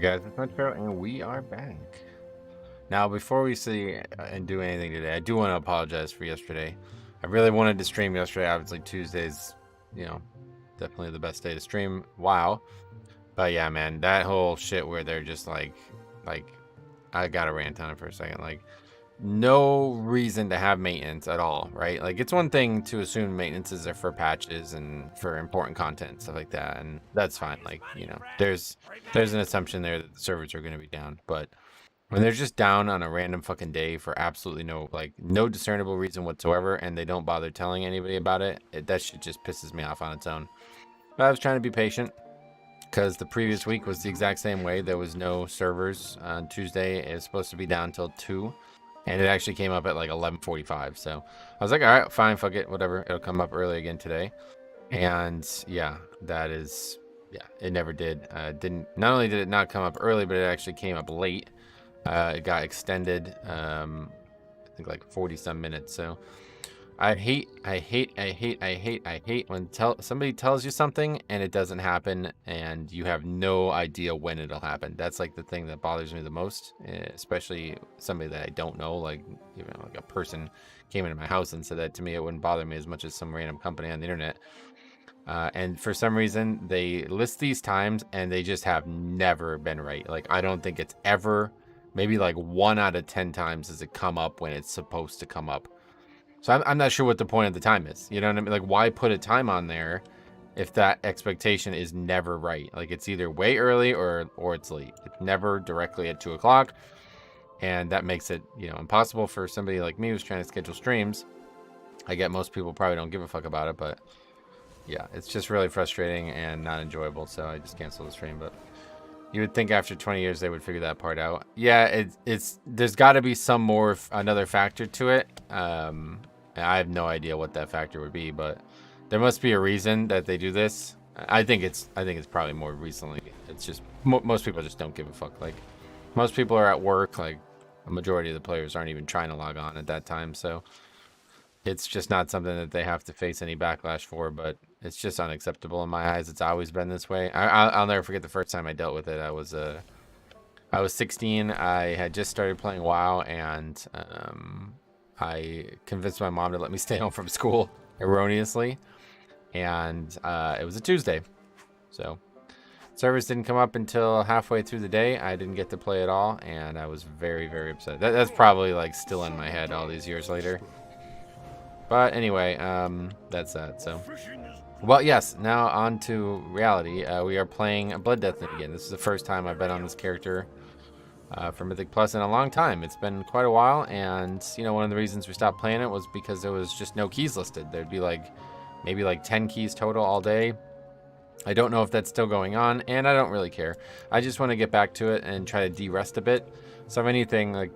Guys, it's Metro, and we are back. Now, before we see and do anything today, I do want to apologize for yesterday. I really wanted to stream yesterday. Obviously, Tuesday's, definitely the best day to stream. Wow. But yeah, man, that whole shit where they're just like, I gotta rant on it for a second. Like, no reason to have maintenance at all, right? Like, it's one thing to assume maintenance are for patches and for important content, stuff like that, and that's fine. Like, there's an assumption there that the servers are going to be down, but when they're just down on a random fucking day for absolutely no discernible reason whatsoever, and they don't bother telling anybody about it, that shit just pisses me off on its own. But I was trying to be patient because the previous week was the exact same way. There was no servers on Tuesday. It was supposed to be down till 2. And it actually came up at like 11:45. So I was like, all right, fine, fuck it, whatever. It'll come up early again today. And yeah, it never did. Not only did it not come up early, but it actually came up late. It got extended, I think like 40 some minutes. So I hate when somebody tells you something and it doesn't happen and you have no idea when it'll happen. That's like the thing that bothers me the most, especially somebody that I don't know, like like a person came into my house and said that to me. It wouldn't bother me as much as some random company on the internet. And for some reason they list these times and they just have never been right. Like, I don't think it's ever, maybe like 1 out of 10 times does it come up when it's supposed to come up. So I'm not sure what the point of the time is. You know what I mean? Like, why put a time on there if that expectation is never right? Like, it's either way early or it's late. It's never directly at 2 o'clock. And that makes it, impossible for somebody like me who's trying to schedule streams. I get most people probably don't give a fuck about it, but yeah, it's just really frustrating and not enjoyable. So I just canceled the stream. But you would think after 20 years they would figure that part out. Yeah, there's got to be another factor to it. I have no idea what that factor would be, but there must be a reason that they do this. I think it's probably more recently. It's just most people just don't give a fuck. Like, most people are at work. Like, a majority of the players aren't even trying to log on at that time, so it's just not something that they have to face any backlash for. But it's just unacceptable in my eyes. It's always been this way. I'll never forget the first time I dealt with it. I was 16. I had just started playing WoW, and I convinced my mom to let me stay home from school erroneously, and it was a Tuesday, so servers didn't come up until halfway through the day. I didn't get to play at all, and I was very, very upset. That's probably like still in my head all these years later. But anyway, that's that. So, well, yes, now on to reality. We are playing Blood Death again. This is the first time I've been on this character for Mythic Plus in a long time. It's been quite a while, and one of the reasons we stopped playing it was because there was just no keys listed. There'd be maybe 10 keys total all day. I don't know if that's still going on, and I don't really care. I just want to get back to it and try to de-rest a bit. So if anything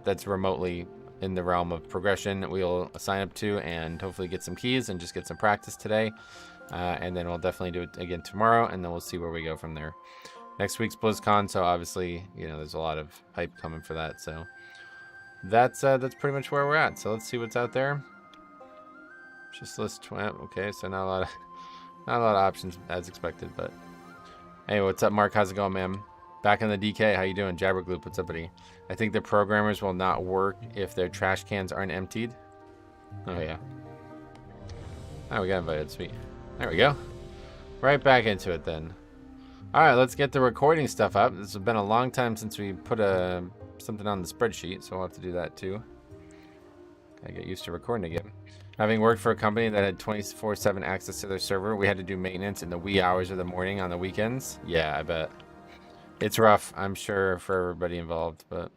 that's remotely in the realm of progression, we'll sign up to and hopefully get some keys and just get some practice today, and then we'll definitely do it again tomorrow, and then we'll see where we go from there. Next week's BlizzCon, so obviously, there's a lot of hype coming for that. So that's pretty much where we're at. So let's see what's out there. Just list okay, so not a lot of options as expected, but hey, what's up, Mark? How's it going, man? Back in the DK, how you doing? Jabbergloop, what's up, buddy? I think the programmers will not work if their trash cans aren't emptied. Oh yeah. Oh, we got invited. Sweet. There we go. Right back into it then. All right, let's get the recording stuff up. This has been a long time since we put something on the spreadsheet, so we'll have to do that too. Gotta get used to recording again. Having worked for a company that had 24/7 access to their server, we had to do maintenance in the wee hours of the morning on the weekends. Yeah, I bet. It's rough, I'm sure, for everybody involved, but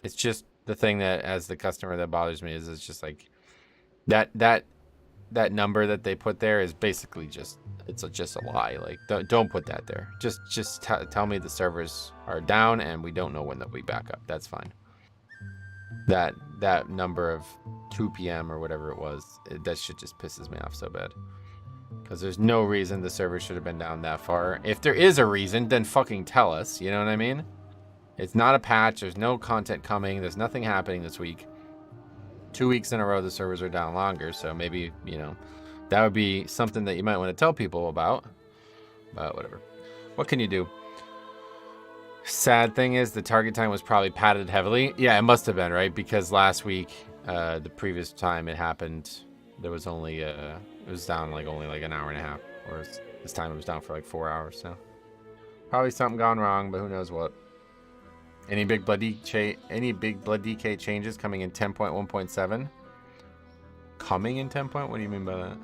it's just the thing that, as the customer, that bothers me is it's just like that number that they put there is basically just a lie. Like, don't put that there. Just tell me the servers are down and we don't know when they'll be back up. That's fine. That number of 2 p.m. or whatever it was, that shit just pisses me off so bad. Because there's no reason the server should have been down that far. If there is a reason, then fucking tell us. You know what I mean? It's not a patch. There's no content coming. There's nothing happening this week. 2 weeks in a row, the servers are down longer. So maybe, that would be something that you might want to tell people about. But whatever. What can you do? Sad thing is the target time was probably padded heavily. Yeah, it must have been, right? Because last week, the previous time it happened, there was only, it was down like only like an hour and a half. Whereas this time it was down for like 4 hours, so. Probably something gone wrong, but who knows what. Any big blood DK changes coming in 10.1.7? Coming in 10. What do you mean by that?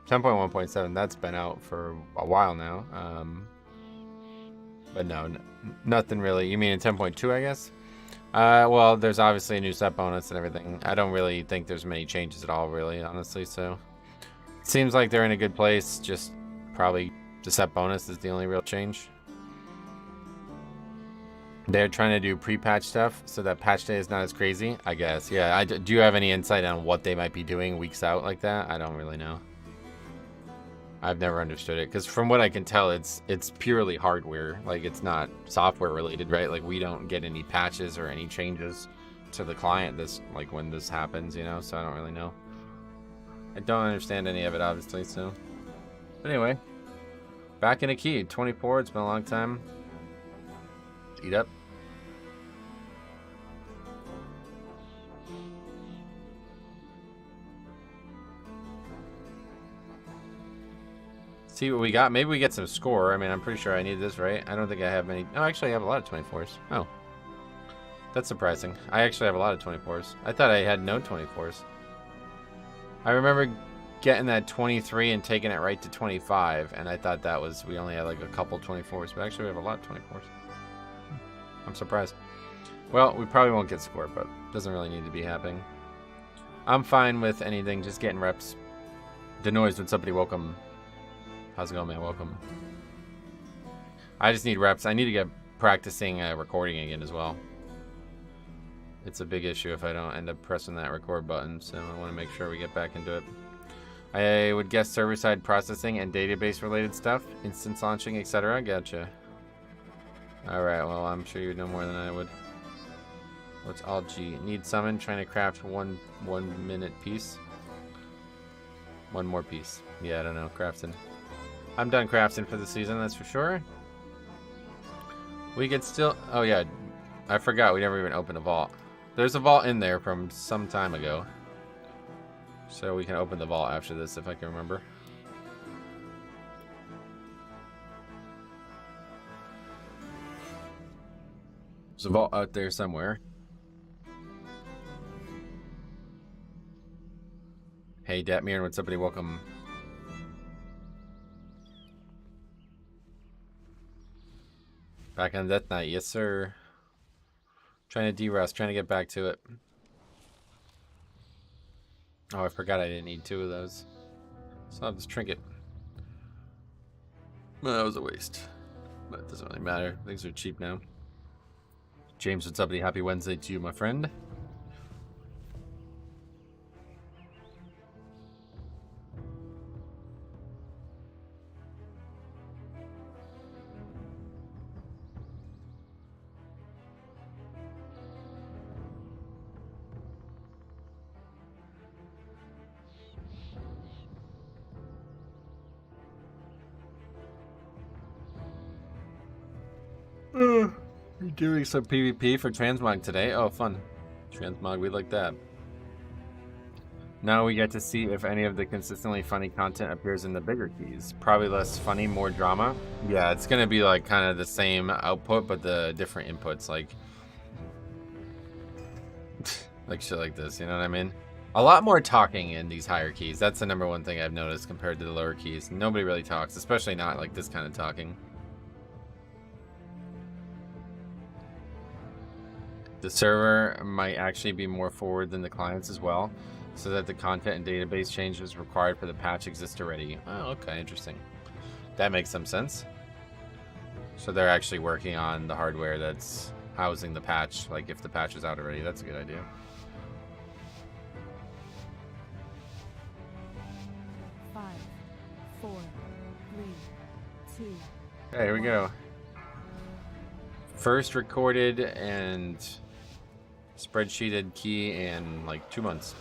10.1.7, that's been out for a while now. But no, nothing really. You mean in 10.2, I guess? Well, there's obviously a new set bonus and everything. I don't really think there's many changes at all, really, honestly, so. It seems like they're in a good place, just probably the set bonus is the only real change. They're trying to do pre-patch stuff so that patch day is not as crazy, I guess. Yeah, do you have any insight on what they might be doing weeks out like that? I don't really know. I've never understood it because from what I can tell, it's purely hardware. Like it's not software related, right? Like we don't get any patches or any changes to the client like when this happens, you know. So I don't really know. I don't understand any of it, obviously. So, but anyway, back in a key 24. It's been a long time. Eat up. See what we got. Maybe we get some score. I mean, I'm pretty sure I need this, right? I don't think I have many. Oh, actually, I have a lot of 24s. Oh. That's surprising. I actually have a lot of 24s. I thought I had no 24s. I remember getting that 23 and taking it right to 25, and I thought that was, we only had like a couple 24s, but actually we have a lot of 24s. I'm surprised. Well, we probably won't get score, but it doesn't really need to be happening. I'm fine with anything, just getting reps. Denoise with somebody, welcome. How's it going, man? Welcome. I just need reps. I need to get practicing recording again as well. It's a big issue if I don't end up pressing that record button, so I want to make sure we get back into it. I would guess server-side processing and database-related stuff, instance launching, etc. Gotcha. Alright, well, I'm sure you know more than I would. What's all G? Need summon, trying to craft one minute piece. One more piece. Yeah, I don't know, crafting. I'm done crafting for the season, that's for sure. We could still... Oh, yeah. I forgot we never even opened a vault. There's a vault in there from some time ago. So we can open the vault after this, if I can remember. There's a vault out there somewhere. Hey, Datmir, what's up, buddy? Welcome. Back on Death Knight, yes sir. Trying to de-rust, trying to get back to it. Oh, I forgot I didn't need 2 of those. So I'll have this trinket. Well, that was a waste. But it doesn't really matter. Things are cheap now. James, what's up, buddy? Happy Wednesday to you, my friend. You're doing some PvP for Transmog today? Oh, fun. Transmog, we like that. Now we get to see if any of the consistently funny content appears in the bigger keys. Probably less funny, more drama. Yeah, it's gonna be like kind of the same output, but the different inputs, like shit like this, you know what I mean? A lot more talking in these higher keys. That's the #1 thing I've noticed compared to the lower keys. Nobody really talks, especially not like this kind of talking. The server might actually be more forward than the clients as well, so that the content and database changes required for the patch exist already. Oh, okay, interesting. That makes some sense. So they're actually working on the hardware that's housing the patch, like if the patch is out already. That's a good idea. Five, 4, 3, 2. Okay, here we go. First recorded and spreadsheeted key in like 2 months.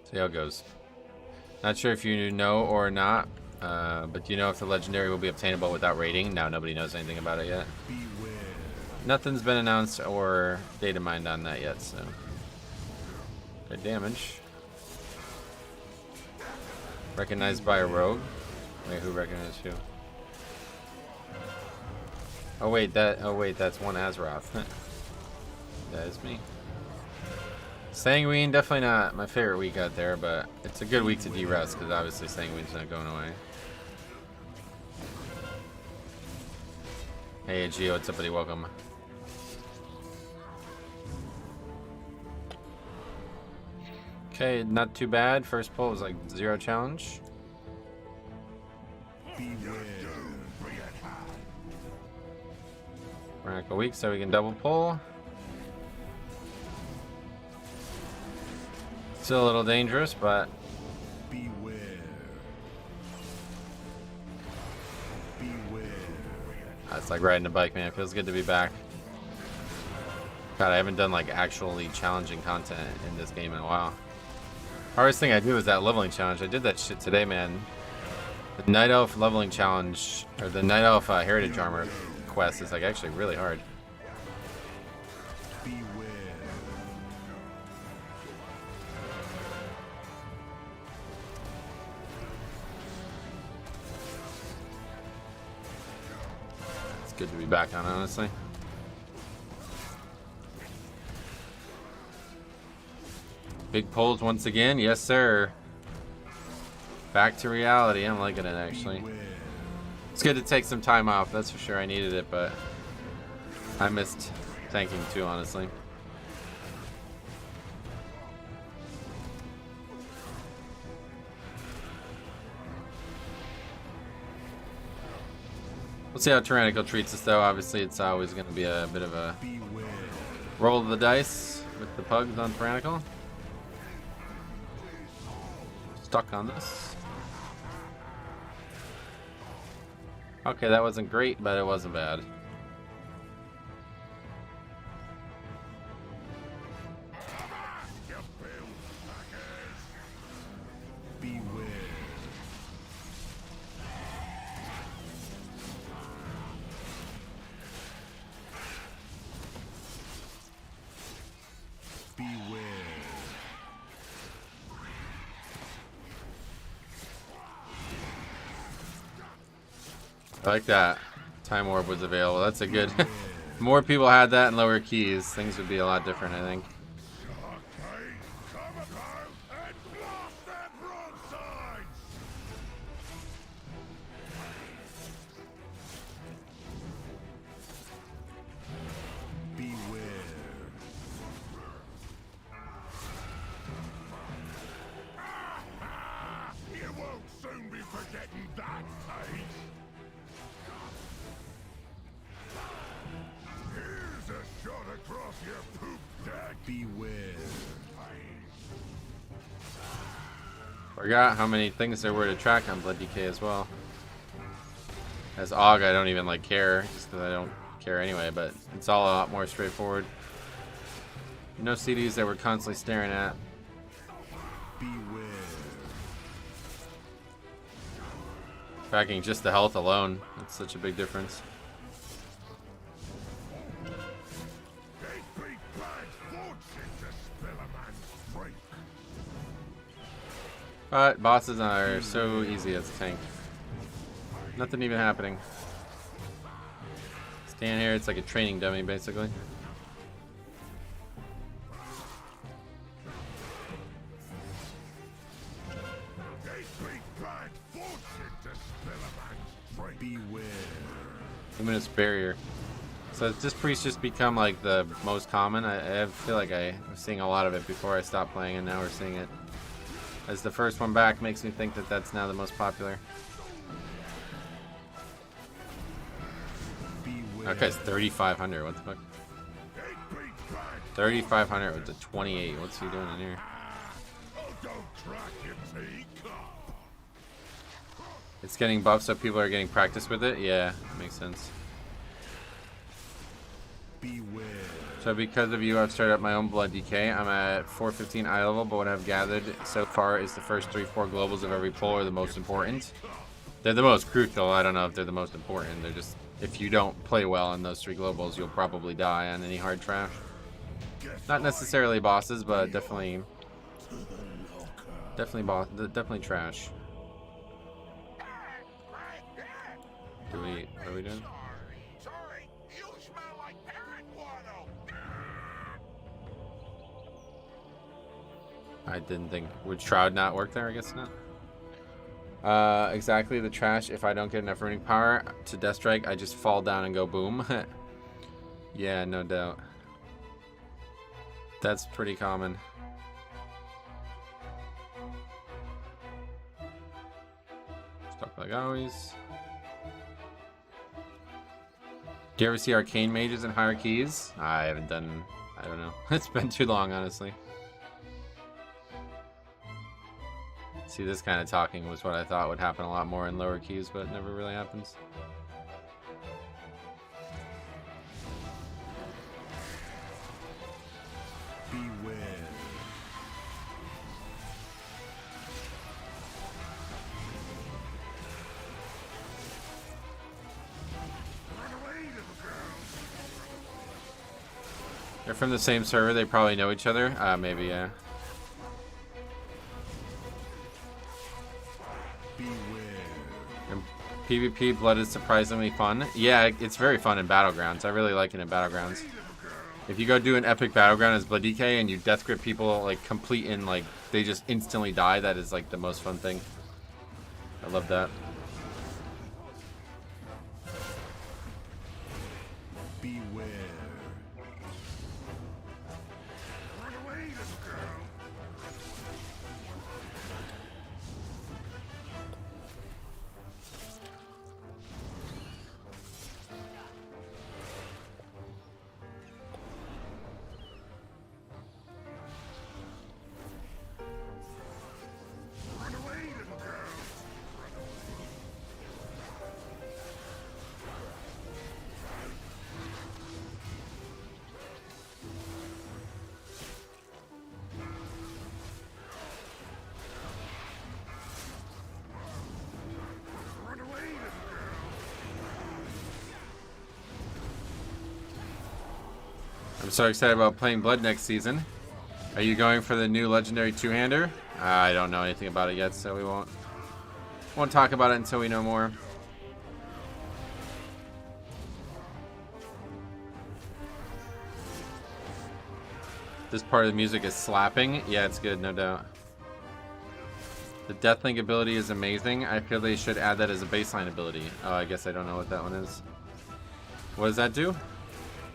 See how it goes. Not sure if you know or not, But do you know if the legendary will be obtainable without raiding? No, nobody knows anything about it yet. Nothing's been announced or data mined on that yet, so. Good damage. Recognized by a rogue. Wait, who recognized who? Oh wait, that's one Azeroth. That is me. Sanguine, definitely not my favorite week out there, but it's a good week to de-rest because obviously Sanguine's not going away. Hey Gio, what's up buddy? Welcome. Okay, not too bad. First pull was like 0 challenge. Radical week, so we can double pull. Still a little dangerous, but it's like riding a bike, man. It feels good to be back. God, I haven't done like actually challenging content in this game in a while. Hardest thing I do is that leveling challenge. I did that shit today, man. The Night Elf leveling challenge, or the Night Elf Heritage Armor quest is like actually really hard. It's good to be back on, honestly. Big pulls once again, yes sir. Back to reality. I'm liking it actually. It's good to take some time off, that's for sure. I needed it, but I missed tanking too, honestly. We'll see how Tyrannical treats us though. Obviously it's always going to be a bit of a roll of the dice with the pugs on Tyrannical. Stuck on this. Okay, that wasn't great, but it wasn't bad. I like that. Time Orb was available. That's a good... More people had that in lower keys, things would be a lot different, I think. Forgot how many things there were to track on Blood DK as well. As AUG, I don't even like care, just because I don't care anyway, but it's all a lot more straightforward. No CDs that we're constantly staring at. Tracking just the health alone, that's such a big difference. But bosses are so easy as a tank. Nothing even happening. Stand here, it's like a training dummy basically. Luminous Barrier. So this priest just become like the most common. I feel like I was seeing a lot of it before I stopped playing, and now we're seeing it. As the first one back makes me think that that's now the most popular. Okay, it's 3,500. What the fuck? 3,500 with the 28. What's he doing in here? It's getting buffed, so people are getting practice with it. Yeah, that makes sense. So because of you, I've started up my own Blood DK. I'm at 415 eye level, but what I've gathered so far is the first 3-4 globals of every pull are the most important. They're the most crucial. I don't know if they're the most important. They're just, if you don't play well in those 3 globals, you'll probably die on any hard trash. Not necessarily bosses, but definitely trash. What are we doing? Sorry, you smell like parrot water. I didn't think, would Shroud not work there? I guess not. Exactly, the trash. If I don't get enough runing power to Death Strike, I just fall down and go boom. Yeah, no doubt. That's pretty common. Stuck like always. Do you ever see arcane mages in higher keys? I haven't done, I don't know. It's been too long, honestly. See, this kind of talking was what I thought would happen a lot more in lower keys, but it never really happens. Beware. They're from the same server. They probably know each other. Maybe, yeah. And PvP blood is surprisingly fun. Yeah, it's very fun in Battlegrounds. I really like it in Battlegrounds. If you go do an epic Battleground as Blood DK and you death grip people like complete in like they just instantly die, that is like the most fun thing. I love that. Beware. Run away, little girl. Run away, little girl. Run away, little girl. I'm so excited about playing Blood next season. Are you going for the new legendary two-hander? I don't know anything about it yet, so we won't talk about it until we know more. This part of the music is slapping. Yeah, it's good, no doubt. The Deathlink ability is amazing. I feel they should add that as a baseline ability. Oh, I guess I don't know what that one is. What does that do?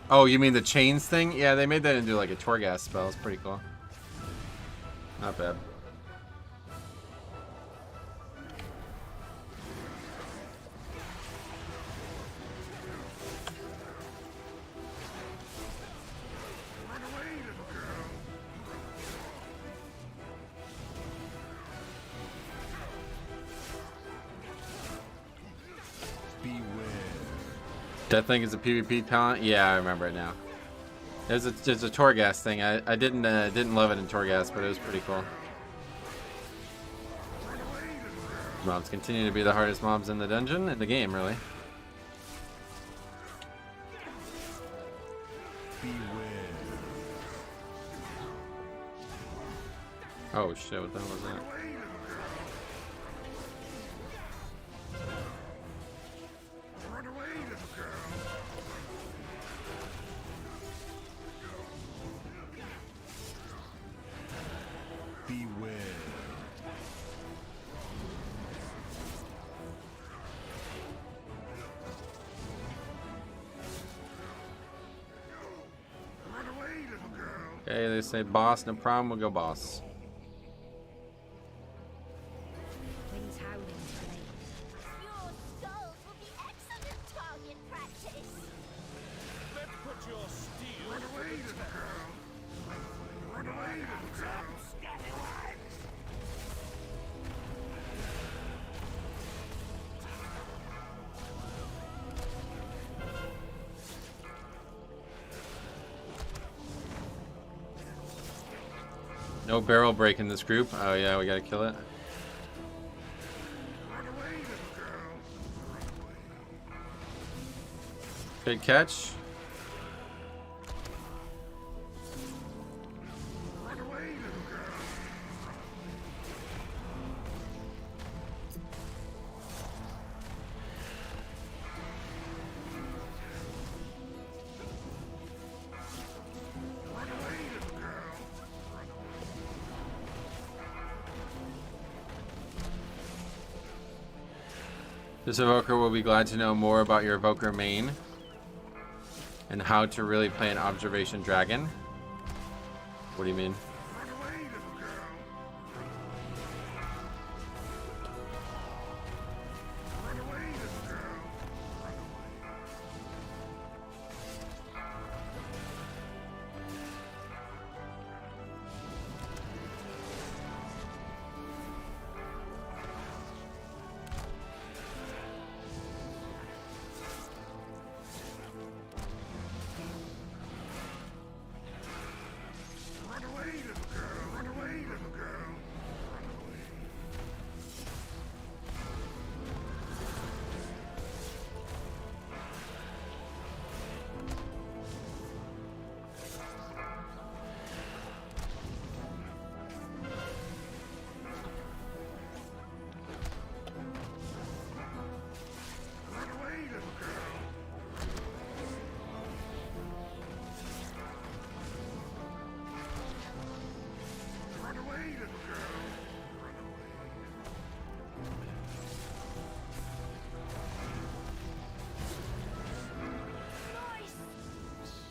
Oh, you mean the chains thing? Yeah, they made that into like a Torghast spell. It's pretty cool. Not bad. Run away, little girl. Beware. Deathlink is a PvP talent? Yeah, I remember it now. There's a Torghast thing. I didn't love it in Torghast, but it was pretty cool. Mobs continue to be the hardest mobs in the dungeon, in the game, really. Beware. Oh shit, what the hell was that? Run away, little girl. Beware. Run away, little girl. Okay, they say boss, no problem, we'll go boss. Wings howling today. Your skulls will be excellent target practice. Let's put your steel. Run away, little girl. Run away, little girl. No barrel break in this group. Oh yeah, we gotta kill it. Run away, little girl. Good catch. This evoker will be glad to know more about your evoker main and how to really play an observation dragon. What do you mean?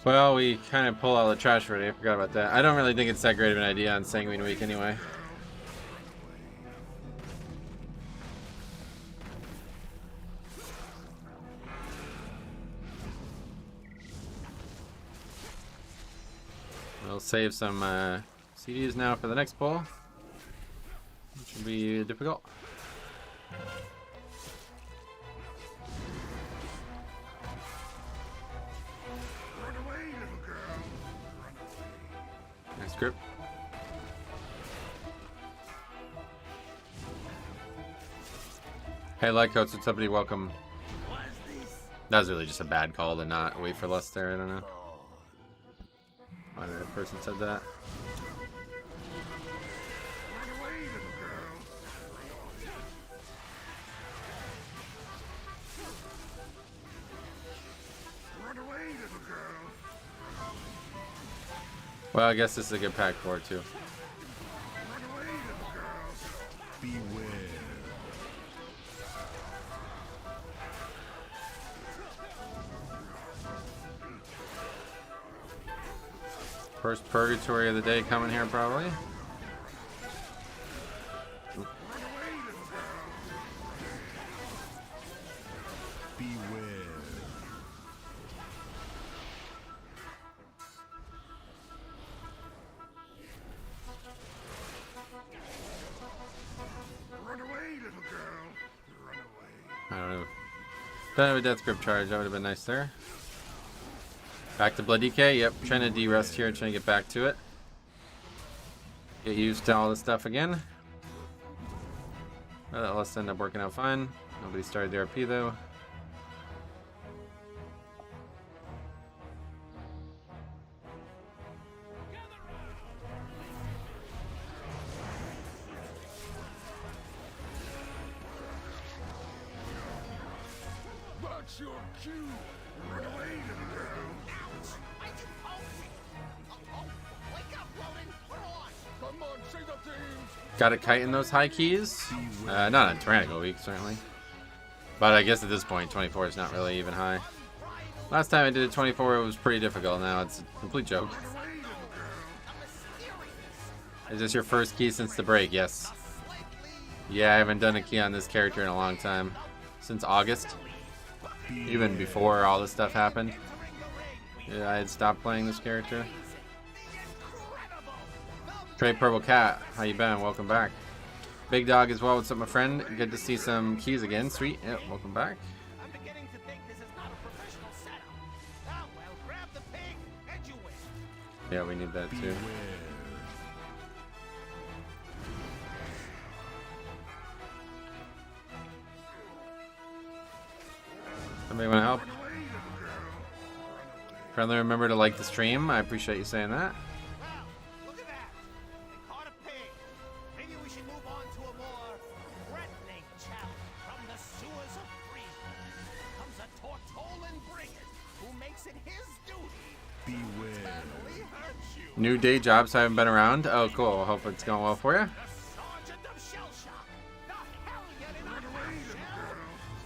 Well, we kind of pull out the trash already. I forgot about that. I don't really think it's that great of an idea on Sanguine Week anyway. We'll save some CDs now for the next pull, which will be difficult. Nice grip. Hey, Lightcoats, what's up, buddy? Welcome. That was really just a bad call to not wait for less there. I don't know why that person said that. Well, I guess this is a good pack for it too. First purgatory of the day coming here, probably. I don't know. Don't have a death grip charge. That would have been nice there. Back to Blood DK. Yep, trying to de-rest here, trying to get back to it. Get used to all this stuff again. Well, that let's end up working out fine. Nobody started the RP though. That's your cue. Run away, little girl. Ouch! Why'd you poke me? Oh, wake up, Ronan. We're on. Come on, say the things. Got a kite in those high keys. Not on Tyrannical Week, certainly. But I guess at this point, 24 is not really even high. Last time I did a 24, it was pretty difficult. Now it's a complete joke. Is this your first key since the break? Yes. Yeah, I haven't done a key on this character in a long time. Since August. Even before all this stuff happened. Yeah, I had stopped playing this character. Trey Purple Cat, how you been? Welcome back. Big Dog as well, what's up, my friend? Good to see some keys again. Sweet. Yep, welcome back. I'm beginning to think this is not a professional setup. Oh well, grab the pig and you win. Yeah, we need that too. Somebody want to help? Friendly, remember to like the stream. I appreciate you saying that. Well, look at that. They caught a pig. Maybe we should move on to a more threatening challenge from the sewers of Freehold. Comes a Tortolan brigand who makes it his duty to deadly hurt you. New day jobs haven't been around. Oh, cool. I hope it's going well for you. The Sergeant of Shell Shock. The Hellion in a nutshell.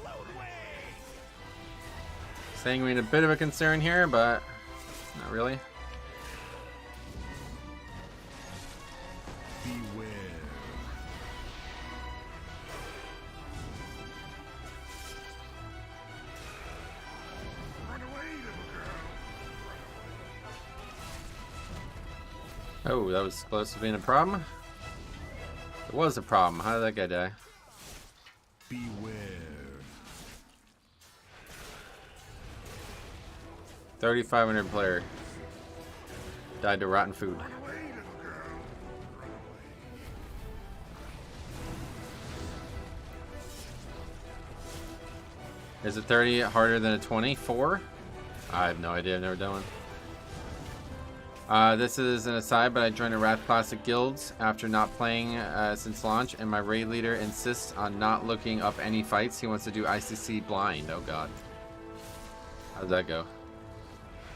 Load away. Sanguine a bit of a concern here, but not really. Oh, that was close to being a problem. It was a problem. How did that guy die? Beware. 3,500 player. Died to rotten food. Is it 30 harder than a 24? I have no idea. I've never done one. This is an aside, but I joined a Wrath Classic guild after not playing since launch, and my raid leader insists on not looking up any fights. He wants to do ICC blind. Oh god. How'd that go?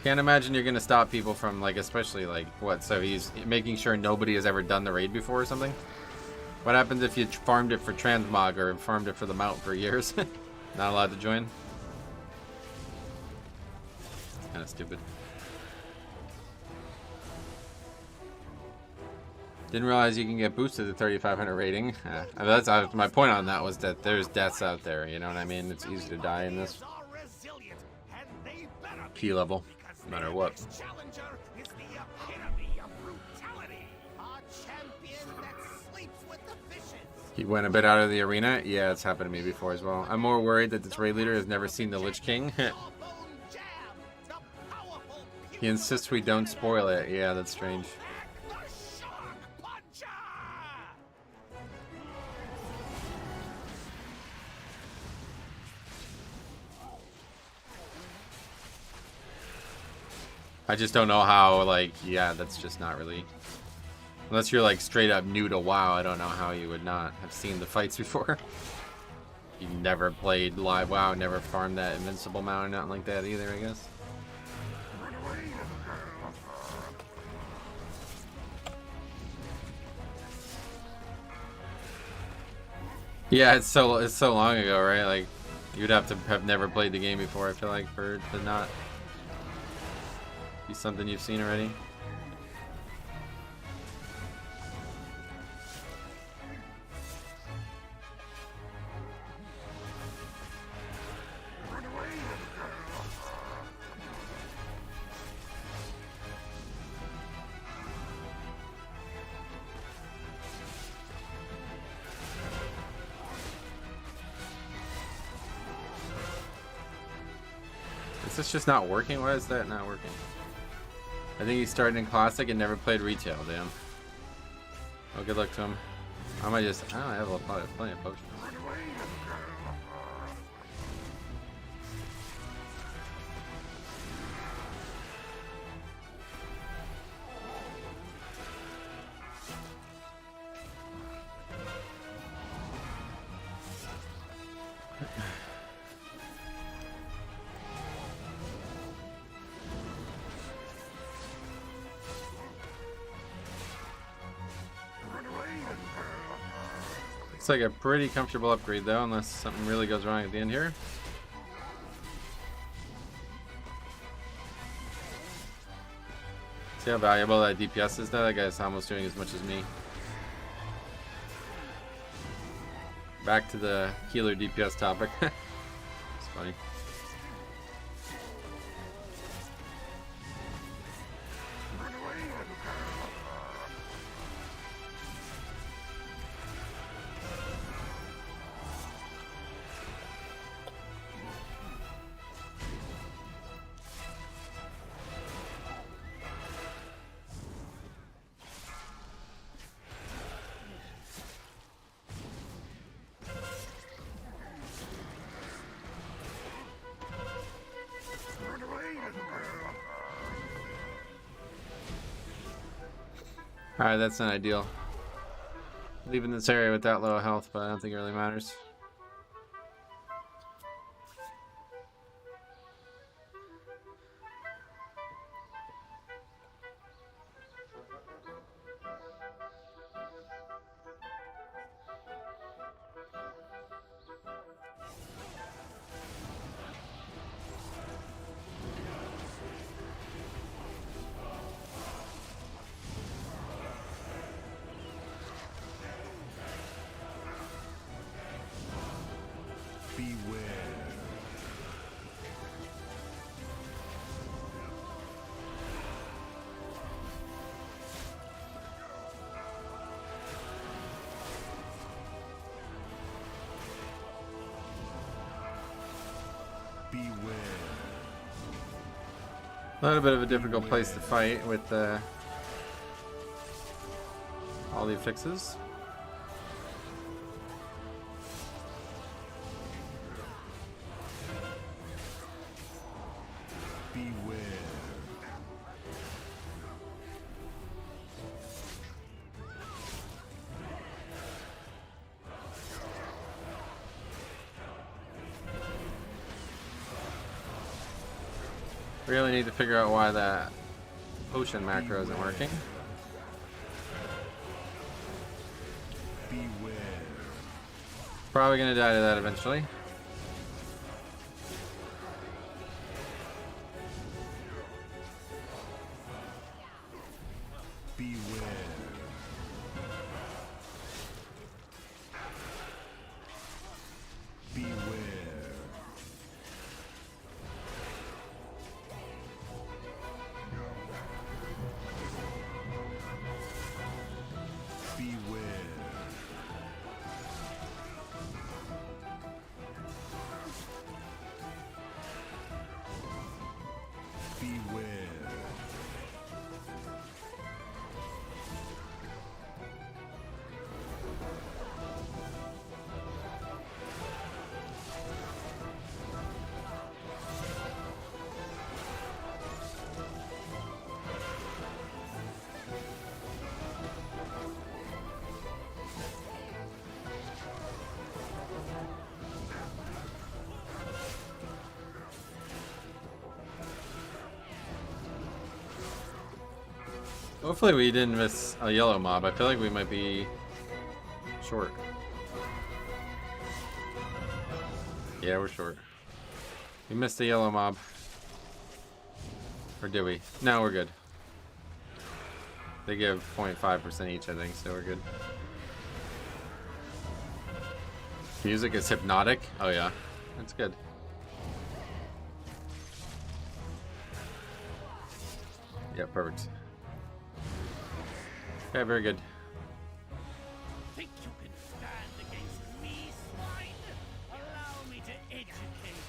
Can't imagine you're gonna stop people from, like, especially, like, what? So he's making sure nobody has ever done the raid before or something? What happens if you farmed it for transmog or farmed it for the mount for years? Not allowed to join? Kind of stupid. Didn't realize you can get boosted to 3,500 rating. I mean, that's my point on that was that there's deaths out there. You know what I mean? It's easy to die in this key level, no matter what. Challenger is the epitome of brutality. A champion that sleeps with the fishes. He went a bit out of the arena. Yeah, it's happened to me before as well. I'm more worried that this raid leader has never seen the Lich King. He insists we don't spoil it. Yeah, that's strange. I just don't know how, like, yeah, that's just not really... Unless you're, like, straight up new to WoW, I don't know how you would not have seen the fights before. You never played live WoW, never farmed that invincible mount or nothing like that either, I guess. Yeah, it's so long ago, right? Like, you'd have to have never played the game before, I feel like, for it to not be something you've seen already. Is this just not working? Why is that not working? I think he started in Classic and never played Retail, damn. Oh, good luck to him. I might just... I don't have plenty of potions. Looks like a pretty comfortable upgrade though, unless something really goes wrong at the end here. See how valuable that DPS is though? That guy's almost doing as much as me. Back to the healer DPS topic. It's funny. Alright, that's not ideal. Leaving this area with that low health, but I don't think it really matters. Beware. Beware. A little bit of a difficult place to fight with all the fixes. Beware. Really need to figure out why that potion macro isn't working. Beware. Probably gonna die to that eventually. Beware. Beware. Beware. Beware. Hopefully we didn't miss a yellow mob. I feel like we might be short. Yeah, we're short. We missed a yellow mob. Or did we? No, we're good. They give 0.5% each, I think, so we're good. Music is hypnotic. Oh yeah, that's good. Yeah, perfect. Okay, very good. Think you can stand against me, swine? Allow me to educate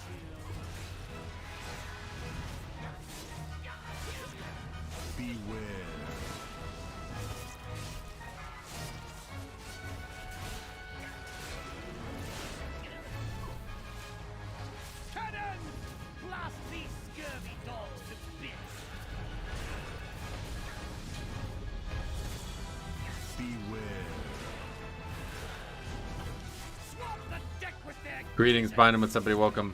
you. Beware. Cannon! Blast these scurvy dogs to bits! Beware. Swamp the deck with their Greetings, Bynum. What's up, buddy? Welcome.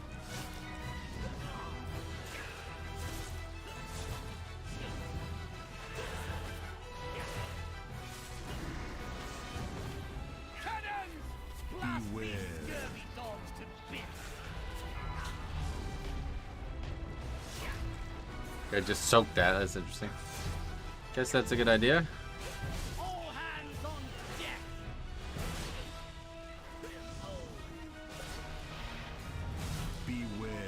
cannons! Blast Beware. these scurvy dogs to bits! I just soaked that. That's interesting. Guess that's a good idea. All hands on deck! Beware.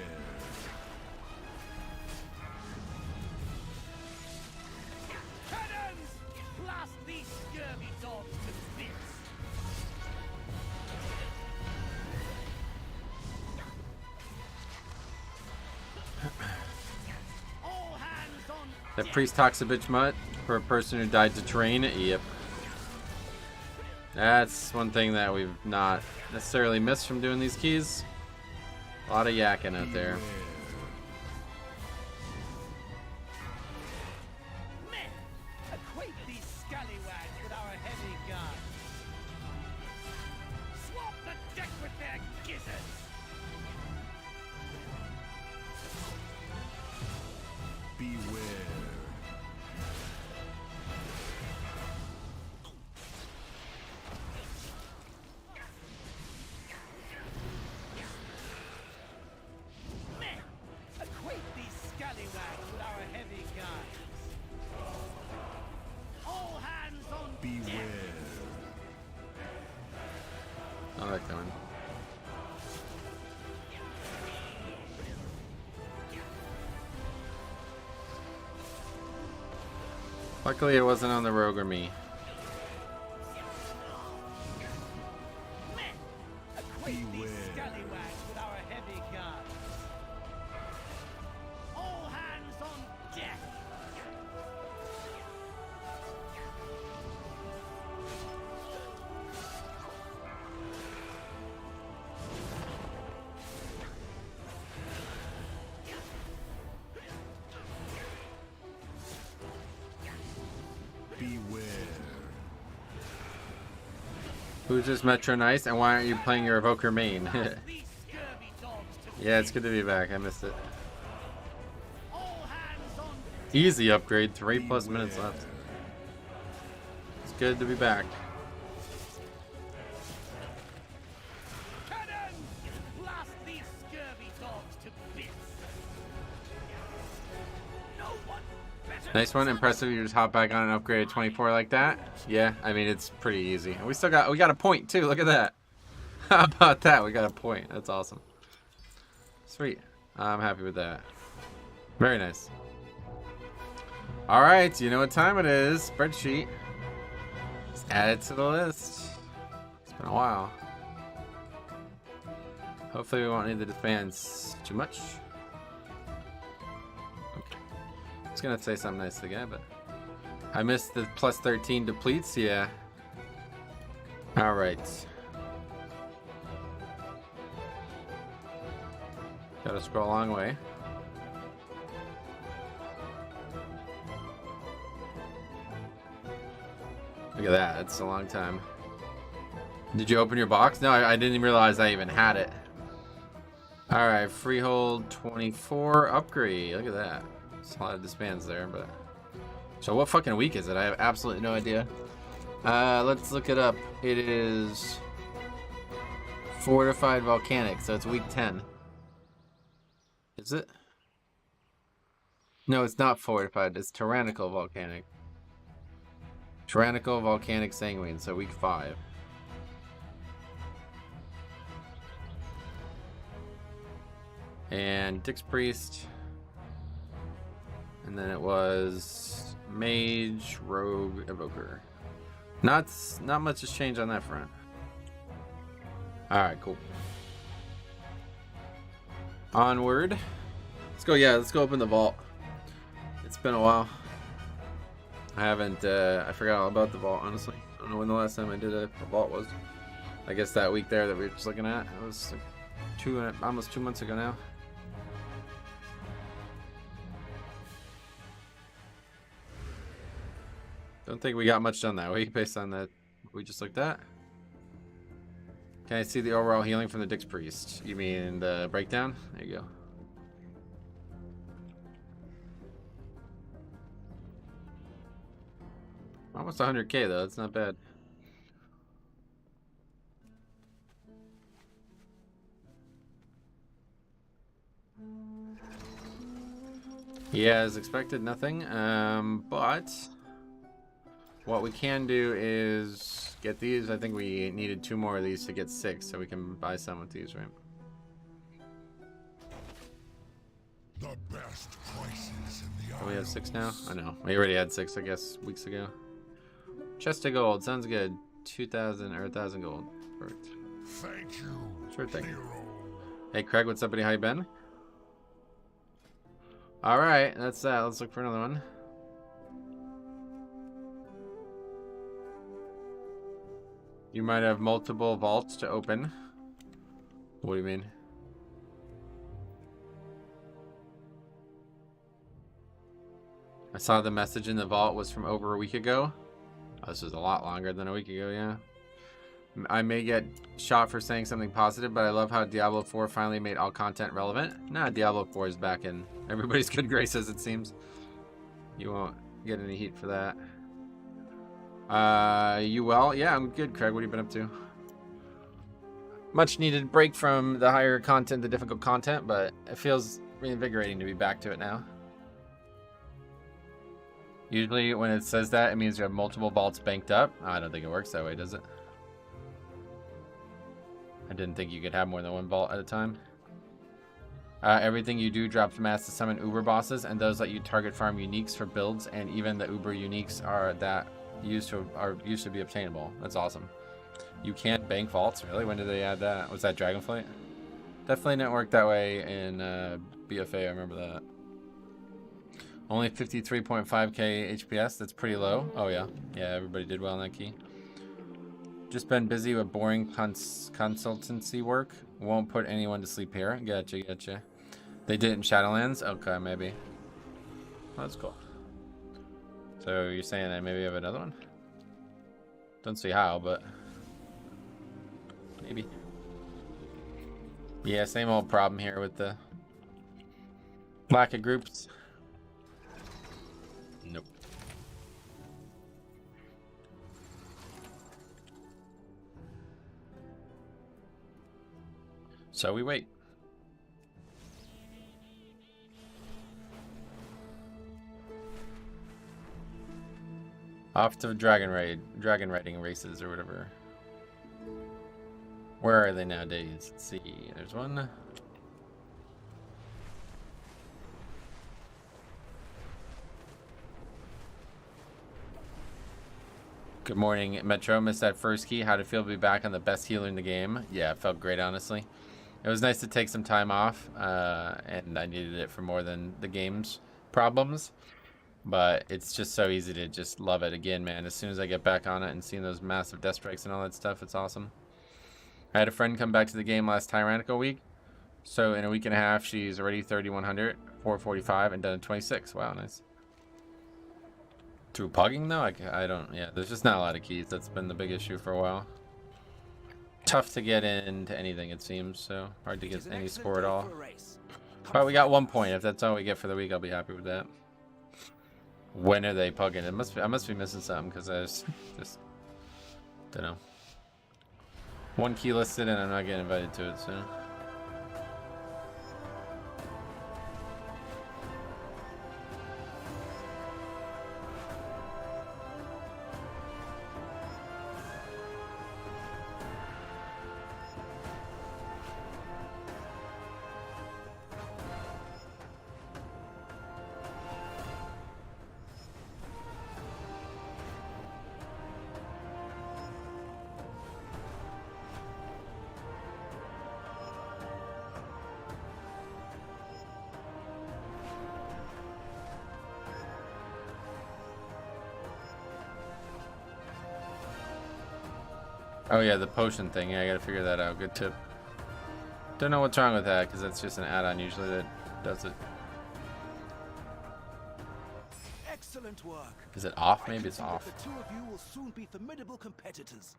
Cannons! Blast these scurvy dogs to bits! All hands on That deck! priest talks a bitch mutt for a person who died to train. Yep. That's one thing that we've not necessarily missed from doing these keys. A lot of yakking out there. Men, equate these scallywags coming. Luckily, it wasn't on the rogue or me. Acquaint these scallywags with our heavy guns. All hands on deck. Beware. Who's this Metro Nice, and why aren't you playing your Evoker main? These scurvy dogs to Yeah, it's good to be back. I missed it. all hands on Easy upgrade, 3+ minutes left. It's good to be back. cannon. Blast these scurvy dogs to bits. No one better. Nice one, impressive. You just hop back on and upgrade 24 like that. Yeah, I mean it's pretty easy. And we got a point too. Look at that. How about that? We got a point. That's awesome. Sweet. I'm happy with that. Very nice. All right, you know what time it is. Spreadsheet. Let's add it to the list. It's been a while. Hopefully we won't need to disband too much. Okay. I was gonna say something nice to the guy, but I missed the plus 13 depletes. Yeah. All right. Gotta scroll a long way. Look at that. That's a long time. Did you open your box? No, I didn't even realize I even had it. All right, Freehold 24 upgrade. Look at that. There's a lot of disbands there, but. So what fucking week is it? I have absolutely no idea. Let's look it up. It is Fortified Volcanic, so it's week 10. Is it? No, it's not Fortified. It's Tyrannical Volcanic. Tyrannical Volcanic Sanguine, so week 5. And Dix Priest. And then it was Mage, Rogue, Evoker. Not much has changed on that front. Alright, cool. Onward. Let's go, yeah, let's go open the vault. It's been a while. I haven't, I forgot all about the vault, honestly. I don't know when the last time I did a vault was. I guess that week there that we were just looking at. It was like almost 2 months ago now. Don't think we got much done that week based on that we just looked at. Can I see the overall healing from the Dix Priest? You mean the breakdown? There you go. Almost 100k though, that's not bad. Yeah, as expected, nothing. But what we can do is get these. I think we needed 2 more of these to get 6, so we can buy some with these, right? The best prices in the Oh, we have 6 now? I know. We already had 6, I guess, weeks ago. Chest of gold. Sounds good. 2,000 or 1,000 gold. Perfect. Thank you. Sure thing. Hero. Hey, Craig, what's up, buddy? How you been? Alright, that's that. Let's look for another one. You might have multiple vaults to open. What do you mean? I saw the message in the vault was from over a week ago. Oh, this was a lot longer than a week ago, yeah. I may get shot for saying something positive, but I love how Diablo 4 finally made all content relevant. Nah, Diablo 4 is back in everybody's good graces, it seems. You won't get any heat for that. You well? Yeah, I'm good, Craig. What have you been up to? Much needed break from the higher content, the difficult content, but it feels reinvigorating to be back to it now. Usually when it says that, it means you have multiple vaults banked up. I don't think it works that way, does it? didn't think you could have more than one vault at a time. Everything you do drops mass to summon Uber bosses, and those let you target farm uniques for builds, and even the Uber uniques are used to be obtainable. That's awesome. You can't bank vaults, really? When did they add that? Was that Dragonflight? Definitely didn't work that way in BFA. I remember that. Only 53.5k HPS. That's pretty low. Oh yeah, yeah. Everybody did well on that key. Just been busy with boring consultancy work. Won't put anyone to sleep here. Gotcha, gotcha. They did it in Shadowlands? Okay, maybe. Oh, that's cool. So you're saying I maybe have another one? Don't see how, but maybe. Yeah, same old problem here with the lack of groups. Nope. So we wait. Off to Dragonriding races or whatever. Where are they nowadays? Let's see. There's one. Good morning, Metro. Missed that first key. How'd it feel to be back on the best healer in the game? Yeah, it felt great, honestly. It was nice to take some time off, and I needed it for more than the game's problems. But it's just so easy to just love it again, man. As soon as I get back on it and seeing those massive death strikes and all that stuff, it's awesome. I had a friend come back to the game last Tyrannical week. So in a week and a half, she's already 3100, 445, and done at 26. Wow, nice. Through pugging, though? I don't... Yeah, there's just not a lot of keys. That's been the big issue for a while. Tough to get into anything, it seems. So hard to get any score at all. But we got 1 point. If that's all we get for the week, I'll be happy with that. When are they pugging? I must be missing something because I just don't know. One key listed and I'm not getting invited to it, so. Oh yeah, the potion thing. Yeah, I gotta figure that out. Good tip. Don't know what's wrong with that because that's just an add-on usually that does it. Excellent work. Is it off? Maybe it's off. The two of you will soon be formidable competitors.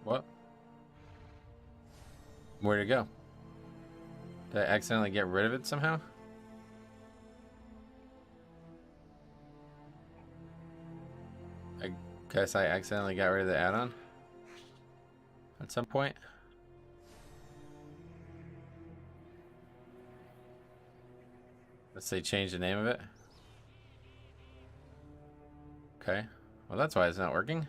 What? Where'd it go? Did I accidentally get rid of it somehow? I guess I accidentally got rid of the add-on at some point. Let's say change the name of it. Okay. Well, that's why it's not working.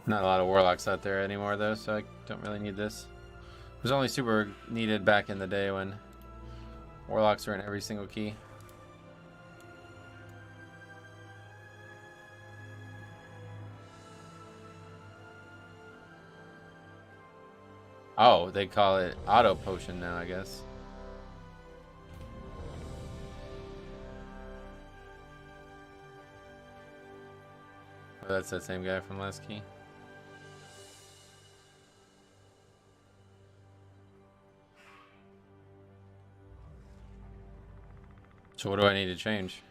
Not a lot of warlocks out there anymore though, so I don't really need this. It was only super needed back in the day when warlocks were in every single key. Oh, they call it auto potion now, I guess. Oh, that's that same guy from last key. So what do I need to change?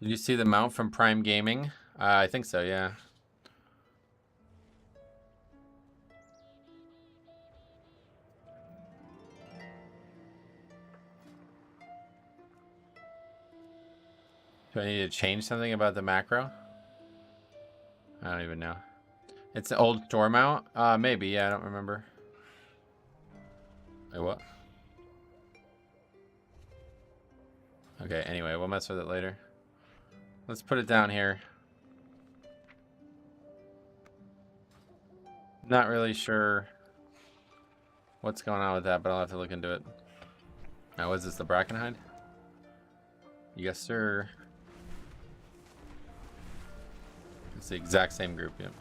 Did you see the mount from Prime Gaming? I think so, yeah. Do I need to change something about the macro? I don't even know. It's an old store mount? Maybe, yeah, I don't remember. Wait, what? Okay, anyway, we'll mess with it later. Let's put it down here. Not really sure what's going on with that, but I'll have to look into it. Now, was this the Brackenhide? Yes, sir. It's the exact same group, yep.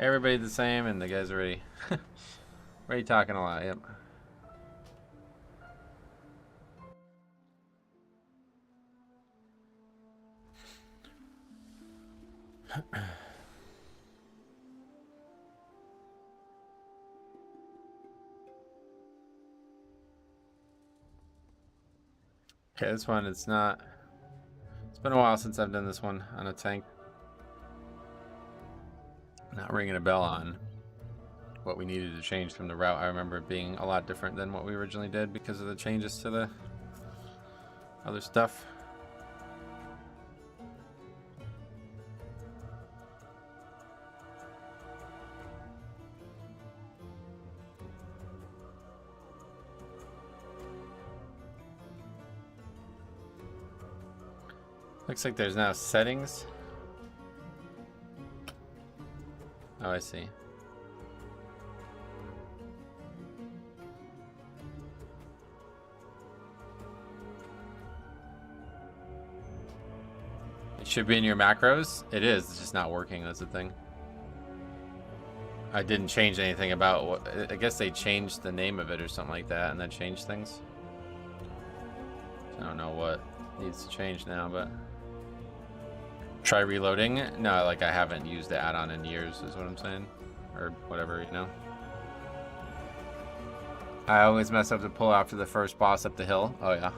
Everybody's the same, and the guys are already, already talking a lot, yep. Okay, this one, it's not... It's been a while since I've done this one on a tank. Not ringing a bell on what we needed to change from the route. I remember it being a lot different than what we originally did because of the changes to the other stuff. Looks like there's now settings. Oh, I see. It should be in your macros. It is. It's just not working. That's the thing. I didn't change anything about what... I guess they changed the name of it or something like that, and that changed things. I don't know what needs to change now, but... Try reloading? No, like I haven't used the add-on in years is what I'm saying. Or whatever, you know. I always mess up to pull after the first boss up the hill. Oh yeah.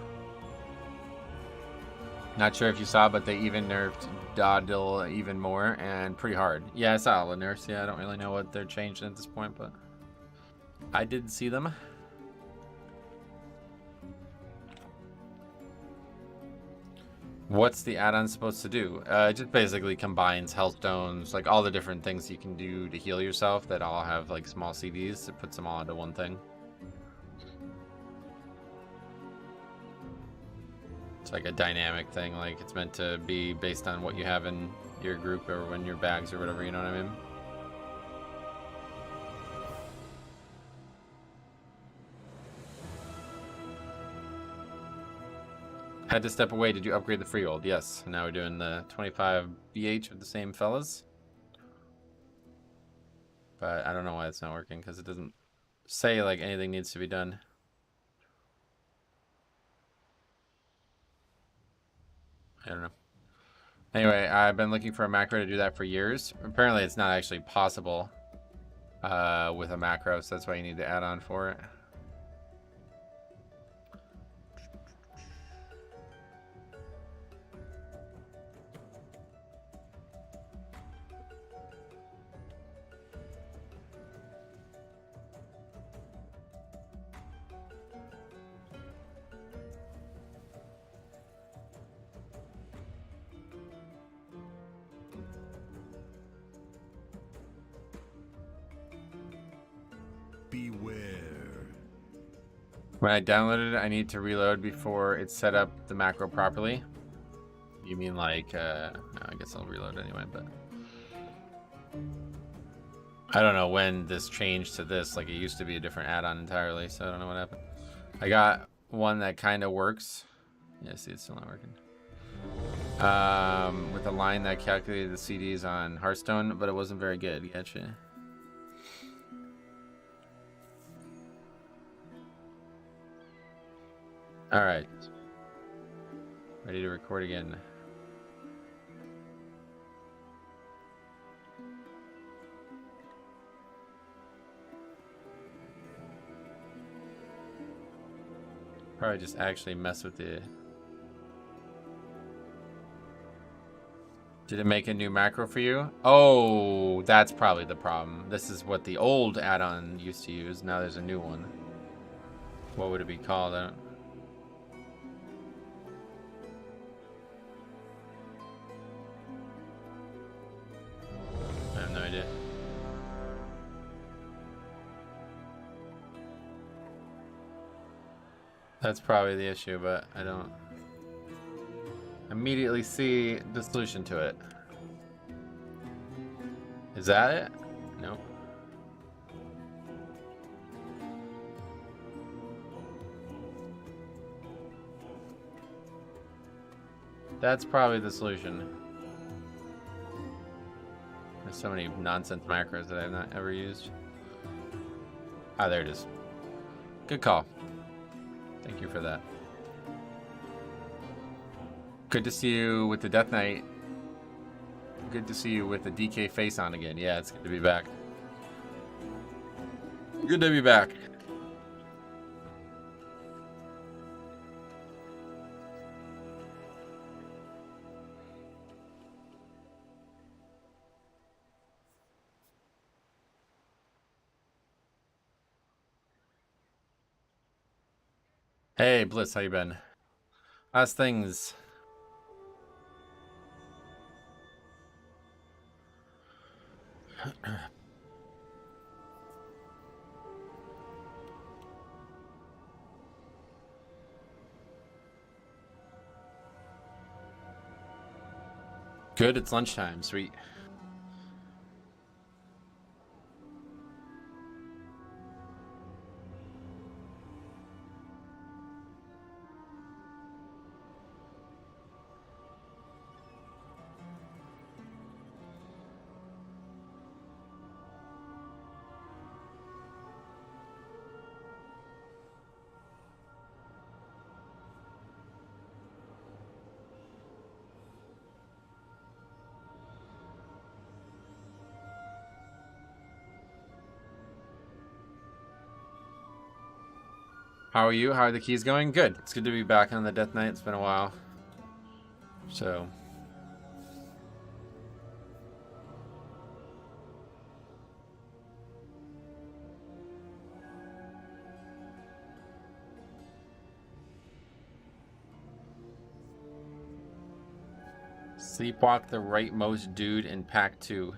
Not sure if you saw, but they even nerfed Dodil even more and pretty hard. Yeah, I saw all the nerfs. Yeah, I don't really know what they're changing at this point, but I did see them. What's the add-on supposed to do? It just basically combines health stones, like all the different things you can do to heal yourself that all have like small CDs. It puts them all into one thing. It's like a dynamic thing, like it's meant to be based on what you have in your group or in your bags or whatever, you know what I mean? Had to step away. Did you upgrade the Freehold? Yes. Now we're doing the 25 BH with the same fellas. But I don't know why it's not working, because it doesn't say like anything needs to be done. I don't know. Anyway, I've been looking for a macro to do that for years. Apparently it's not actually possible with a macro, so that's why you need the add-on for it. Beware. When I downloaded it, I need to reload before it set up the macro properly. You mean like, no, I guess I'll reload anyway, but I don't know when this changed to this. Like it used to be a different add-on entirely, so I don't know what happened. I got one that kind of works. Yeah, see, it's still not working. With a line that calculated the CDs on Hearthstone, but it wasn't very good. Gotcha. All right. Ready to record again. Probably just actually mess with the... Did it make a new macro for you? Oh, that's probably the problem. This is what the old add-on used to use. Now there's a new one. What would it be called? I don't... That's probably the issue, but I don't immediately see the solution to it. Is that it? Nope. That's probably the solution. There's so many nonsense macros that I've not ever used. Ah, there it is. Good call. Thank you for that. Good to see you with the Death Knight. Good to see you with the DK face on again. Yeah, it's good to be back. Good to be back. Hey, Bliss, how you been? How's things? Good, it's lunchtime. Sweet. How are you? How are the keys going? Good. It's good to be back on the Death Knight. It's been a while. So. Sleepwalk the rightmost dude in pack 2.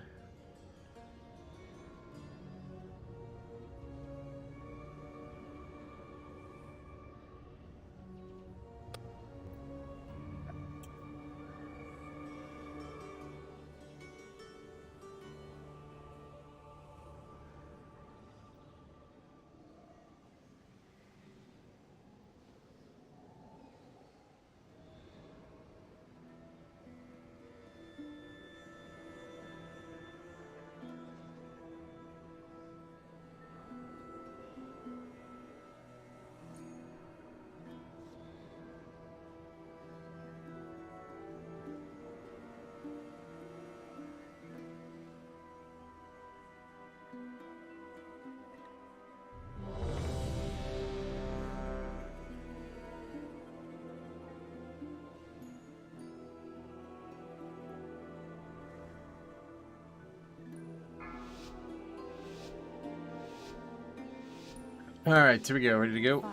All right, here we go. Ready to go? 5,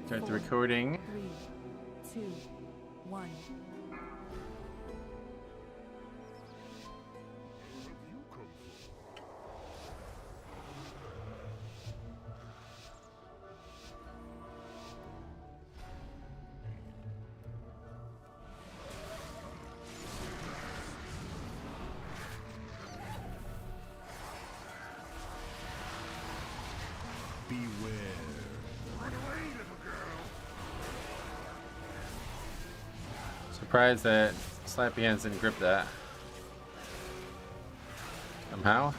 Start the 4, recording. 3, 2, 1. Surprised that Slappy Hands didn't grip that. Somehow.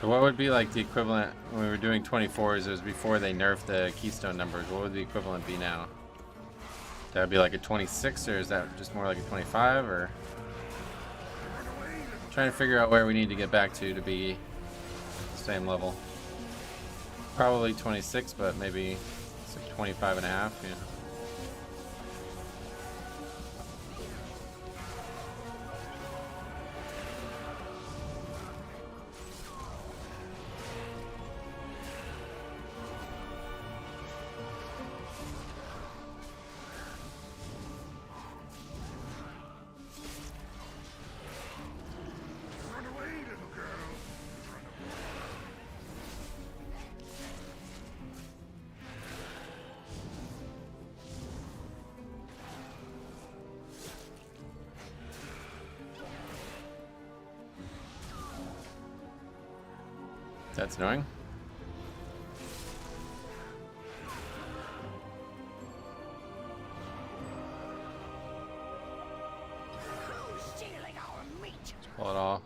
So what would be like the equivalent when we were doing 24s? It was before they nerfed the keystone numbers. What would the equivalent be now? That would be like a 26, or is that just more like a 25, or? Trying to figure out where we need to get back to be the same level. Probably 26, but maybe it's like 25 and a half, yeah. That's annoying. Who's stealing our meat? Pull it all.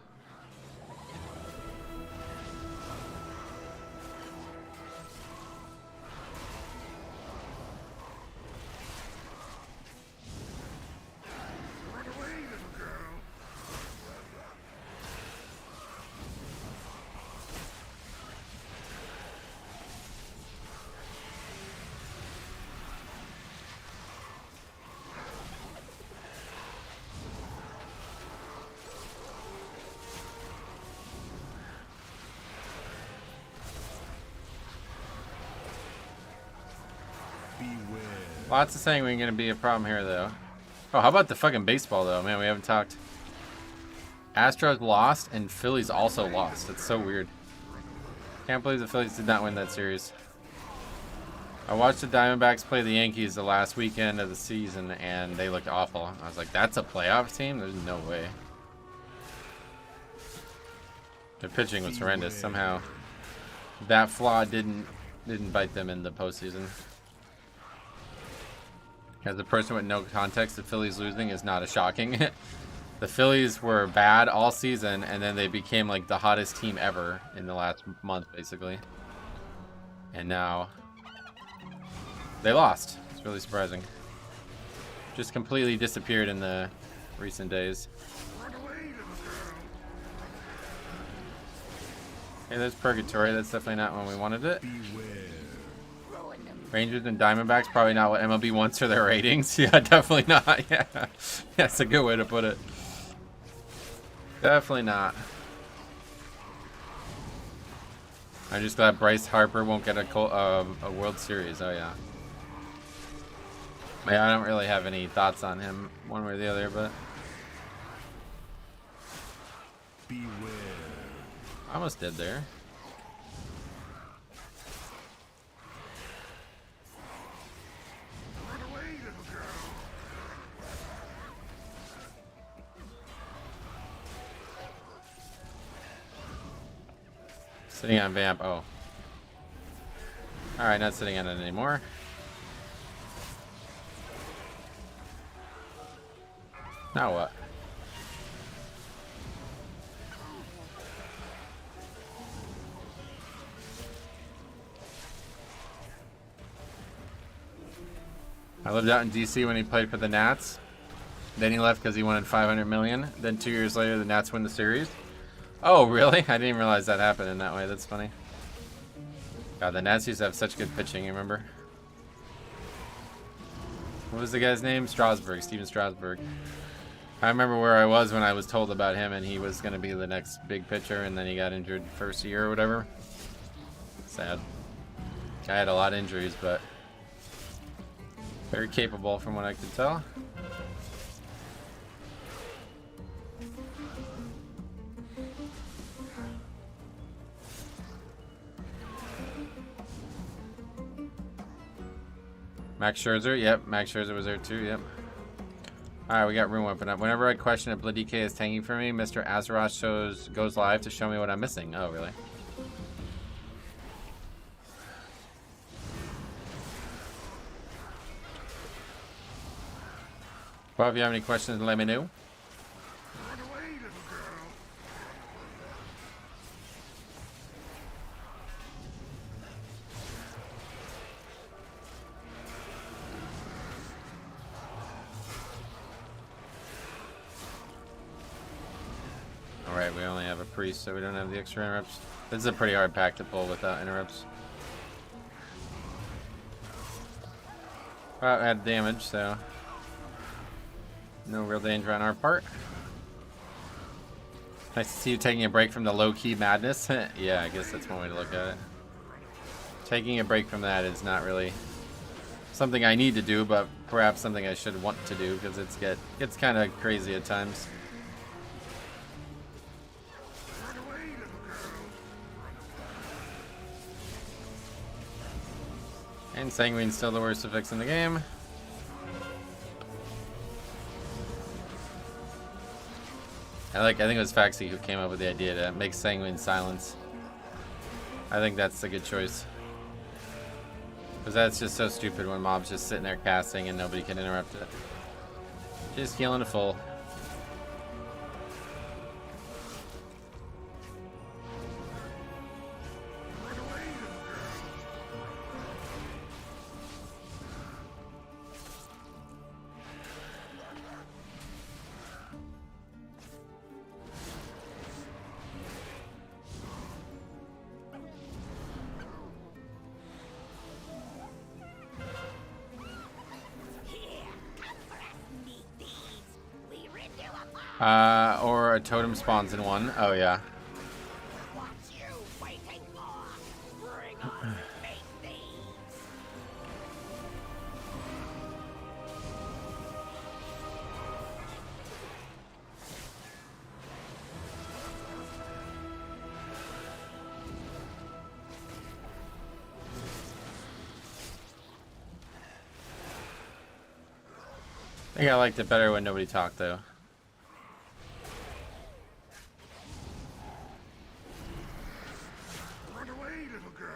Run away, little girl. Lots of saying we're gonna be a problem here, though. Oh, how about the fucking baseball, though? Man, we haven't talked. Astros lost, and Phillies also lost. That's so weird. Can't believe the Phillies did not win that series. I watched the Diamondbacks play the Yankees the last weekend of the season, and they looked awful. I was like, that's a playoff team? There's no way. Their pitching was horrendous. Somehow, that flaw didn't bite them in the postseason. As a person with no context, the Phillies losing is not a shocking. The Phillies were bad all season, and then they became like the hottest team ever in the last month, basically. And now they lost. It's really surprising. Just completely disappeared in the recent days. Hey, there's Purgatory. That's definitely not when we wanted it. Rangers and Diamondbacks, probably not what MLB wants for their ratings. Yeah, definitely not. Yeah, that's a good way to put it. Definitely not. I'm just glad Bryce Harper won't get a World Series. Oh, yeah. Yeah, I don't really have any thoughts on him one way or the other, but... Beware. I almost did there. Run away, little girl. Sitting on Vamp. Oh. Alright, not sitting on it anymore. Now what? I lived out in DC when he played for the Nats. Then he left because he wanted $500 million. Then 2 years later, the Nats win the series. Oh, really? I didn't realize that happened in that way. That's funny. God, the Nats used to have such good pitching, you remember? What was the guy's name? Strasburg, Steven Strasburg. I remember where I was when I was told about him and he was going to be the next big pitcher, and then he got injured first year or whatever. Sad. Guy had a lot of injuries, but very capable from what I could tell. Max Scherzer, yep. Max Scherzer was there too, yep. Alright, we got room open up. Whenever I question if Blood DK is tanking for me, Mr. Azeroth goes live to show me what I'm missing. Oh, really? Well, if you have any questions, let me know. Run away, little girl. Alright, we only have a priest, so we don't have the extra interrupts. This is a pretty hard pack to pull without interrupts. Well, it had damage, so no real danger on our part. Nice to see you taking a break from the low-key madness. Yeah, I guess that's one way to look at it. Taking a break from that is not really something I need to do, but perhaps something I should want to do, because it's kind of crazy at times. Run away, little girl. And Sanguine's still the worst effects in the game. I think it was Faxi who came up with the idea to make Sanguine silence. I think that's a good choice. Because that's just so stupid when mobs just sitting there casting and nobody can interrupt it. Just healing to full. Or a totem spawns in one. Oh yeah. What you waiting for? Bring on make these. I think I liked it better when nobody talked though. Run away, little girl.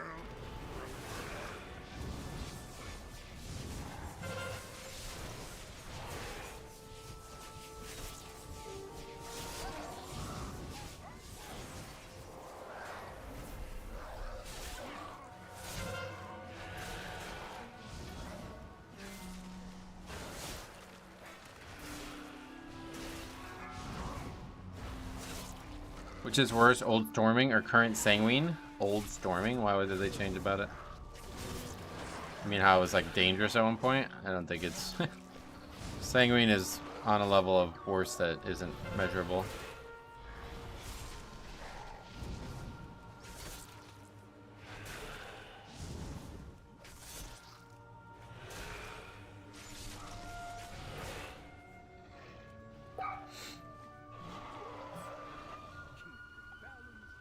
Which is worse, old storming or current sanguine? Old storming? Why did they change about it? I mean, how it was like dangerous at one point? I don't think it's... sanguine is on a level of worse that isn't measurable.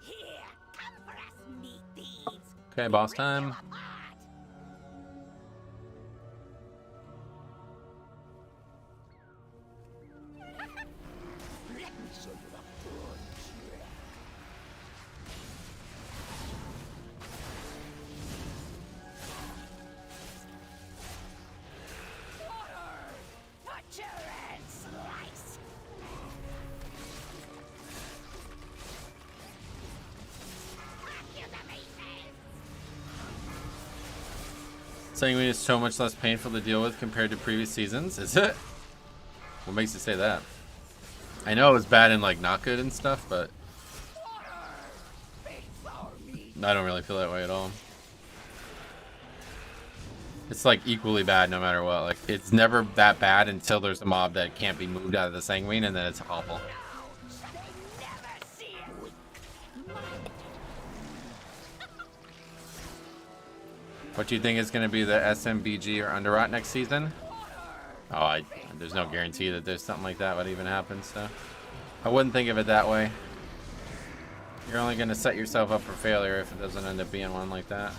Here, come for us, meat thieves. Okay, boss time. Butcher and slice. Sanguine is so much less painful to deal with compared to previous seasons, is it? What makes you say that? I know it was bad and like not good and stuff, but I don't really feel that way at all. It's like equally bad no matter what. Like it's never that bad until there's a mob that can't be moved out of the sanguine, and then it's awful. What do you think is going to be the SMBG or Underrot next season? Oh, there's no guarantee that there's something like that would even happen, so I wouldn't think of it that way. You're only going to set yourself up for failure if it doesn't end up being one like that.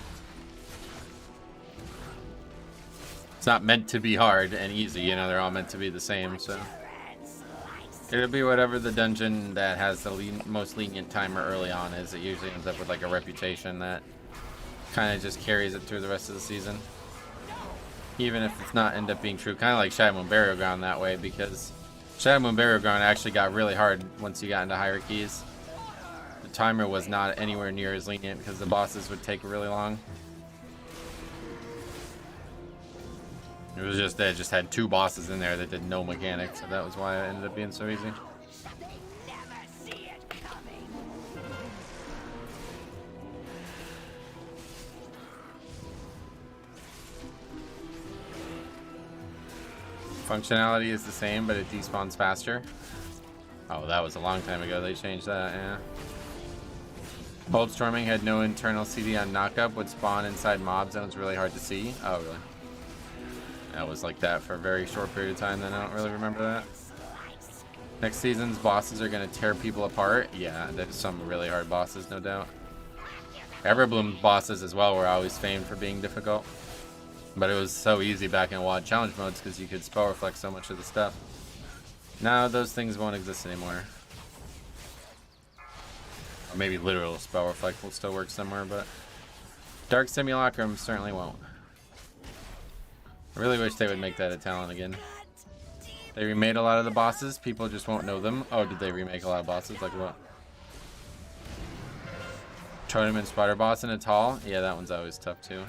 It's not meant to be hard and easy, you know, they're all meant to be the same, so it'll be whatever the dungeon that has the most lenient timer early on is. It usually ends up with like a reputation that kind of just carries it through the rest of the season, even if it's not end up being true. Kind of like Shadow Moon Burial Ground that way, because Shadow Moon Burial Ground actually got really hard once you got into hierarchies. The timer was not anywhere near as lenient because the bosses would take really long. It was just they just had two bosses in there that did no mechanics, so that was why it ended up being so easy. Functionality is the same, but it despawns faster. Oh, that was a long time ago they changed that, yeah. Cold Storming had no internal CD on knockup, would spawn inside mob zones really hard to see. Oh, really? That was like that for a very short period of time, then I don't really remember that. Next season's bosses are going to tear people apart. Yeah, there's some really hard bosses, no doubt. Everbloom bosses as well were always famed for being difficult. But it was so easy back in WoD challenge modes because you could spell reflect so much of the stuff. Now those things won't exist anymore. Or maybe literal spell reflect will still work somewhere, but Dark Simulacrum certainly won't. I really wish they would make that a talent again. They remade a lot of the bosses. People just won't know them. Oh, did they remake a lot of bosses? Like what? Totem Spider Boss in a tall? Yeah, that one's always tough too.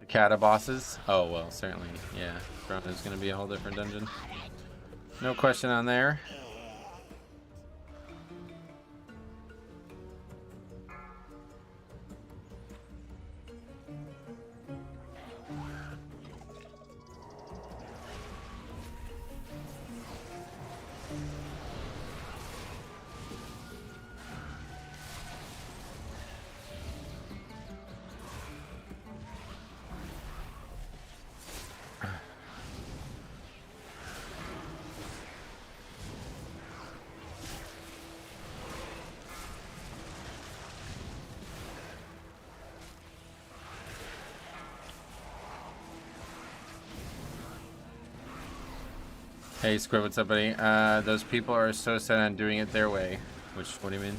The Kata bosses? Oh, well, certainly. Yeah, Rant is going to be a whole different dungeon. No question on there. Hey, Squid, what's up, buddy? Those people are so set on doing it their way. What do you mean?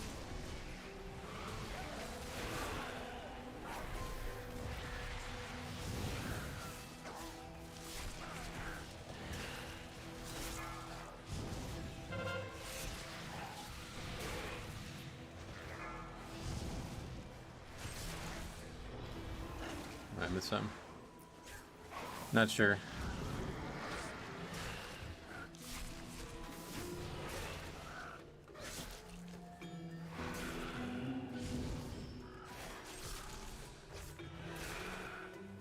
I missed something. Not sure.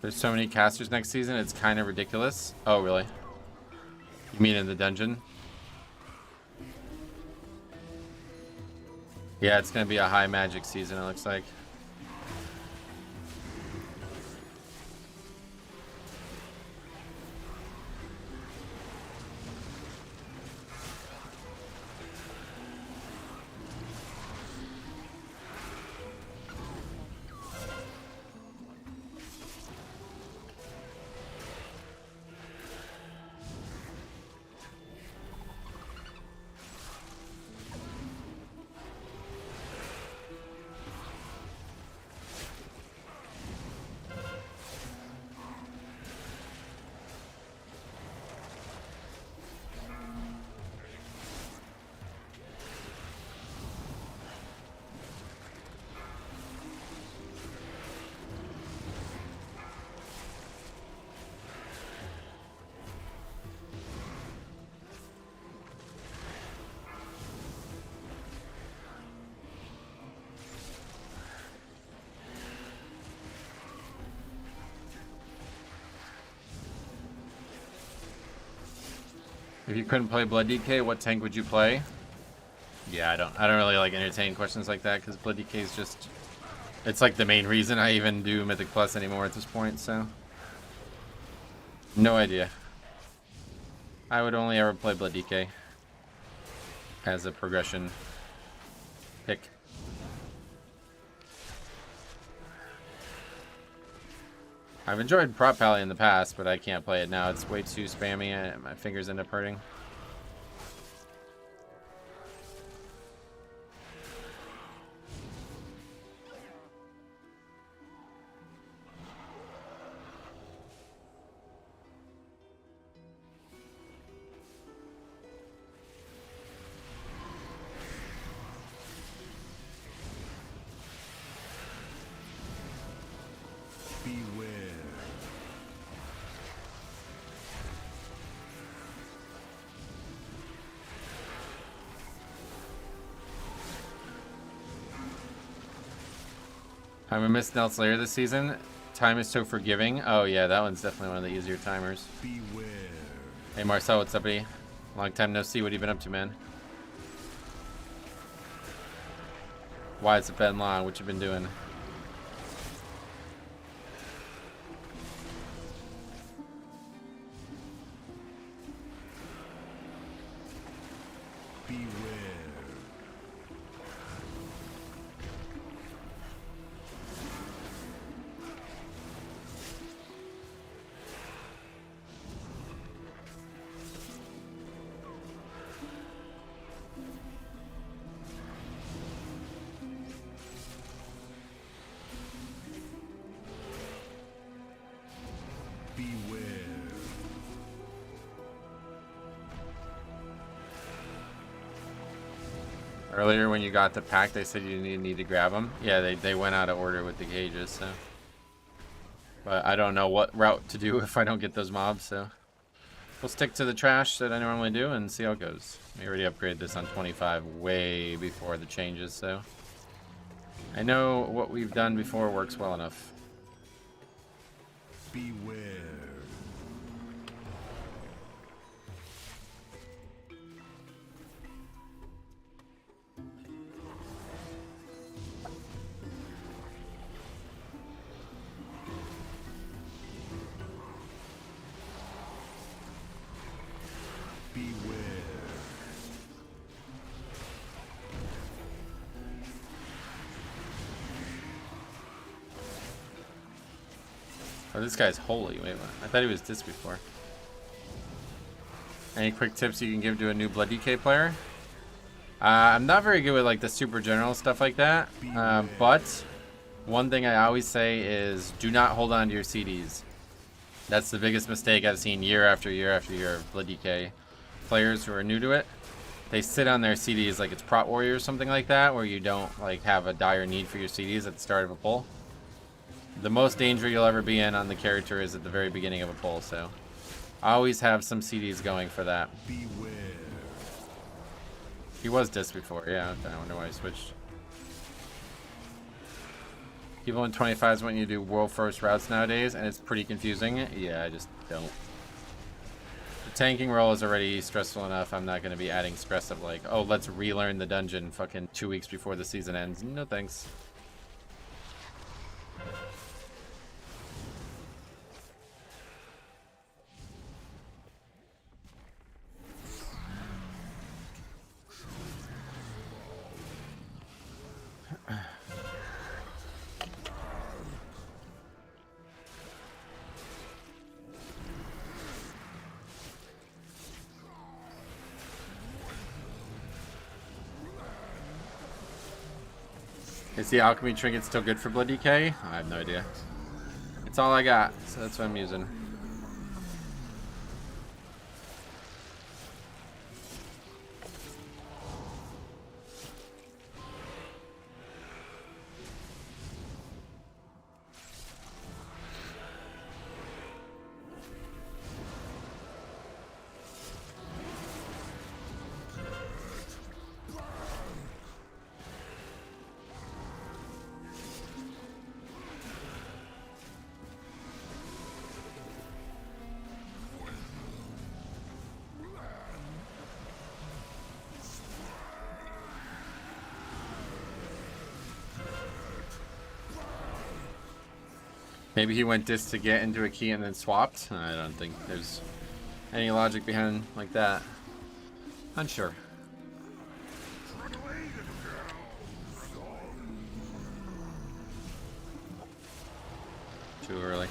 There's so many casters next season, it's kind of ridiculous. Oh, really? You mean in the dungeon? Yeah, it's going to be a high magic season, it looks like. If you couldn't play Blood DK, what tank would you play? Yeah, I don't really like entertain questions like that because Blood DK is just, it's like the main reason I even do Mythic Plus anymore at this point, so no idea. I would only ever play Blood DK as a progression pick. I've enjoyed Prop Pally in the past, but I can't play it now. It's way too spammy and my fingers end up hurting. Beware. I'm a Miss Nell Slayer this season. Time is so forgiving. Oh yeah, that one's definitely one of the easier timers. Beware. Hey Marcel, what's up, buddy? Long time no see. What have you been up to, man? Why has it been long? What you been doing? Earlier when you got the pack, they said you need to grab them. Yeah, they went out of order with the cages, so. But I don't know what route to do if I don't get those mobs, so. We'll stick to the trash that I normally do and see how it goes. We already upgraded this on 25 way before the changes, so. I know what we've done before works well enough. Beware. Oh, this guy's holy. Wait, what? I thought he was this before. Any quick tips you can give to a new Blood DK player? I'm not very good with like the super general stuff like that. But one thing I always say is do not hold on to your CDs. That's the biggest mistake I've seen year after year after year of Blood DK players who are new to it. They sit on their CDs like it's Prot Warrior or something like that, where you don't like have a dire need for your CDs at the start of a pull. The most danger you'll ever be in on the character is at the very beginning of a pull, so I always have some CDs going for that. Beware. He was disc before, yeah. I wonder why he switched. People in 25s want you to do world first routes nowadays, and it's pretty confusing. Yeah, I just don't. The tanking role is already stressful enough. I'm not going to be adding stress of like, oh, let's relearn the dungeon fucking 2 weeks before the season ends. No thanks. Is the alchemy trinket still good for Blood DK? I have no idea. It's all I got, so that's what I'm using. Maybe he went this to get into a key and then swapped. I don't think there's any logic behind like that. Unsure. Run away, little girl. Too early.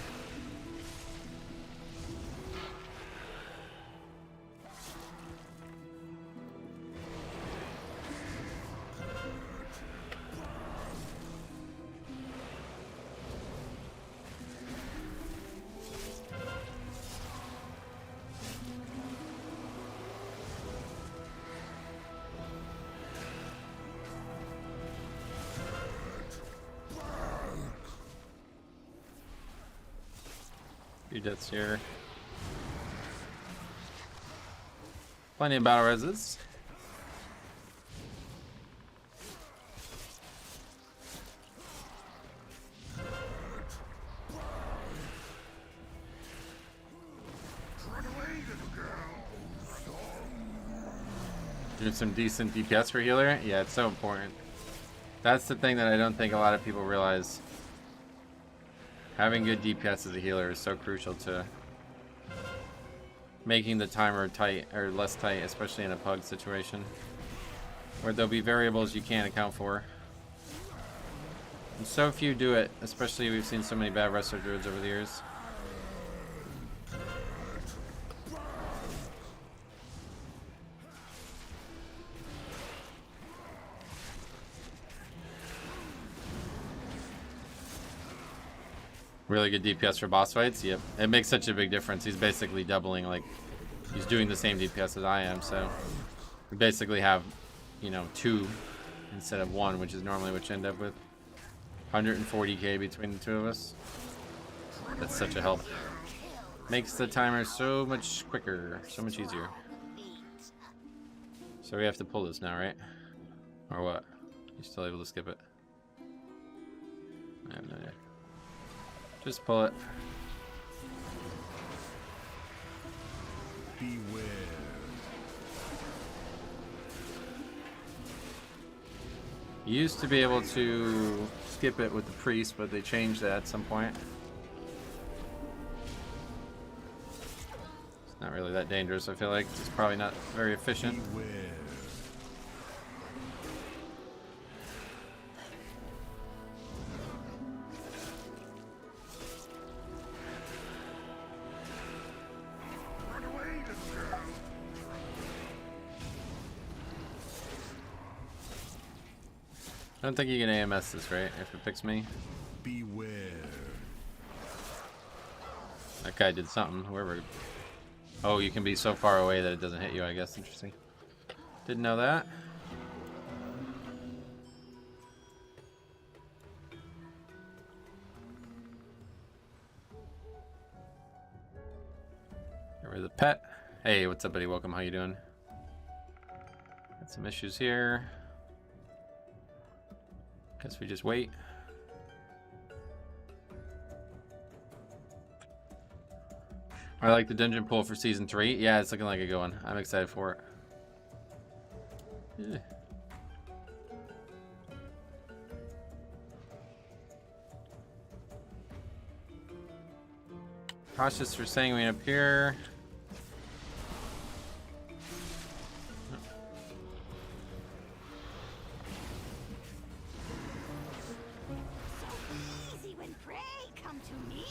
Few deaths here. Plenty of battle reses. Run away, little girl. Doing some decent DPS for healer. Yeah, it's so important. That's the thing that I don't think a lot of people realize. Having good DPS as a healer is so crucial to making the timer tight or less tight, especially in a pug situation where there'll be variables you can't account for. And so few do it, especially we've seen so many bad wrestler druids over the years. Really good DPS for boss fights. Yep, it makes such a big difference. He's basically doubling, like he's doing the same DPS as I am. So we basically have, you know, two instead of 1, which is normally what you end up with. 140k between the two of us. That's such a help. Makes the timer so much quicker, so much easier. So we have to pull this now, right? Or what? You're still able to skip it? I have no idea. Just pull it. Beware. You used to be able to skip it with the priest, but they changed that at some point. It's not really that dangerous, I feel like. It's probably not very efficient. Beware. Run away, little girl. I don't think you can AMS this, right? If it picks me. Beware. That guy did something, whoever. Oh, you can be so far away that it doesn't hit you, I guess. Interesting. Didn't know that. Get rid of the pet. Hey, what's up, buddy? Welcome. How you doing? Got some issues here. Guess we just wait. I like the dungeon pull for season 3. Yeah, it's looking like a good one. I'm excited for it. Yeah. Cautious for sanguine up here. Easy when prey come to me.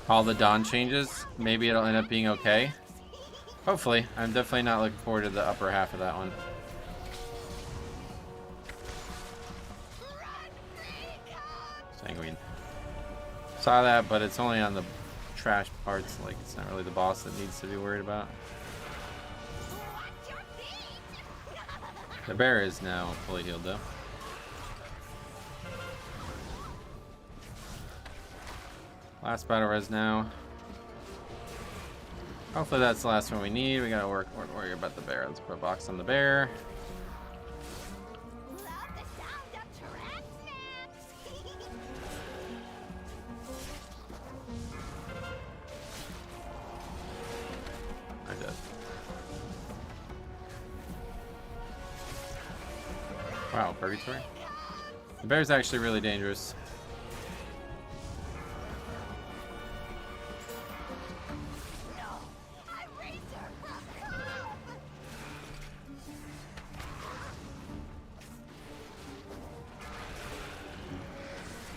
All the dawn changes. Maybe it'll end up being okay. Hopefully. I'm definitely not looking forward to the upper half of that one. Sanguine. Saw that, but it's only on the trash parts. Like, it's not really the boss that needs to be worried about. The bear is now fully healed, though. Last battle res now. Hopefully that's the last one we need. We gotta worry about the bear. Let's put a box on the bear. Love the sound of Tourette snaps. I'm dead. Wow, purgatory. The bear's actually really dangerous.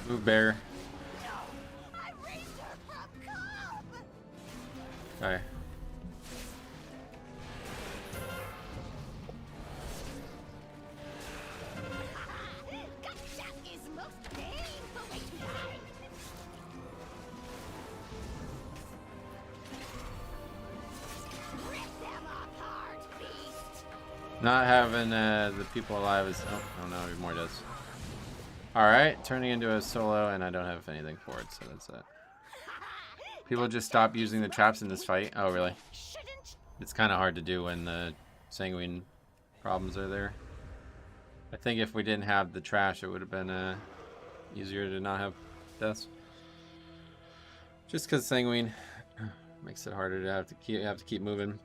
Move, bear. Okay. Not having the people alive is... Oh no, more does. Alright, turning into a solo, and I don't have anything for it, so that's it. People just stop using the traps in this fight. Oh, really? It's kind of hard to do when the sanguine problems are there. I think if we didn't have the trash, it would have been easier to not have deaths. Just because sanguine makes it harder to have to keep moving.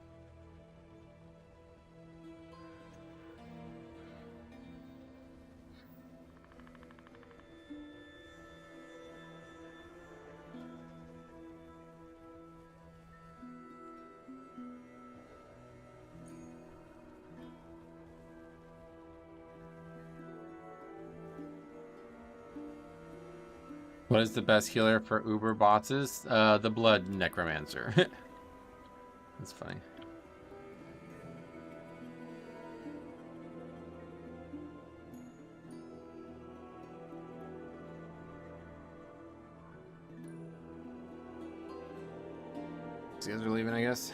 What is the best healer for Uber bosses? The Blood Necromancer. That's funny. These guys are leaving, I guess.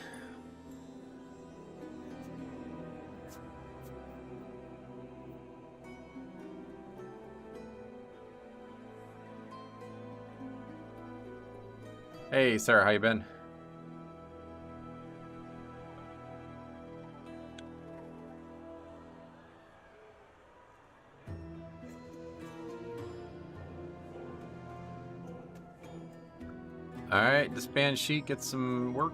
Hey, Sarah, how you been? All right, disband sheet, get some work.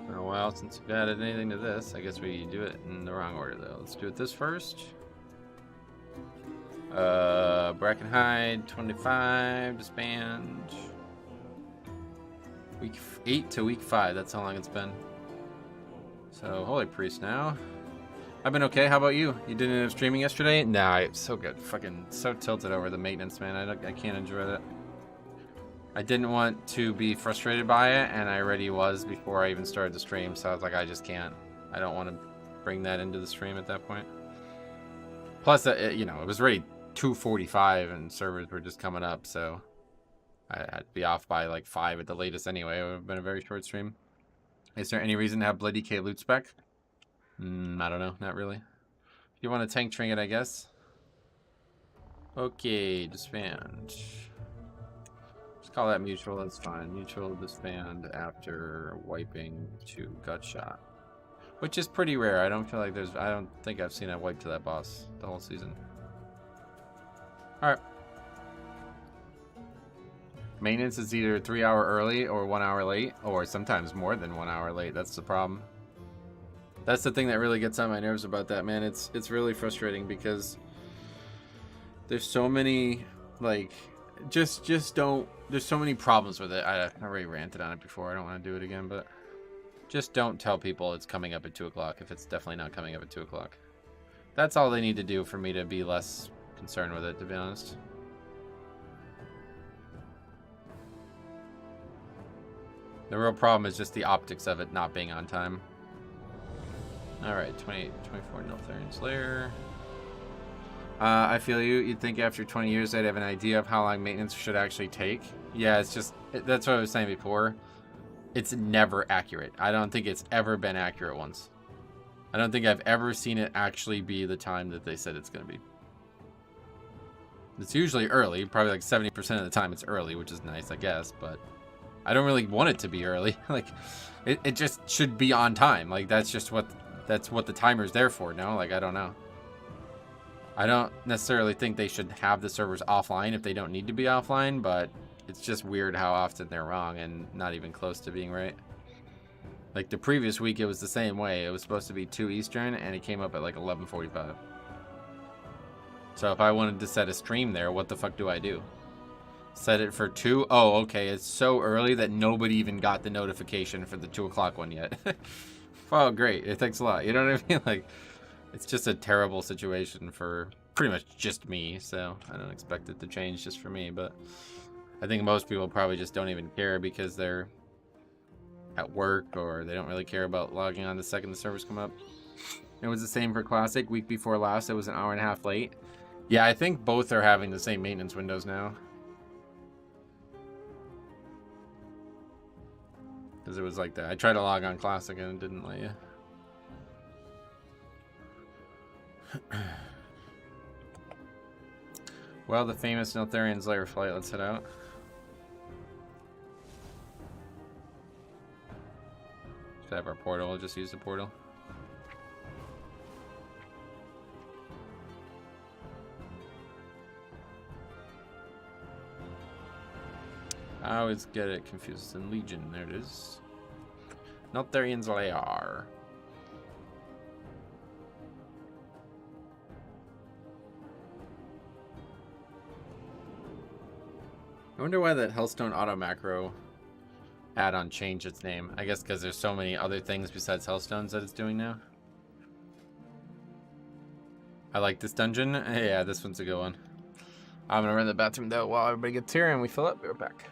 Been a while since we've added anything to this. I guess we do it in the wrong order though. Let's do it this first. Brackenhide 25, disband. Week 8 to week 5, that's how long it's been. So, Holy Priest now. I've been okay, how about you? You didn't end up streaming yesterday? Nah, it's so good. Fucking so tilted over the maintenance, man. I can't enjoy that. I didn't want to be frustrated by it, and I already was before I even started the stream, so I was like, I just can't. I don't want to bring that into the stream at that point. Plus, you know, it was already 2:45 and servers were just coming up, so I had to be off by like 5 at the latest anyway. It would have been a very short stream. Is there any reason to have Bloody K loot spec? I don't know, not really. If you want a tank trinket, I guess. Okay, disband. Just call that mutual, that's fine. Mutual disband after wiping to gut shot. Which is pretty rare. I don't think I've seen a wipe to that boss the whole season. Alright. Maintenance is either 3 hour early or 1 hour late, or sometimes more than 1 hour late. That's the problem. That's the thing that really gets on my nerves about that, man. It's really frustrating because there's so many, like, just don't, there's so many problems with it. I already ranted on it before. I don't want to do it again, but just don't tell people it's coming up at 2 o'clock if it's definitely not coming up at 2 o'clock. That's all they need to do for me to be less concerned with it, to be honest. The real problem is just the optics of it not being on time. Alright, 24 Niltharian's Lair. I feel you. You'd think after 20 years I'd have an idea of how long maintenance should actually take. Yeah, it's just, that's what I was saying before. It's never accurate. I don't think it's ever been accurate once. I don't think I've ever seen it actually be the time that they said it's going to be. It's usually early. Probably like 70% of the time it's early, which is nice, I guess, but I don't really want it to be early. Like, it just should be on time. Like, that's just what the timer's there for, no? Like, I don't know. I don't necessarily think they should have the servers offline if they don't need to be offline, but it's just weird how often they're wrong and not even close to being right. Like, the previous week, it was the same way. It was supposed to be 2 Eastern, and it came up at like 11:45. So if I wanted to set a stream there, what the fuck do I do? Set it for 2? Oh, okay. It's so early that nobody even got the notification for the 2 o'clock one yet. Oh, great. It takes a lot. You know what I mean? Like, it's just a terrible situation for pretty much just me. So I don't expect it to change just for me. But I think most people probably just don't even care because they're at work or they don't really care about logging on the second the servers come up. It was the same for Classic. Week before last, it was an hour and a half late. Yeah, I think both are having the same maintenance windows now. Because it was like that. I tried to log on Classic and it didn't let you. Well, the famous Niltharian's Lair flight. Let's head out. Should have our portal. We'll just use the portal. I always get it confused in Legion. There it is. Niltharian's Lair. I wonder why that Hellstone Auto Macro add-on changed its name. I guess because there's so many other things besides Hellstones that it's doing now. I like this dungeon. Yeah, this one's a good one. I'm gonna run to the bathroom though while everybody gets here and we fill up. We're back.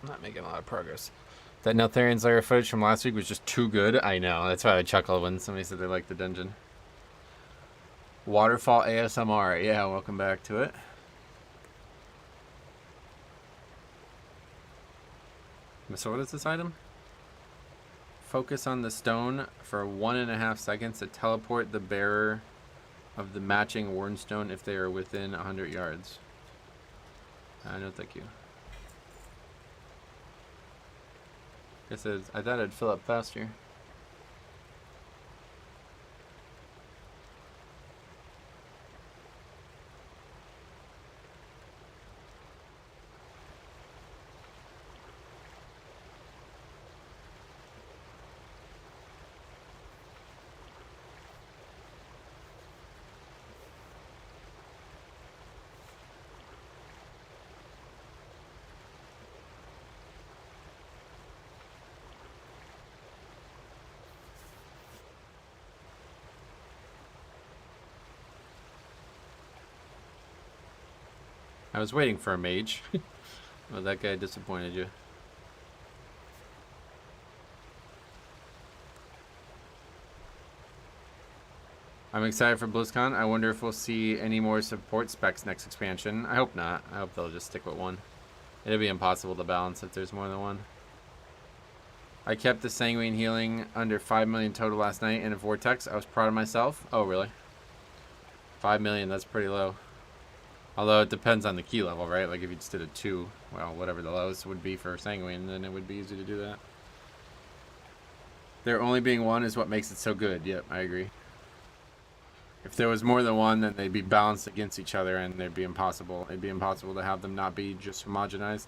Not making a lot of progress. That Neltharion Slayer footage from last week was just too good. I know. That's why I chuckled when somebody said they liked the dungeon. Waterfall ASMR. Yeah, welcome back to it. So what is this item? Focus on the stone for 1.5 seconds to teleport the bearer of the matching warnstone if they are within 100 yards. No, thank you. I thought it'd fill up faster. I was waiting for a mage. Well, that guy disappointed you. I'm excited for BlizzCon. I wonder if we'll see any more support specs next expansion. I hope not. I hope they'll just stick with one. It'll be impossible to balance if there's more than one. I kept the Sanguine healing under 5 million total last night in a Vortex. I was proud of myself. Oh, really? 5 million, that's pretty low. Although it depends on the key level, right? Like if you just did a 2, well, whatever the lowest would be for Sanguine, then it would be easy to do that. There only being one is what makes it so good. Yep, I agree. If there was more than one, then they'd be balanced against each other and they'd be impossible. It'd be impossible to have them not be just homogenized.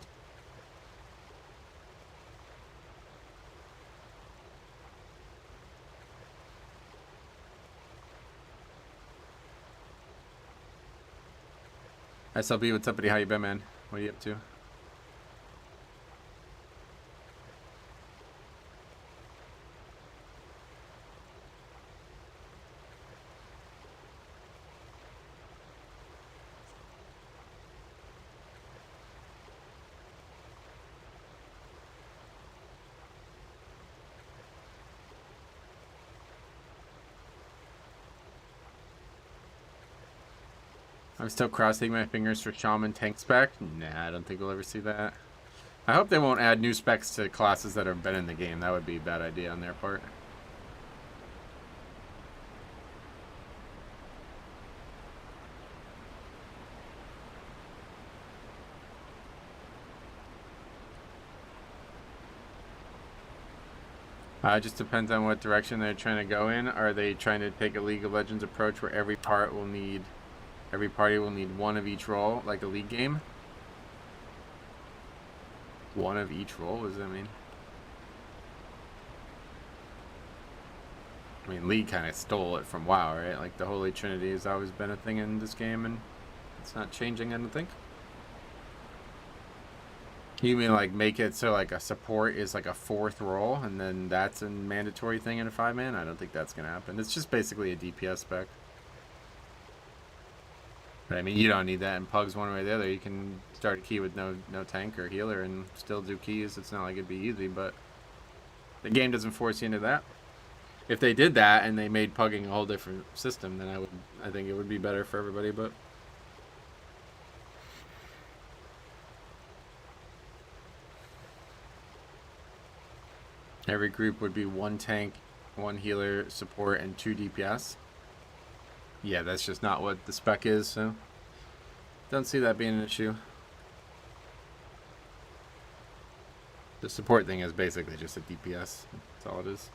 SLB, what's up, buddy? How you been, man? What are you up to? I'm still crossing my fingers for Shaman tank spec. Nah, I don't think we'll ever see that. I hope they won't add new specs to classes that have been in the game. That would be a bad idea on their part. It just depends on what direction they're trying to go in. Are they trying to take a League of Legends approach where every party will need one of each role, like a League game? One of each role? What does that mean? I mean, League kind of stole it from WoW, right? Like the Holy Trinity has always been a thing in this game, and it's not changing, I don't think. You mean like make it so like a support is like a 4th role, and then that's a mandatory thing in a 5-man? I don't think that's gonna happen. It's just basically a DPS spec. But I mean, you don't need that in Pugs one way or the other. You can start a key with no tank or healer and still do keys. It's not like it'd be easy, but the game doesn't force you into that. If they did that and they made Pugging a whole different system, then I think it would be better for everybody, but every group would be 1 tank, 1 healer, support, and 2 DPS. Yeah, that's just not what the spec is, so don't see that being an issue. The support thing is basically just a DPS. That's all it is.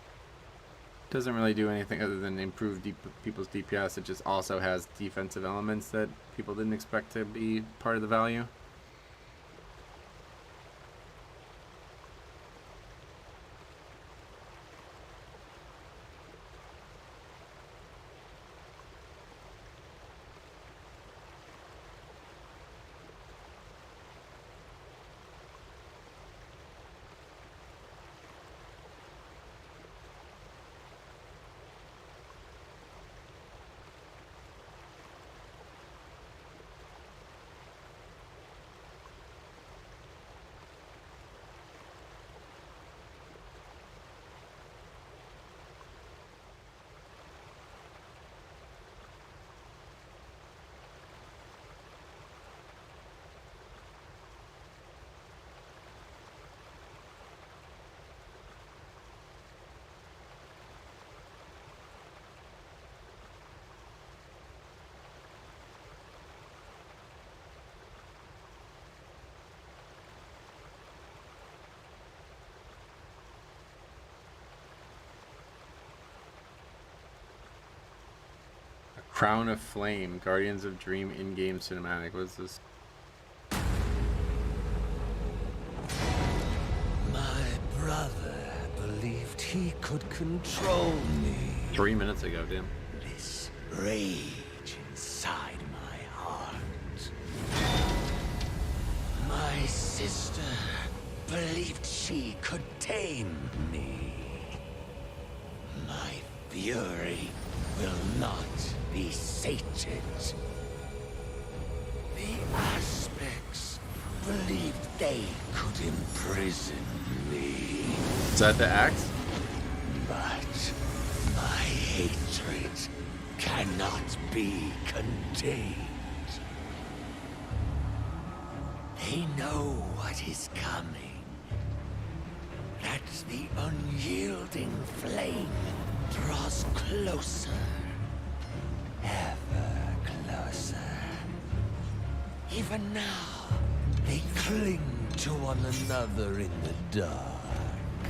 Doesn't really do anything other than improve people's DPS. It just also has defensive elements that people didn't expect to be part of the value. Crown of Flame, Guardians of Dream in-game cinematic. What is this? My brother believed he could control me. 3 minutes ago, damn. This rage inside my heart. My sister believed she could tame me. My fury will not be sated. The aspects believed they could imprison me. Is that the axe? But my hatred cannot be contained. They know what is coming. That the unyielding flame draws closer. Ever closer. Even now, they cling to one another in the dark.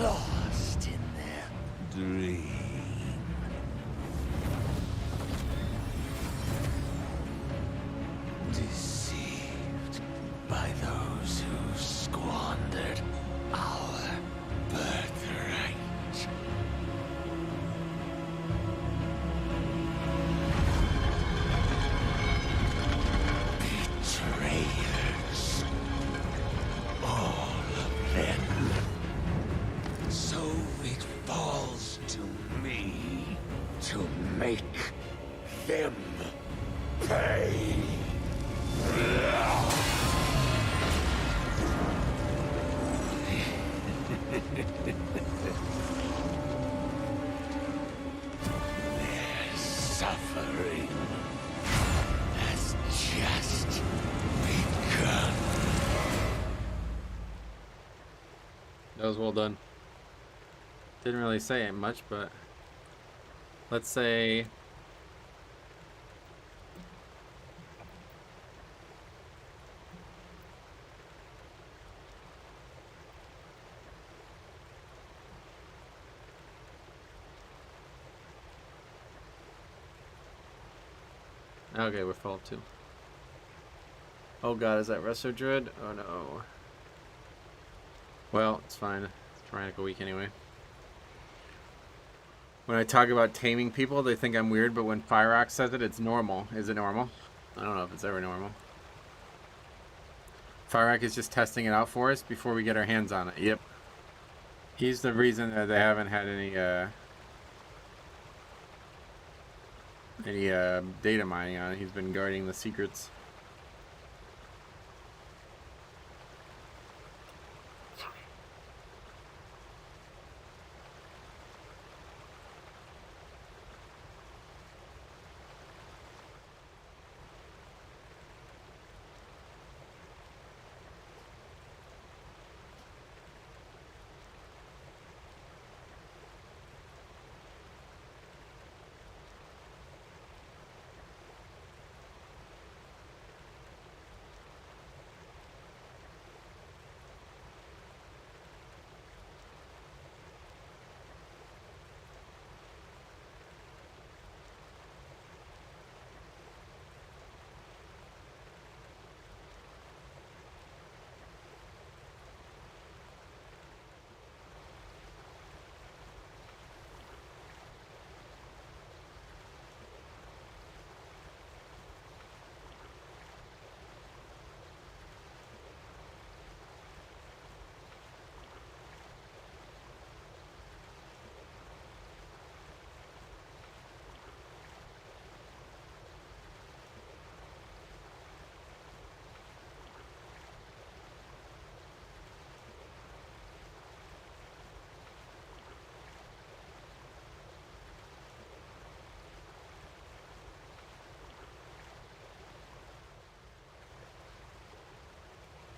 Lost in their dream. Deceived by those who squandered our birthright. Betrayers. All of them. So it falls to me to make them pay. Their suffering has just begun. That was well done. Didn't really say it much, but let's say okay, we're full up too. Oh god, is that Resto Druid? Oh no. Well, it's fine. It's tyrannical week anyway. When I talk about taming people, they think I'm weird, but when Fyrox says it, it's normal. Is it normal? I don't know if it's ever normal. Fyrox is just testing it out for us before we get our hands on it. Yep. He's the reason that they haven't had any data mining on it. He's been guarding the secrets.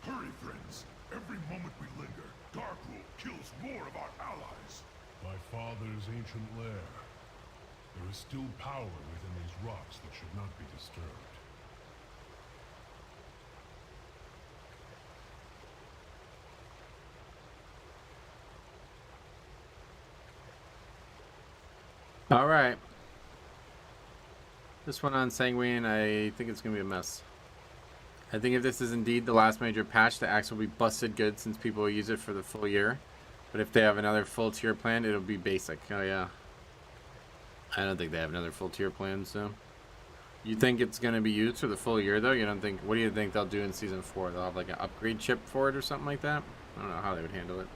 Hurry, friends. Every moment we linger, Darkroot kills more of our allies. My father's ancient lair. There is still power within these rocks that should not be disturbed. All right. This one on Sanguine, I think it's going to be a mess. I think if this is indeed the last major patch, the axe will be busted good since people will use it for the full year. But if they have another full tier plan, it'll be basic. Oh yeah. I don't think they have another full tier plan, so. You think it's going to be used for the full year though? You don't think, what do you think they'll do in Season 4? They'll have like an upgrade chip for it or something like that? I don't know how they would handle it.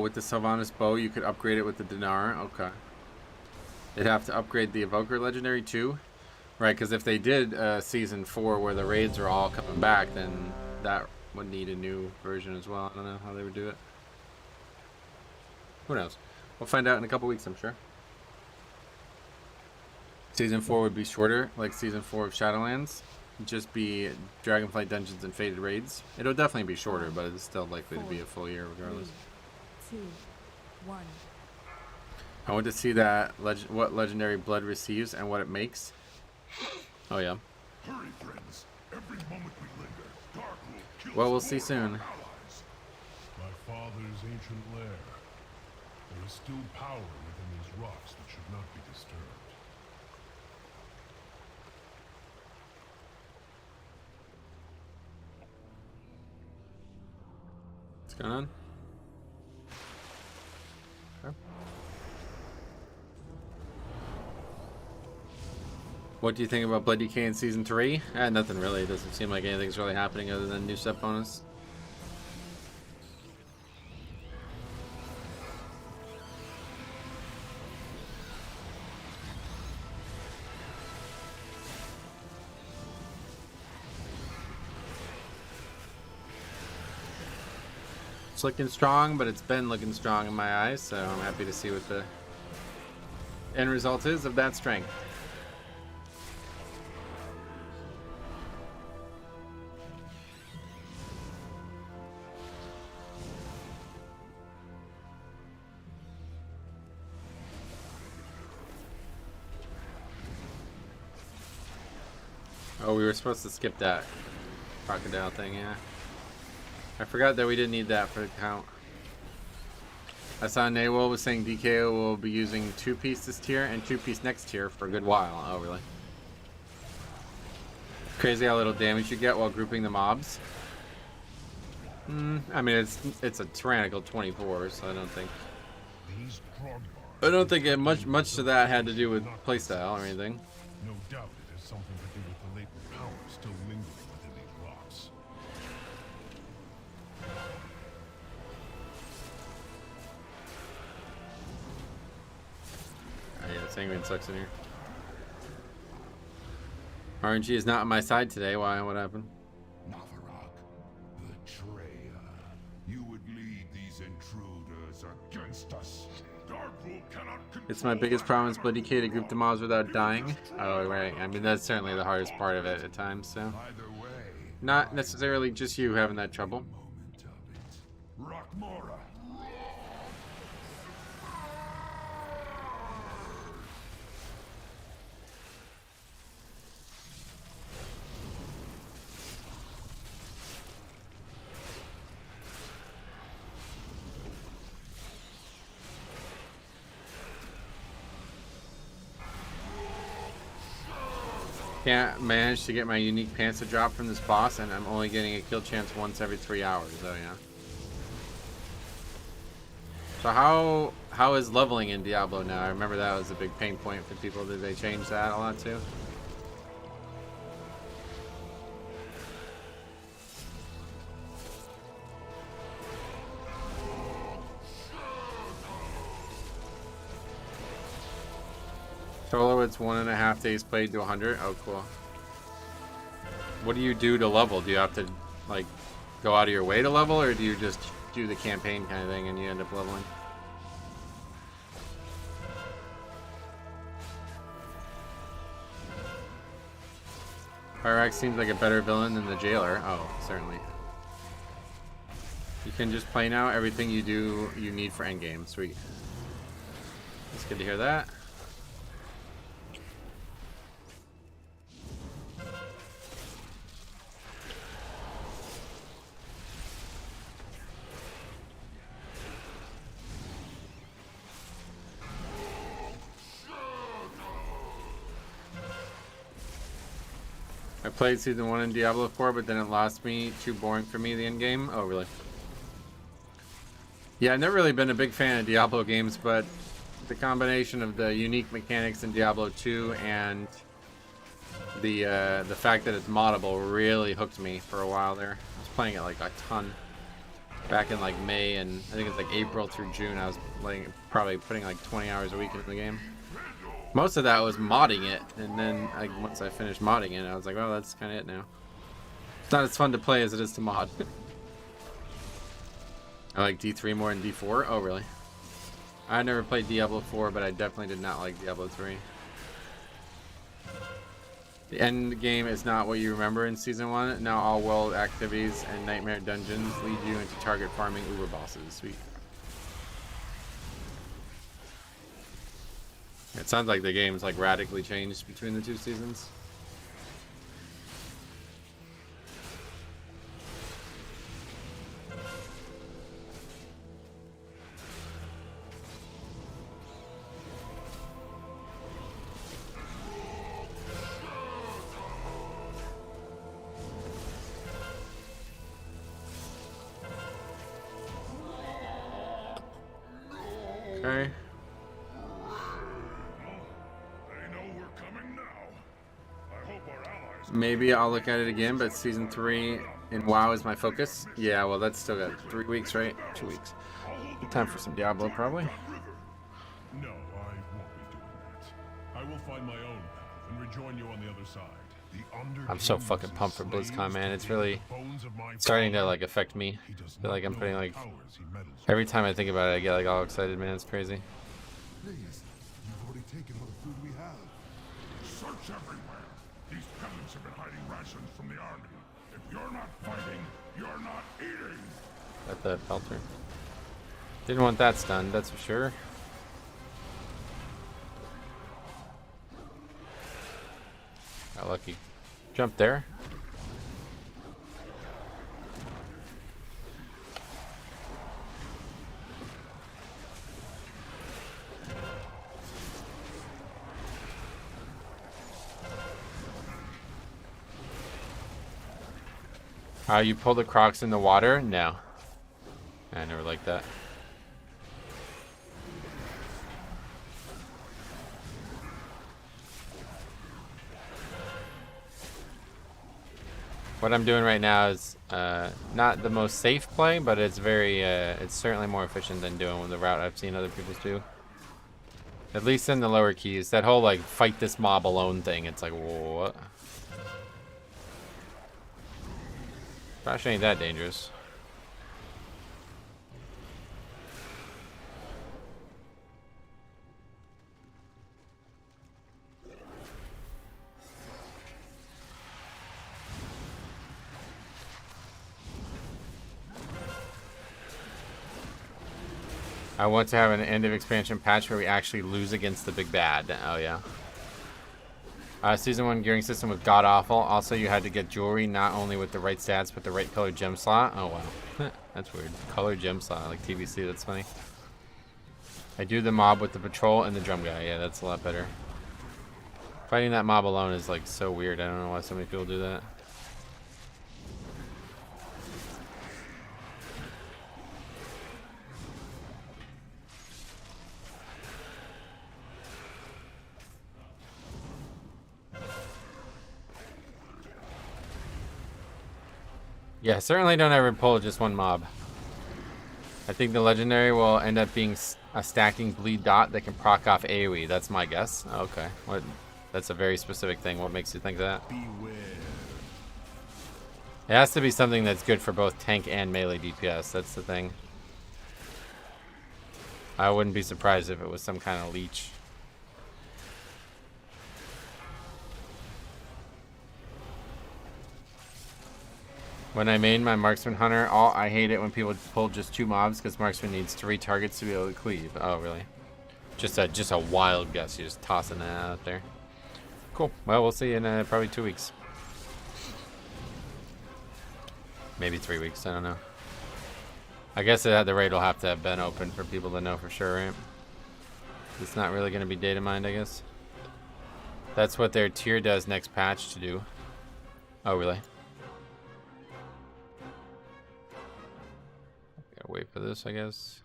With the Sylvanas bow, you could upgrade it with the Dinar. Okay. They'd have to upgrade the Evoker Legendary too. Right, because if they did Season 4 where the raids are all coming back, then that would need a new version as well. I don't know how they would do it. Who knows? We'll find out in a couple weeks, I'm sure. Season 4 would be shorter, like Season 4 of Shadowlands. Just be Dragonflight Dungeons and Faded Raids. It'll definitely be shorter, but it's still likely to be a full year regardless. 3, 2, 1. I want to see that what legendary blood receives and what it makes. Oh yeah. Hurry, friends. Every moment we linger, dark will kill Well, we'll see more soon. of our allies. My father's ancient lair. There is still power within these rocks that should not be disturbed. What's going on? Okay. What do you think about Blood Decay in Season 3? Nothing really. It doesn't seem like anything's really happening other than new set bonus. It's looking strong, but it's been looking strong in my eyes, so I'm happy to see what the end result is of that strength. Oh, we were supposed to skip that crocodile thing, yeah. I forgot that we didn't need that for the count. I saw Naywell was saying DKO will be using 2-piece this tier and 2-piece next tier for a good while. Oh, really? Crazy how little damage you get while grouping the mobs. I mean, it's a tyrannical 24, so I don't think it much to that had to do with playstyle or anything. No doubt it has something to do with the latent power still lingering within these rocks. Yeah, Sanguine sucks in here. RNG is not on my side today. Why? What happened? Navarok, betrayer. You would lead these intruders against us. Darkroot cannot It's my biggest problem is Blood Decay to group the mobs without dying. Oh, right. I mean, that's certainly the hardest part of it at times, so. Either way, Not necessarily just you having that trouble. moment of it. Rockmora. Can't manage to get my unique pants to drop from this boss, and I'm only getting a kill chance once every 3 hours. Oh yeah. So how is leveling in Diablo now? I remember that was a big pain point for people. Did they change that a lot too? Solo, it's 1.5 days played to 100. Oh, cool. What do you do to level? Do you have to, like, go out of your way to level, or do you just do the campaign kind of thing and you end up leveling? Pyrax seems like a better villain than the jailer. Oh, certainly. You can just play now. Everything you do, you need for endgame. Sweet. It's good to hear that. I played season 1 in Diablo 4, but then it lost me. Too boring for me, the end game. Oh, really? Yeah, I've never really been a big fan of Diablo games, but the combination of the unique mechanics in Diablo 2 and the fact that it's moddable really hooked me for a while there. I was playing it like a ton back in like May, and I think it's like April through June. I was playing, probably putting like 20 hours a week into the game. Most of that was modding it, and then once I finished modding it, I was like, well, that's kind of it now. It's not as fun to play as it is to mod. I like D3 more than D4. Oh, really? I never played Diablo 4, but I definitely did not like Diablo 3. The end game is not what you remember in Season 1. Now all world activities and nightmare dungeons lead you into target farming uber bosses. Sweet. It sounds like the game's like radically changed between the two seasons. Okay. Maybe I'll look at it again, but season 3 in WoW is my focus. Yeah, well, that's still got 3 weeks, right? 2 weeks. Time for some Diablo, probably. No, I won't be doing that. I will find my own path and rejoin you on the other side. I'm so fucking pumped for BlizzCon, man. It's really starting to like affect me. I feel like I'm putting like every time I think about it, I get like all excited, man. It's crazy. Please, you've already taken all the food we have. Search everywhere. These peasants have been hiding rations from the army. If you're not fighting, you're not eating. Got the pelter. Didn't want that stunned, that's for sure. Got lucky. Jump there. You pull the crocs in the water? No. I never liked that. What I'm doing right now is not the most safe play, but it's very, it's certainly more efficient than doing the route I've seen other people do. At least in the lower keys. That whole, like, fight this mob alone thing, it's like, what? Gosh, ain't that dangerous. I want to have an end of expansion patch where we actually lose against the big bad. Oh, yeah. Season 1 gearing system was god-awful. Also, you had to get jewelry not only with the right stats, but the right color gem slot. Oh, wow. That's weird. Color gem slot, like TBC. That's funny. I do the mob with the patrol and the drum guy. Yeah, that's a lot better. Fighting that mob alone is, like, so weird. I don't know why so many people do that. Yeah, certainly don't ever pull just one mob. I think the legendary will end up being a stacking bleed dot that can proc off AoE. That's my guess. Okay. What? That's a very specific thing. What makes you think that? Beware. It has to be something that's good for both tank and melee DPS. That's the thing. I wouldn't be surprised if it was some kind of leech. When I made my marksman hunter, I hate it when people pull just 2 mobs because marksman needs 3 targets to be able to cleave. Oh, really? Just a wild guess. You're just tossing that out there. Cool. Well, we'll see in probably 2 weeks. Maybe 3 weeks. I don't know. I guess the raid will have to have been open for people to know for sure, right? It's not really going to be data mined, I guess. That's what their tier does next patch to do. Oh, really? Gotta wait for this, I guess.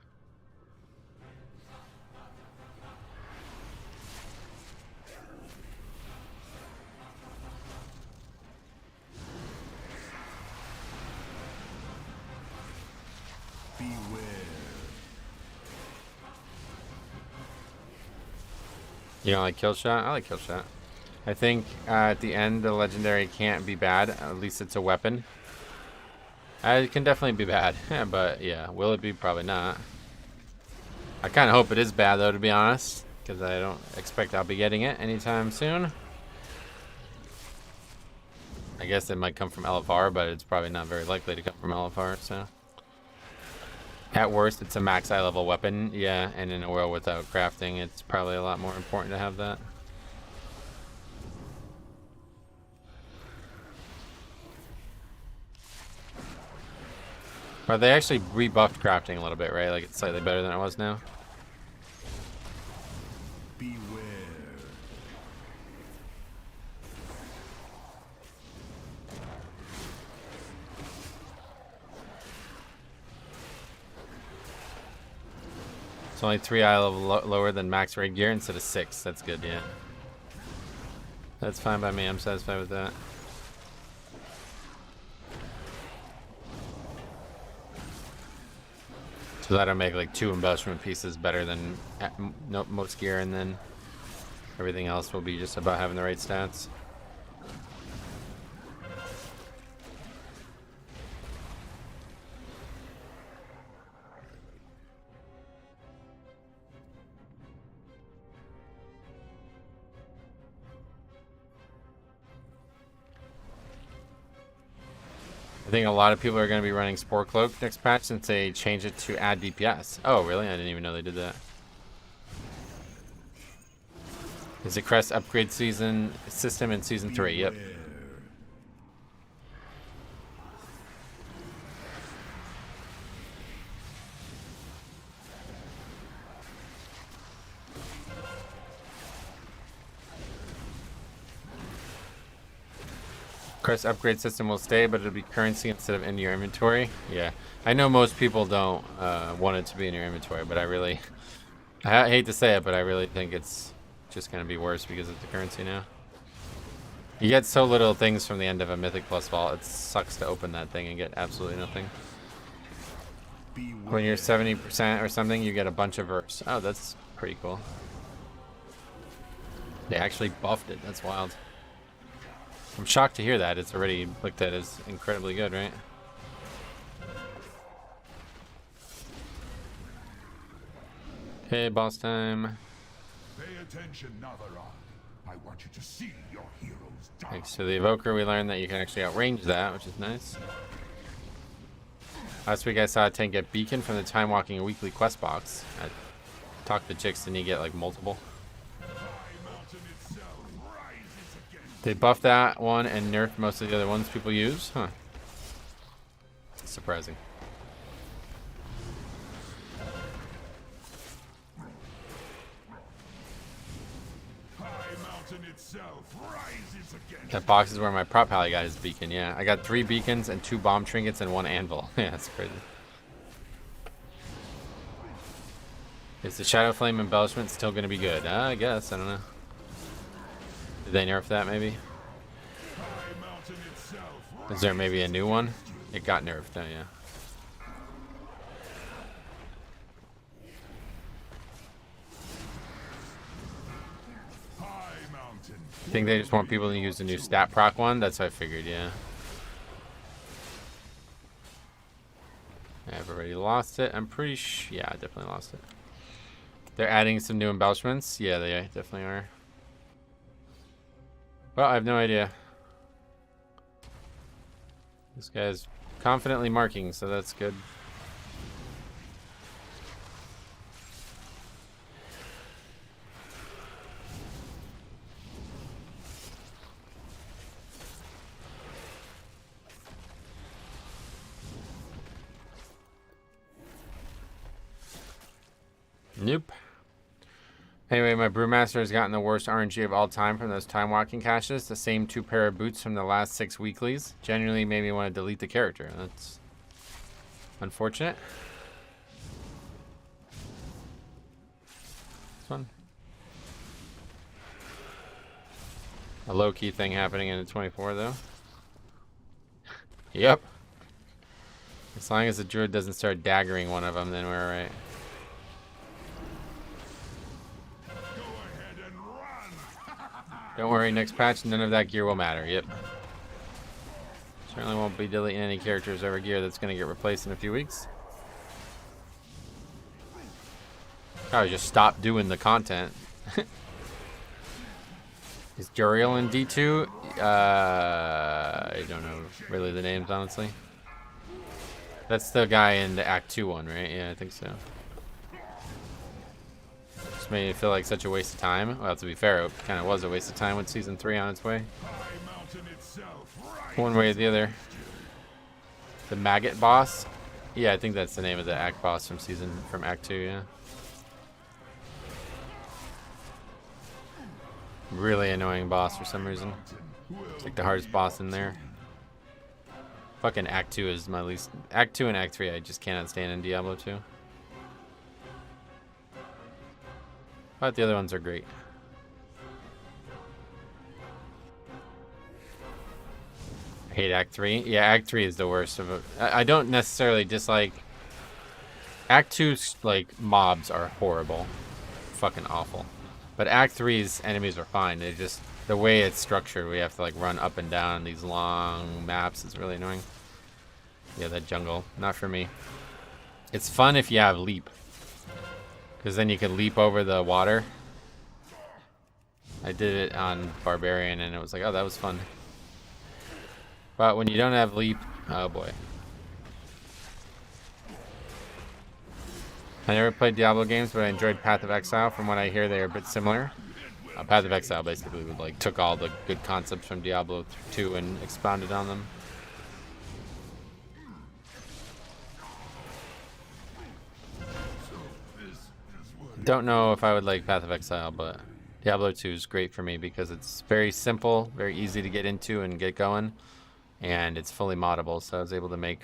Beware. You don't like kill shot? I like kill shot. I think at the end the legendary can't be bad. At least it's a weapon. It can definitely be bad, but yeah, will it be? Probably not. I kind of hope it is bad though, to be honest, because I don't expect I'll be getting it anytime soon. I guess it might come from LFR, but it's probably not very likely to come from LFR. So at worst, it's a max eye level weapon. Yeah, and in a world without crafting, it's probably a lot more important to have that. But they actually rebuffed crafting a little bit, right? Like it's slightly better than it was now. Beware. It's only 3 eye level lower than max raid gear instead of 6. That's good, yeah. That's fine by me. I'm satisfied with that. So that'll make like 2 embellishment pieces better than most gear, and then everything else will be just about having the right stats. I think a lot of people are going to be running Spore Cloak next patch since they changed it to add DPS. Oh, really? I didn't even know they did that. Is the Crest upgrade season system in Season 3? Yep. Crest upgrade system will stay, but it'll be currency instead of in your inventory. Yeah, I know most people don't want it to be in your inventory, but I hate to say it, but I really think it's just going to be worse because of the currency now. You get so little things from the end of a Mythic Plus vault, it sucks to open that thing and get absolutely nothing. When you're 70% or something, you get a bunch of verse. Oh, that's pretty cool. They actually buffed it. That's wild. I'm shocked to hear that. It's already looked at as incredibly good, right? Okay, boss time. Pay attention, Navarone. I want you to see your heroes die. Thanks to the Evoker, we learned that you can actually outrange that, which is nice. Last week I saw a tank get beacon from the Time Walking weekly quest box. I talked to chicks and you get like multiple. They buffed that one and nerfed most of the other ones people use? Huh. Surprising. That box is where my prop pally got his beacon, yeah. I got 3 beacons and 2 bomb trinkets and 1 anvil. Yeah, that's crazy. Is the Shadow Flame embellishment still going to be good? I guess, I don't know. Did they nerf that maybe? Is there maybe a new one? It got nerfed, oh yeah. I think they just want people to use the new stat proc one. That's what I figured, yeah. I've already lost it. I'm pretty sure. Yeah, I definitely lost it. They're adding some new embellishments. Yeah, they definitely are. Well, I have no idea. This guy's confidently marking, so that's good. Nope. Anyway, my Brewmaster has gotten the worst RNG of all time from those time walking caches. The same 2 pair of boots from the last 6 weeklies. Genuinely made me want to delete the character. That's unfortunate. This one. A low-key thing happening in the 24 though. Yep. As long as the druid doesn't start daggering one of them, then we're alright. Don't worry, next patch, none of that gear will matter. Yep. Certainly won't be deleting any characters over gear that's going to get replaced in a few weeks. Probably just stop doing the content. Is Juriel in D2? I don't know really the names, honestly. That's the guy in the Act 2 one, right? Yeah, I think so. Just made me feel like such a waste of time. Well, to be fair, it kind of was a waste of time with Season 3 on its way. One way or the other. The Maggot boss? Yeah, I think that's the name of the Act boss from Act 2, yeah. Really annoying boss for some reason. It's like the hardest boss in there. Fucking Act 2 is my least... Act 2 and Act 3 I just cannot stand in Diablo 2. But the other ones are great. I hate Act 3. Yeah, Act 3 is the worst of it. I don't necessarily dislike... Act 2's, like, mobs are horrible. Fucking awful. But Act 3's enemies are fine. They just... The way it's structured, we have to, like, run up and down these long maps. It's really annoying. Yeah, that jungle. Not for me. It's fun if you have leap. Because then you can leap over the water. I did it on Barbarian and it was like, oh, that was fun. But when you don't have leap, oh boy. I never played Diablo games, but I enjoyed Path of Exile. From what I hear, they are a bit similar. Path of Exile basically like took all the good concepts from Diablo 2 and expounded on them. Don't know if I would like Path of Exile, but Diablo 2 is great for me because it's very simple, very easy to get into and get going, and it's fully moddable, so I was able to make...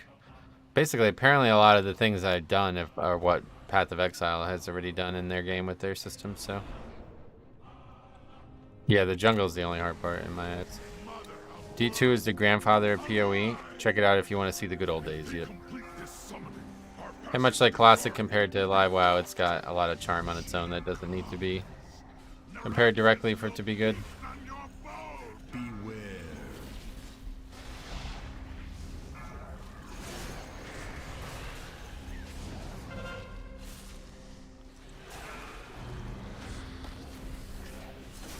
Basically, apparently a lot of the things I've done are what Path of Exile has already done in their game with their system, so... Yeah, the jungle is the only hard part in my eyes. D2 is the grandfather of PoE. Check it out if you want to see the good old days. Yep. And much like Classic compared to Live WoW, it's got a lot of charm on its own that doesn't need to be compared directly for it to be good.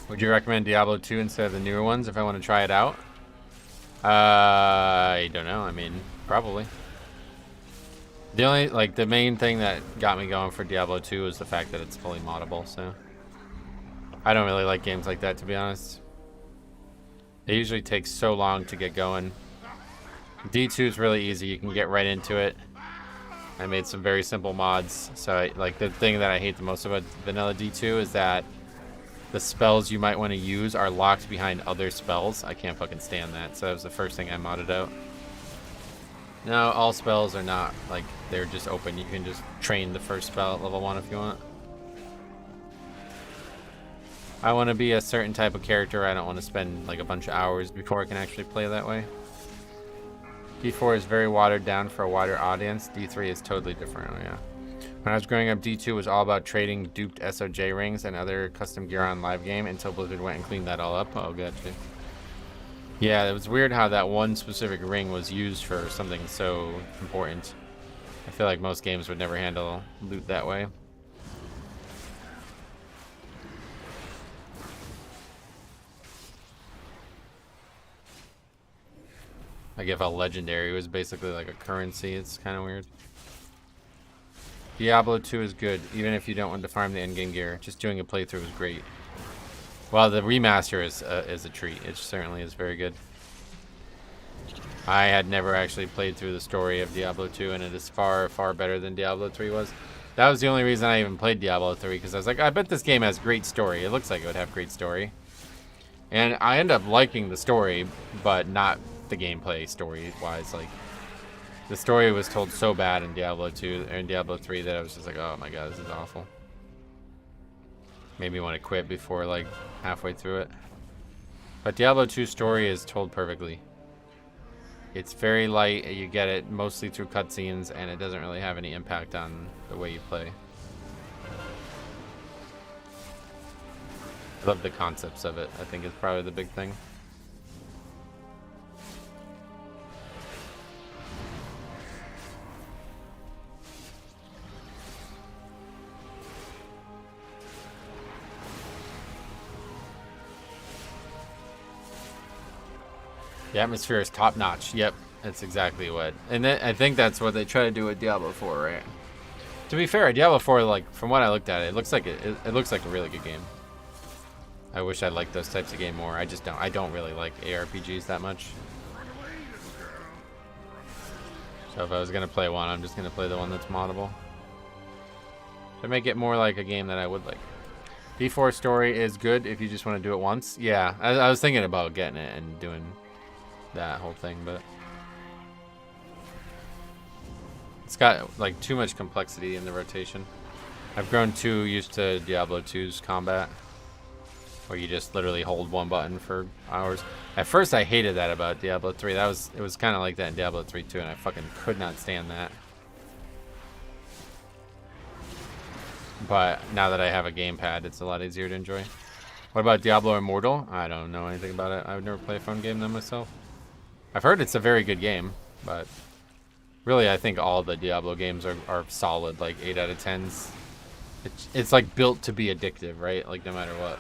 Would you recommend Diablo 2 instead of the newer ones if I want to try it out? I don't know. I mean, probably. The only, like, the main thing that got me going for Diablo 2 is the fact that it's fully moddable, so. I don't really like games like that, to be honest. They usually take so long to get going. D2 is really easy. You can get right into it. I made some very simple mods. So, like, the thing that I hate the most about vanilla D2 is that the spells you might want to use are locked behind other spells. I can't fucking stand that. So that was the first thing I modded out. No, all spells are not, like, they're just open. You can just train the first spell at level 1 if you want. I want to be a certain type of character. I don't want to spend, like, a bunch of hours before I can actually play that way. D4 is very watered down for a wider audience. D3 is totally different, oh yeah. When I was growing up, D2 was all about trading duped SOJ rings and other custom gear on live game until Blizzard went and cleaned that all up. Oh, gotcha. Yeah, it was weird how that one specific ring was used for something so important. I feel like most games would never handle loot that way. Like if a legendary was basically like a currency, it's kind of weird. Diablo 2 is good, even if you don't want to farm the endgame gear. Just doing a playthrough is great. Well, the remaster is a treat. It certainly is very good. I had never actually played through the story of Diablo 2, and it is far, far better than Diablo 3 was. That was the only reason I even played Diablo 3, because I was like, I bet this game has great story. It looks like it would have great story. And I end up liking the story, but not the gameplay story-wise. Like, the story was told so bad in Diablo 2 or in Diablo 3 that I was just like, oh my god, this is awful. Made me want to quit before, like, halfway through it. But Diablo 2's story is told perfectly. It's very light, you get it mostly through cutscenes, and it doesn't really have any impact on the way you play. I love the concepts of it, I think is probably the big thing. The atmosphere is top notch. Yep, that's exactly what. And I think that's what they try to do with Diablo 4, right? To be fair, Diablo 4, like from what I looked at, it looks like it looks like a really good game. I wish I liked those types of game more. I just don't. I don't really like ARPGs that much. So if I was gonna play one, I'm just gonna play the one that's moddable. To make it more like a game that I would like. D4 story is good if you just want to do it once. Yeah, I was thinking about getting it and doing that whole thing, but it's got like too much complexity in the rotation. I've grown too used to Diablo 2's combat, where you just literally hold one button for hours. At first I hated that about Diablo 3. It was kind of like that in Diablo 3 too, and I fucking could not stand that. But now that I have a gamepad, it's a lot easier to enjoy. What about Diablo Immortal? I don't know anything about it. I would never play a phone game though myself. I've heard it's a very good game, but really I think all the Diablo games are solid, like 8 out of 10s. It's like built to be addictive, right? Like no matter what.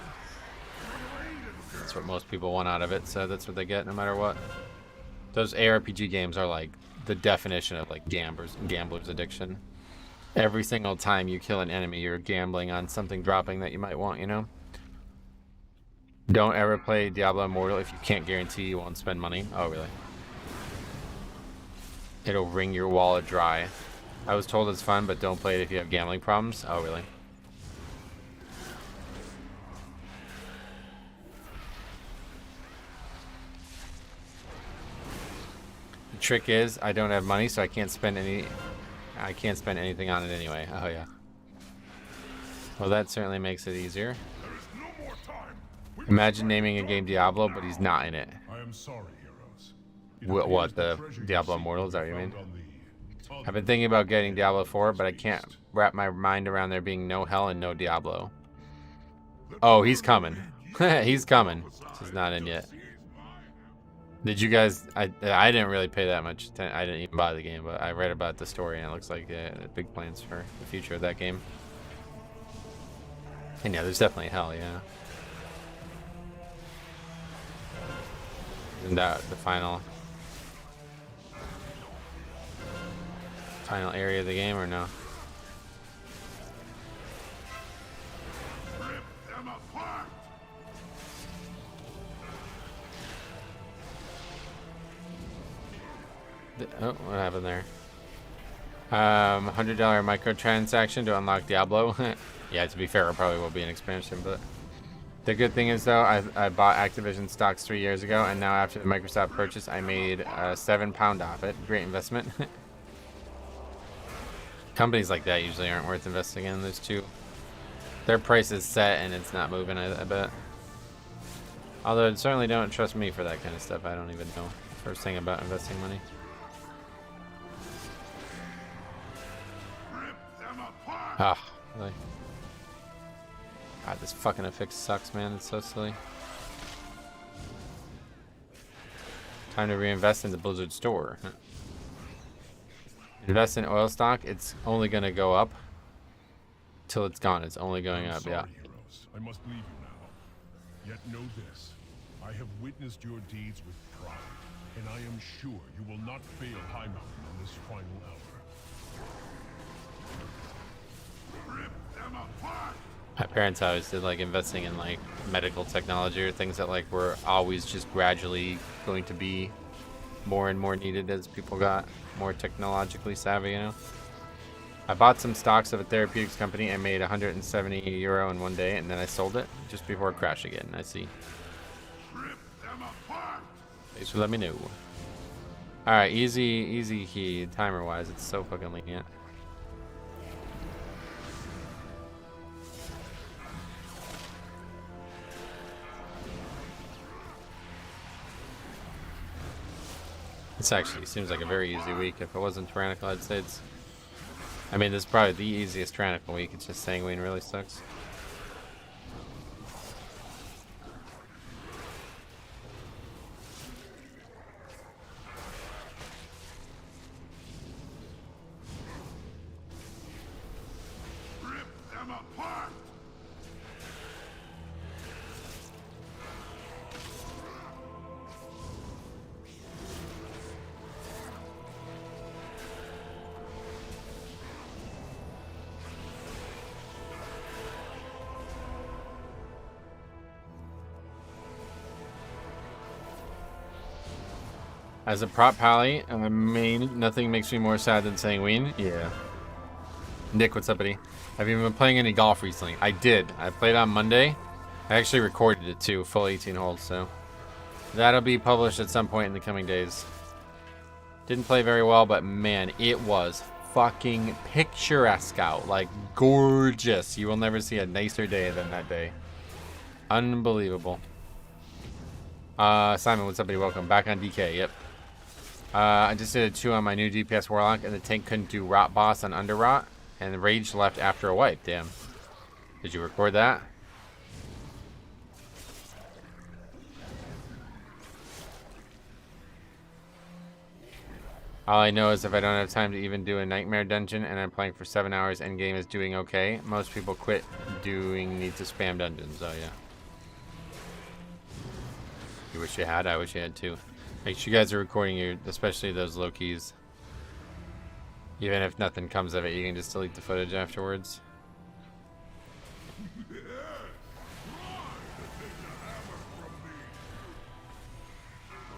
That's what most people want out of it, so that's what they get no matter what. Those ARPG games are like the definition of like gambler's addiction. Every single time you kill an enemy, you're gambling on something dropping that you might want, you know? Don't ever play Diablo Immortal if you can't guarantee you won't spend money. Oh, really? It'll wring your wallet dry. I was told it's fun, but don't play it if you have gambling problems. Oh, really? The trick is, I don't have money, so I can't spend anything on it anyway. Oh, yeah. Well, that certainly makes it easier. Imagine naming a game Diablo, but he's not in it. I am sorry, heroes. What, the Diablo Immortal? Is that what you mean? I've been thinking about getting Diablo 4, but I can't wrap my mind around there being no hell and no Diablo. Oh, he's coming. He's coming. He's not in yet. Did you guys... I didn't really pay that much attention. I didn't even buy the game, but I read about the story, and it looks like big plans for the future of that game. And yeah, there's definitely hell, yeah. Isn't that the final area of the game, or no? Rip them apart! Oh, what happened there? $100 microtransaction to unlock Diablo. Yeah, to be fair, it probably will be an expansion, but the good thing is, though, I bought Activision stocks 3 years ago, and now after the Microsoft purchase, I made £7 off it. Great investment. Companies like that usually aren't worth investing in. There's two. Their price is set, and it's not moving, I bet. Although, certainly don't trust me for that kind of stuff. I don't even know the first thing about investing money. Ah, really? God, this fucking affix sucks, man. It's so silly. Time to reinvest in the Blizzard store. Invest in oil stock. It's only gonna go up till it's gone. It's only going up. Yeah. Heroes. I must leave you now. Yet know this: I have witnessed your deeds with pride, and I am sure you will not fail High Mountain in this final hour. Rip them apart! My parents always did like investing in like medical technology or things that like were always just gradually going to be more and more needed as people got more technologically savvy, you know? I bought some stocks of a therapeutics company and made 170 euro in one day, and then I sold it just before it crashed again. I see. Thanks for letting me know. Alright, easy key. Timer-wise, it's so fucking lenient. This actually seems like a very easy week. If it wasn't tyrannical, I'd say it's... I mean, this is probably the easiest tyrannical week. It's just sanguine really sucks. Rip them apart! As a prop pally, nothing makes me more sad than sanguine. Yeah. Nick, what's up, buddy? Have you been playing any golf recently? I did. I played on Monday. I actually recorded it too, full 18 holes, so that'll be published at some point in the coming days. Didn't play very well, but man, it was fucking picturesque out. Like, gorgeous. You will never see a nicer day than that day. Unbelievable. Simon, what's up, buddy? Welcome. Back on DK, yep. I just did a 2 on my new DPS Warlock, and the tank couldn't do Rot Boss on Under Rot, and the Rage left after a wipe. Damn. Did you record that? All I know is if I don't have time to even do a Nightmare Dungeon, and I'm playing for 7 hours, endgame is doing okay. Most people quit doing need to spam dungeons. Oh, yeah. You wish you had? I wish you had too. Make sure you guys are recording your, especially those low keys. Even if nothing comes of it, you can just delete the footage afterwards.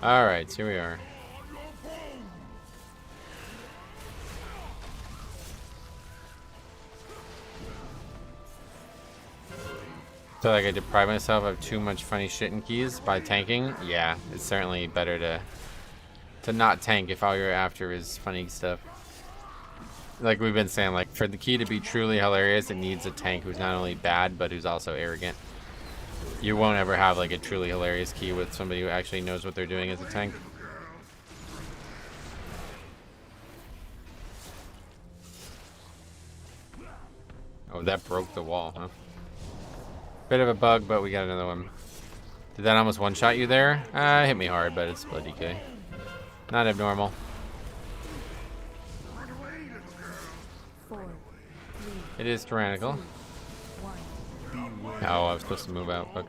Alright, so here we are. So like I deprive myself of too much funny shit in keys by tanking? Yeah, it's certainly better to not tank if all you're after is funny stuff. Like we've been saying, like for the key to be truly hilarious, it needs a tank who's not only bad, but who's also arrogant. You won't ever have like a truly hilarious key with somebody who actually knows what they're doing as a tank. Oh, that broke the wall, huh? Bit of a bug, but we got another one. Did that almost one-shot you there? It hit me hard, but it's blood DK. Not abnormal. 4, 3, It is tyrannical. 1. Oh, I was supposed to move out. Fuck.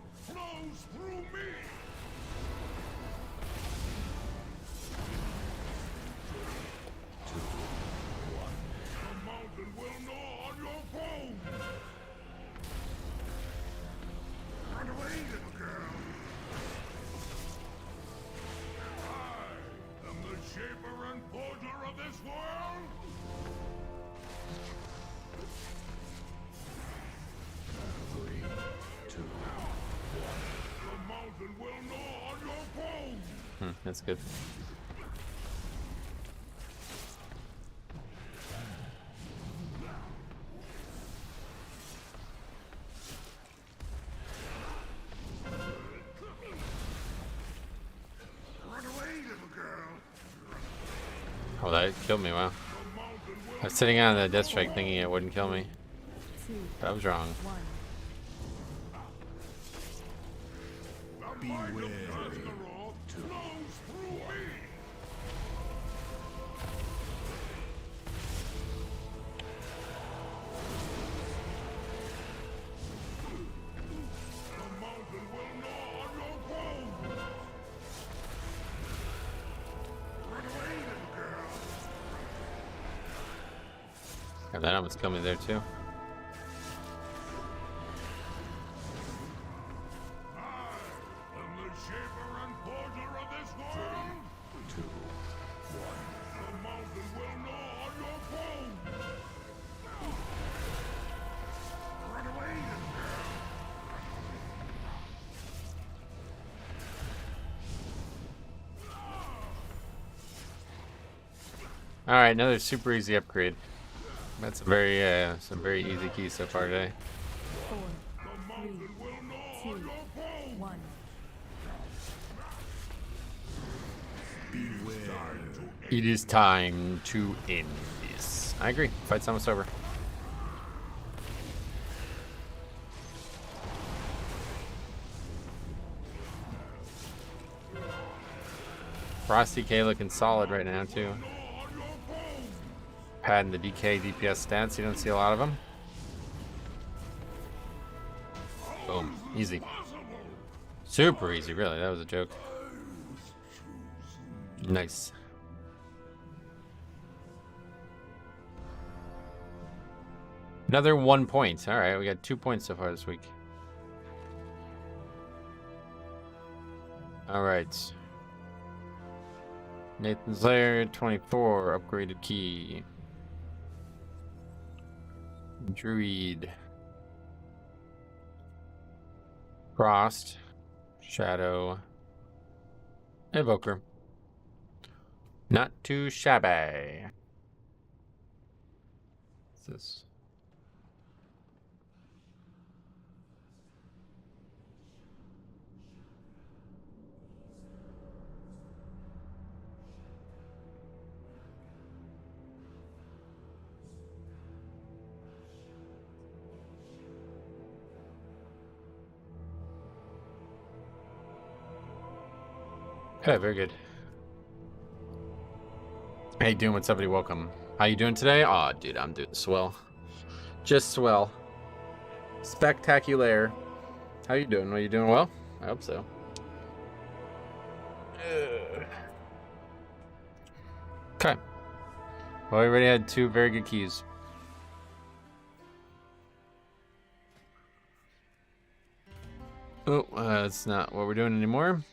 That's good. Oh, that killed me, wow. I was sitting on the death strike thinking it wouldn't kill me. 2, But I was wrong. 1. And that almost killed me there too. All right, another super easy upgrade. That's a very some very easy keys so far today. 4, 3, 2, 1. It is time to end this. I agree. Fight's almost over. Frosty K looking solid right now too. Padding the DK DPS stats. You don't see a lot of them. Boom. Easy. Super easy, really. That was a joke. Nice. Another 1 point. All right, we got 2 points so far this week. All right. Nathan's Lair 24 upgraded key. Druid. Frost. Shadow. Evoker. Not too shabby. What's this? Okay, very good. How you doing? What's up, everybody? Welcome. How you doing today? Aw, dude, I'm doing swell. Just swell. Spectacular. How you doing? Are you doing well? I hope so. Okay. Well, we already had 2 very good keys. Oh, that's not what we're doing anymore.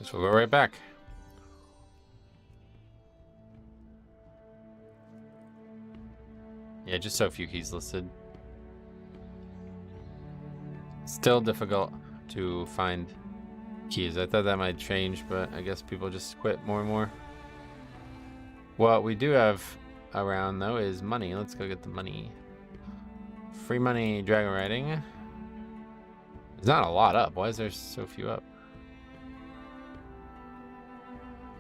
So we'll go right back. Yeah, just so few keys listed. Still difficult to find keys. I thought that might change, but I guess people just quit more and more. What we do have around, though, is money. Let's go get the money. Free money, Dragonriding. There's not a lot up. Why is there so few up?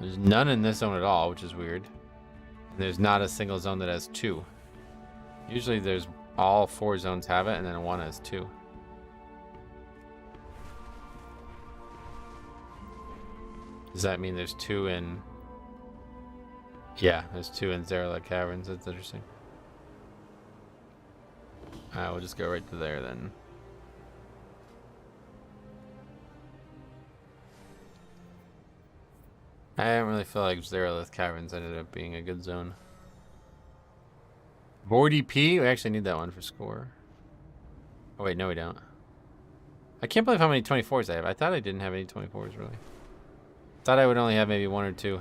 There's none in this zone at all, which is weird. And there's not a single zone that has 2. Usually there's all 4 zones have it, and then 1 has 2. Does that mean there's 2 in... Yeah, there's 2 in Zerla Caverns. That's interesting. We'll just go right to there then. I didn't really feel like Zeralith Caverns ended up being a good zone. Void EP? We actually need that one for score. Oh wait, no we don't. I can't believe how many 24s I have. I thought I didn't have any 24s really. Thought I would only have maybe 1 or 2.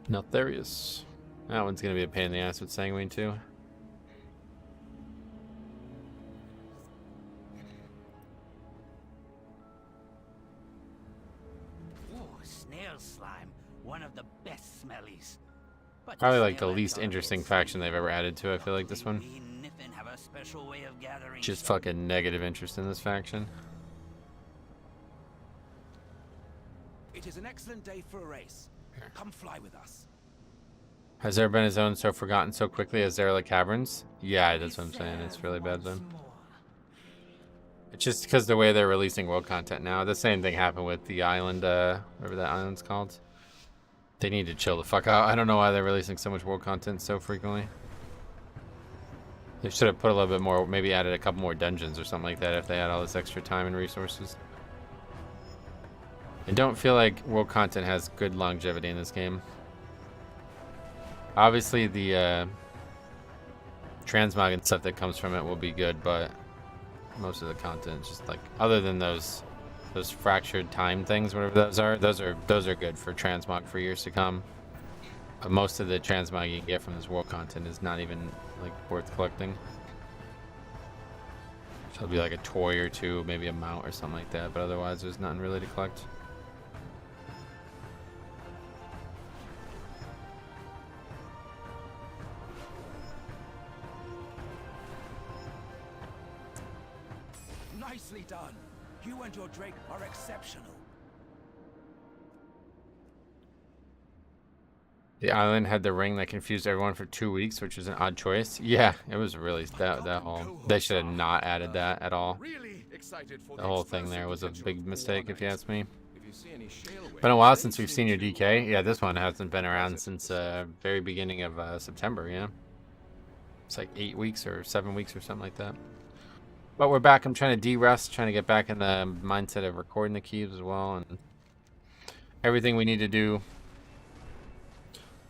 Neltharius. That one's gonna be a pain in the ass with Sanguine too. Ooh, snail slime, one of the best smellies. But Probably the like the snail least like interesting this. faction they've ever added to. I feel like this one. Really niffin have a special way of gathering Just fucking negative interest in this faction. It is an excellent day for a race. Come fly with us. Has there been a zone so forgotten so quickly as Zerla Caverns? Yeah, that's what I'm saying. It's really bad zone. It's just because the way they're releasing world content now. The same thing happened with the island, whatever that island's called. They need to chill the fuck out. I don't know why they're releasing so much world content so frequently. They should have put a little bit more, maybe added a couple more dungeons or something like that if they had all this extra time and resources. I don't feel like world content has good longevity in this game. Obviously, the transmog and stuff that comes from it will be good, but most of the content is just like, other than those Those fractured time things, whatever those are. Those are good for transmog for years to come. But most of the transmog you can get from this world content is not even like worth collecting. So it'll be like a toy or two, maybe a mount or something like that. But otherwise, there's nothing really to collect. Nicely done. You and your Drake are exceptional. The island had the ring that confused everyone for 2 weeks, which was an odd choice. Yeah, it was really that whole. They should have not added that at all. Really excited for The whole thing there was a big mistake, if you ask me. If you see any shale Been a while since we've seen your DK. Yeah, this one hasn't been around since very beginning of September. Yeah, it's like 8 weeks or 7 weeks or something like that. But we're back. I'm trying to de-rest, trying to get back in the mindset of recording the keys as well, and everything we need to do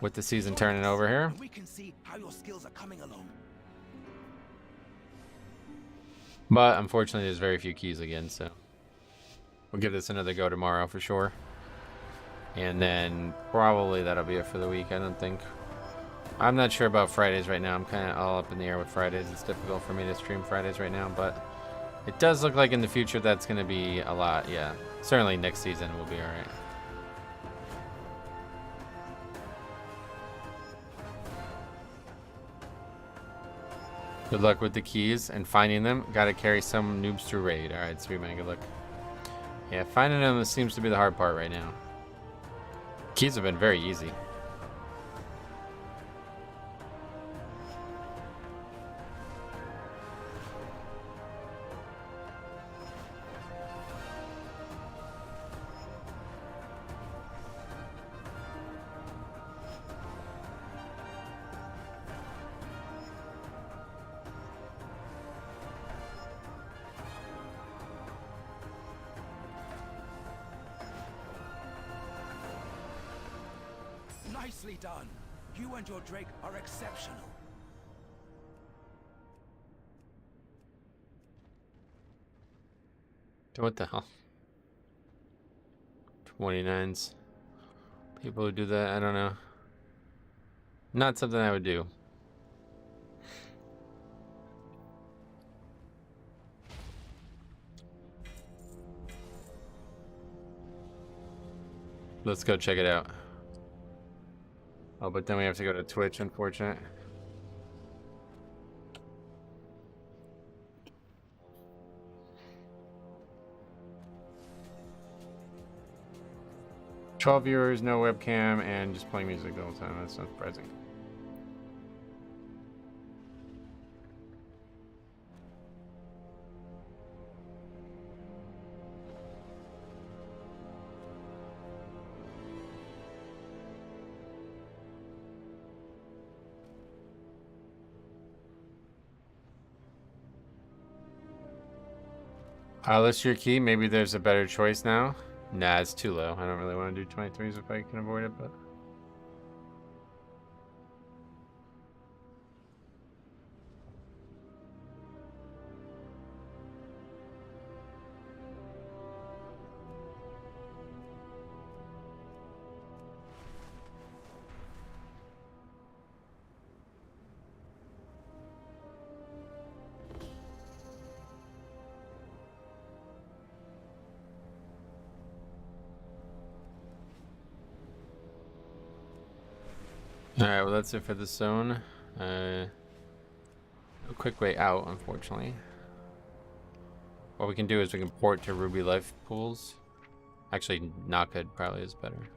with the season turning over here. We can see how your skills are coming along. But unfortunately, there's very few keys again, so we'll give this another go tomorrow for sure. And then probably that'll be it for the week. I don't think. I'm not sure about Fridays right now. I'm kind of all up in the air with Fridays. It's difficult for me to stream Fridays right now, but it does look like in the future that's going to be a lot. Yeah, certainly next season will be all right. Good luck with the keys and finding them. Got to carry some noobs through raid. All right, sweet man, good luck. Yeah, finding them seems to be the hard part right now. Keys have been very easy. Nicely done. You and your Drake are exceptional. What the hell? 29s. People who do that, I don't know. Not something I would do. Let's go check it out. Oh, but then we have to go to Twitch, unfortunate. "12 viewers, no webcam, and just playing music the whole time." That's not surprising. List your key. Maybe there's a better choice now. Nah, it's too low. I don't really want to do 23s if I can avoid it, but... Alright, well that's it for this zone. A quick way out, unfortunately. What we can do is we can port to Ruby Life pools. Actually, Knockhead probably is better.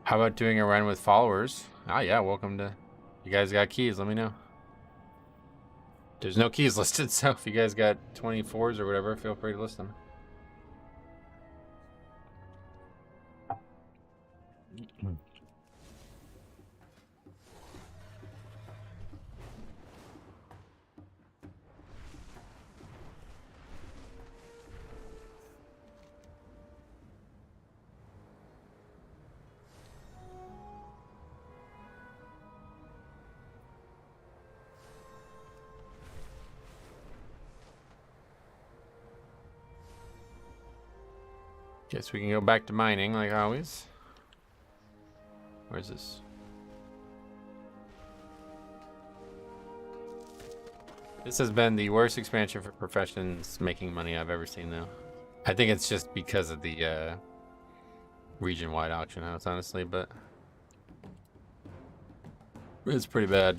How about doing a run with followers? Ah, yeah, welcome to... You guys got keys, let me know. There's no keys listed, so if you guys got 24s or whatever, feel free to list them. Guess we can go back to mining like always. Where's this? This has been the worst expansion for professions making money I've ever seen, though. I think it's just because of the region-wide auction house, honestly, but it's pretty bad.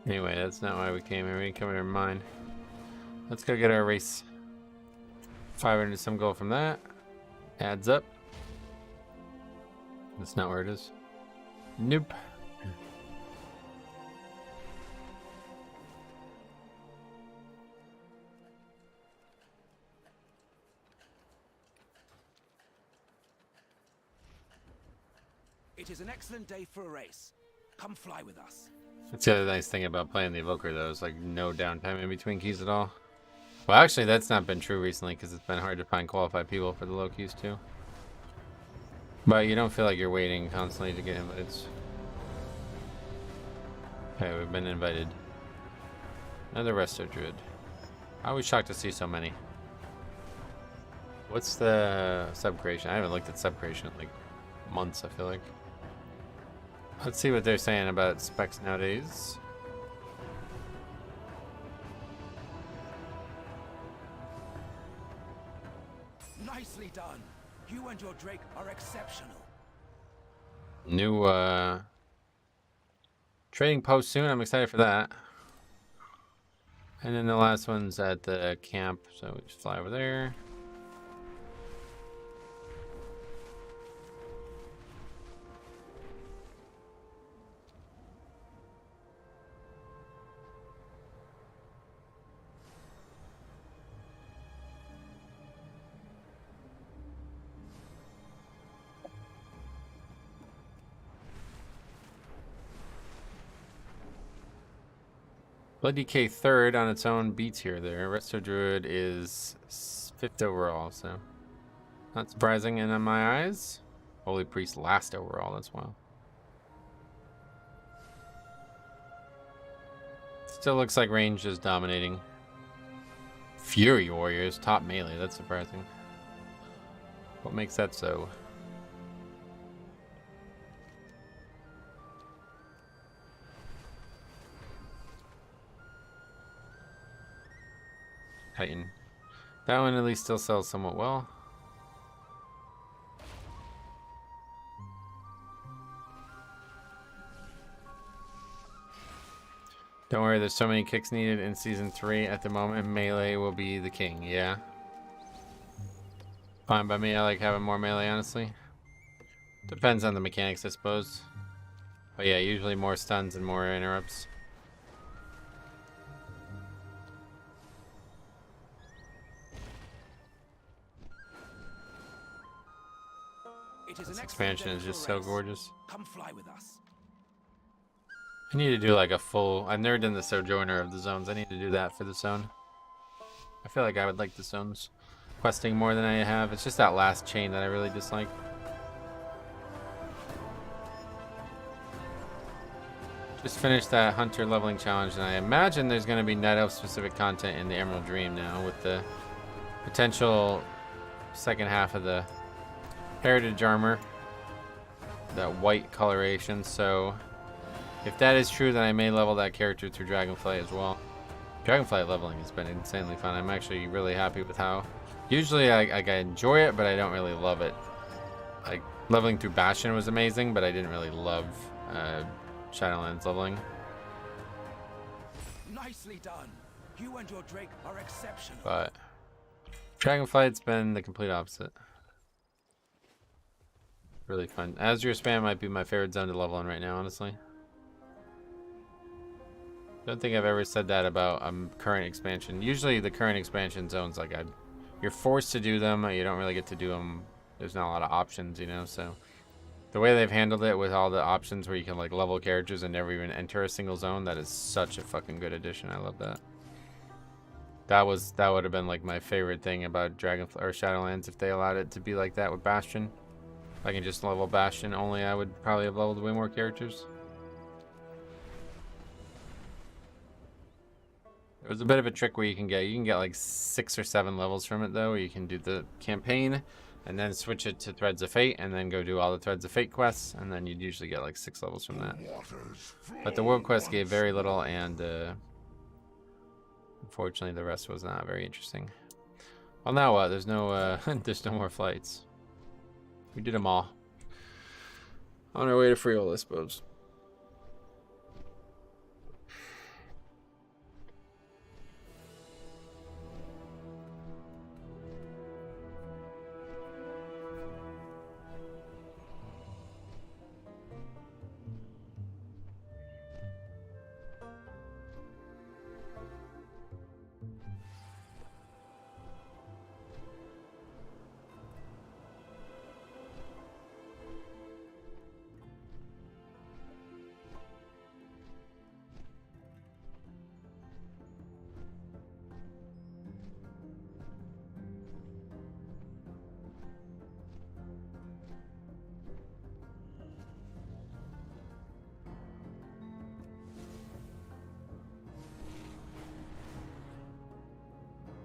Anyway, that's not why we came here. We come here to mine. Let's go get our race. 500 some gold from that. Adds up. That's not where it is. Nope. It is an excellent day for a race. Come fly with us. That's the other nice thing about playing the Evoker, though, is like no downtime in between keys at all. Well, actually, that's not been true recently because it's been hard to find qualified people for the low keys, too. But you don't feel like you're waiting constantly to get invites. Okay, we've been invited. Another Resto Druid. I was shocked to see so many. What's the sub creation? I haven't looked at sub creation in like months, I feel like. Let's see what they're saying about specs nowadays. Nicely done. You and your Drake are exceptional. New trading post soon. I'm excited for that. And then the last one's at the camp, so we just fly over there. Blood DK third on its own beats here there. Resto Druid is 5th overall, so not surprising in my eyes. Holy Priest last overall, that's wild. Still looks like range is dominating. Fury Warriors, top melee, that's surprising. What makes that so? Titan. That one at least still sells somewhat well. Don't worry, there's so many kicks needed in Season 3 at the moment. Melee will be the king, yeah. Fine by me, I like having more melee, honestly. Depends on the mechanics, I suppose. But yeah, usually more stuns and more interrupts. This expansion is just so gorgeous. Come fly with us. I need to do like a full... I've never done the Sojourner of the Zones. I need to do that for the zone. I feel like I would like the zones questing more than I have. It's just that last chain that I really dislike. Just finished that Hunter leveling challenge, and I imagine there's going to be Night Elf specific content in the Emerald Dream now with the potential second half of the Heritage armor, that white coloration. So if that is true, then I may level that character through Dragonflight as well. Dragonflight leveling has been insanely fun. I'm actually really happy with how... Usually I enjoy it, but I don't really love it. Like, leveling through Bastion was amazing, but I didn't really love Shadowlands leveling. Nicely done. You and your Drake are exceptional. But Dragonflight's been the complete opposite. Really fun. Azure Spam might be my favorite zone to level in right now, honestly. Don't think I've ever said that about current expansion. Usually the current expansion zones, like you're forced to do them. You don't really get to do them. There's not a lot of options, you know, so The way they've handled it with all the options where you can like level characters and never even enter a single zone, that is such a fucking good addition. I love that. That would have been like my favorite thing about Dragonfly or Shadowlands if they allowed it to be like that with Bastion. If I can just level Bastion only, I would probably have leveled way more characters. It was a bit of a trick where you can get like 6 or 7 levels from it though. Where you can do the campaign and then switch it to Threads of Fate and then go do all the Threads of Fate quests, and then you'd usually get like 6 levels from that. But the world quest gave very little, and unfortunately the rest was not very interesting. Well, now what? There's no there's no more flights. We did them all. On our way to Freehold, I suppose.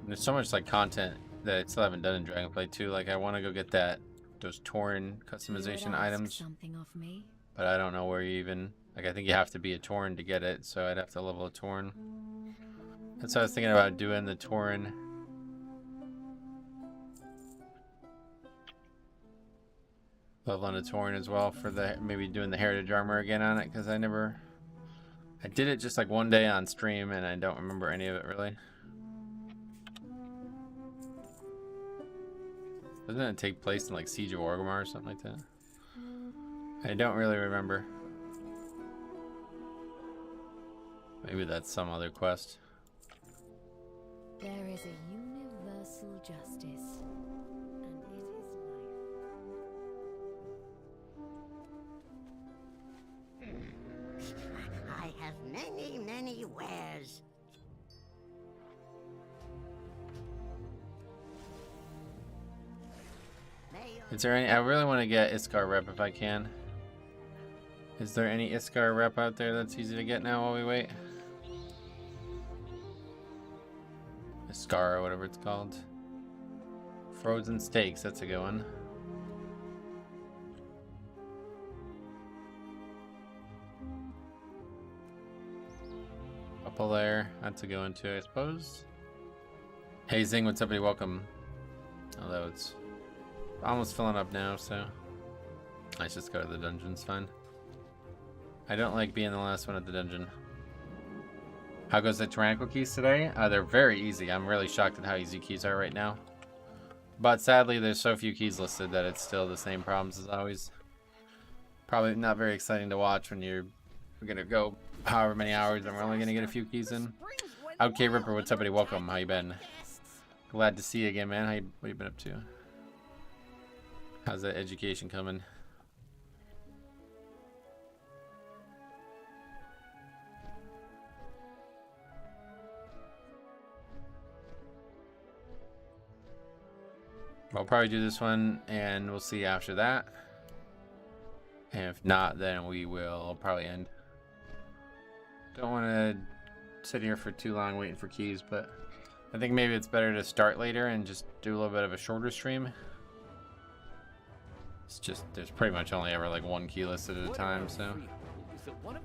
There's so much like content that I still haven't done in Dragonflight 2. Like I want to go get those Tauren customization items, Something of me. but I don't know where you even like. I think you have to be a Tauren to get it, so I'd have to level a Tauren. That's what I was thinking about doing, the Tauren. Leveling a Tauren as well for the maybe doing the Heritage Armor again on it, because I did it just like one day on stream and I don't remember any of it really. Doesn't it take place in like Siege of Orgrimmar or something like that? I don't really remember. Maybe that's some other quest. There is a universal justice, and it is life. I have many, many wares. Is there any? I really want to get Iskar rep if I can. Is there any Iskar rep out there that's easy to get now while we wait? Iskar or whatever it's called. Frozen steaks, that's a good one. Couple there, that's a good one too, I suppose. Hey Zing, what's up, buddy? Welcome. Although it's almost filling up now, so let's just go to the dungeons. Fine. I don't like being the last one at the dungeon. How goes the tyrannical keys today? They're very easy. I'm really shocked at how easy keys are right now. But sadly, there's so few keys listed that it's still the same problems as always. Probably not very exciting to watch when you're gonna go however many hours and we're only gonna get a few keys in. Okay, Ripper, what's up, buddy? Welcome. How you been? Glad to see you again, man. What you been up to? How's that education coming? I'll probably do this one and we'll see after that. And if not, then we will probably end. Don't want to sit here for too long waiting for keys, but I think maybe it's better to start later and just do a little bit of a shorter stream. It's just, there's pretty much only ever like one key listed at a time, so.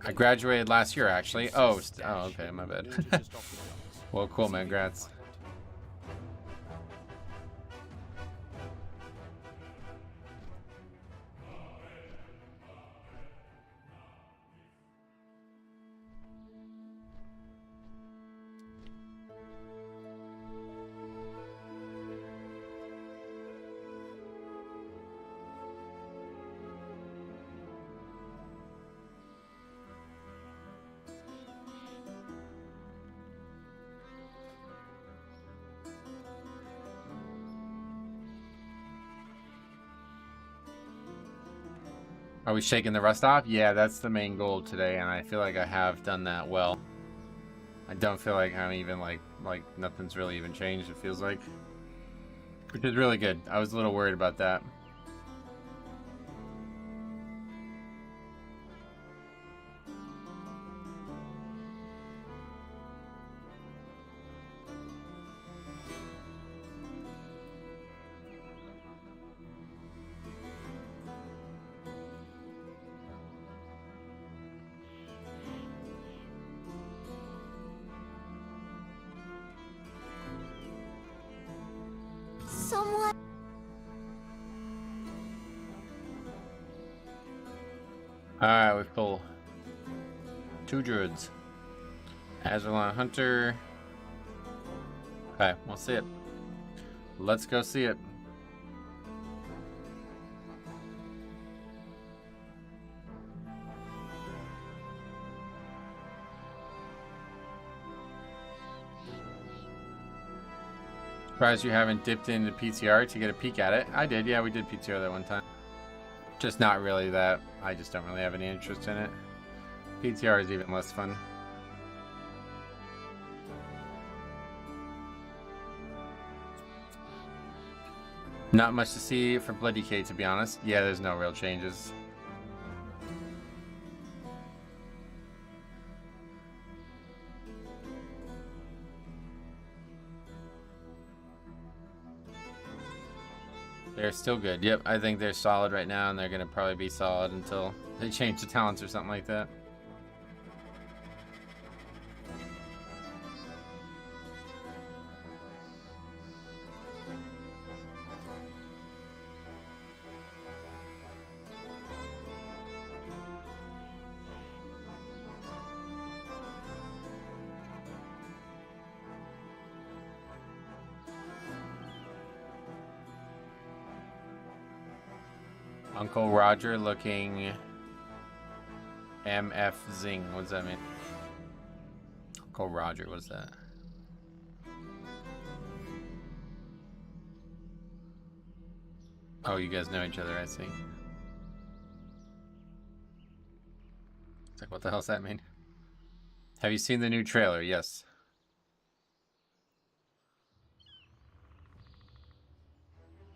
I graduated last year, actually. Oh, okay, my bad. Well, cool, man, congrats. Are we shaking the rust off? Yeah, that's the main goal today, and I feel like I have done that well. I don't feel like I'm even like nothing's really even changed, it feels like. Which is really good. I was a little worried about that. Someone. Alright, we pull 2 druids. Azerlon Hunter. Okay, we'll see it. Let's go see it. Surprised you haven't dipped into PTR to get a peek at it. I did, yeah, we did PTR that one time. Just not really that. I just don't really have any interest in it. PTR is even less fun. Not much to see for Bloody K, to be honest. Yeah, there's no real changes. They're still good. Yep, I think they're solid right now, and they're going to probably be solid until they change the talents or something like that. Uncle Roger looking MF Zing. What does that mean? Uncle Roger, what's that? Oh, you guys know each other, I see. It's like, what the hell does that mean? Have you seen the new trailer? Yes.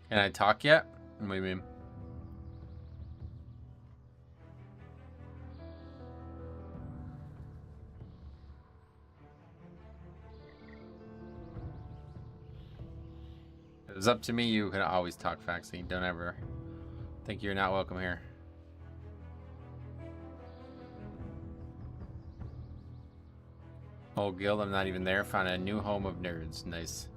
Can I talk yet? What do you mean? If it was up to me, you could always talk Faxi. Don't ever think you're not welcome here. Old guild, I'm not even there. Found a new home of nerds. Nice.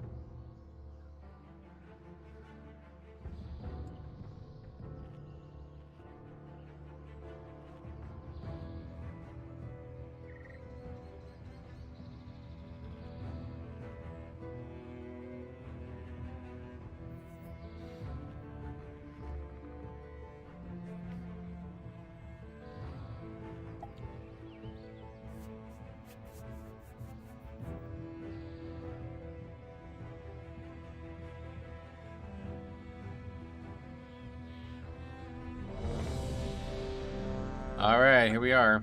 Alright, here we are.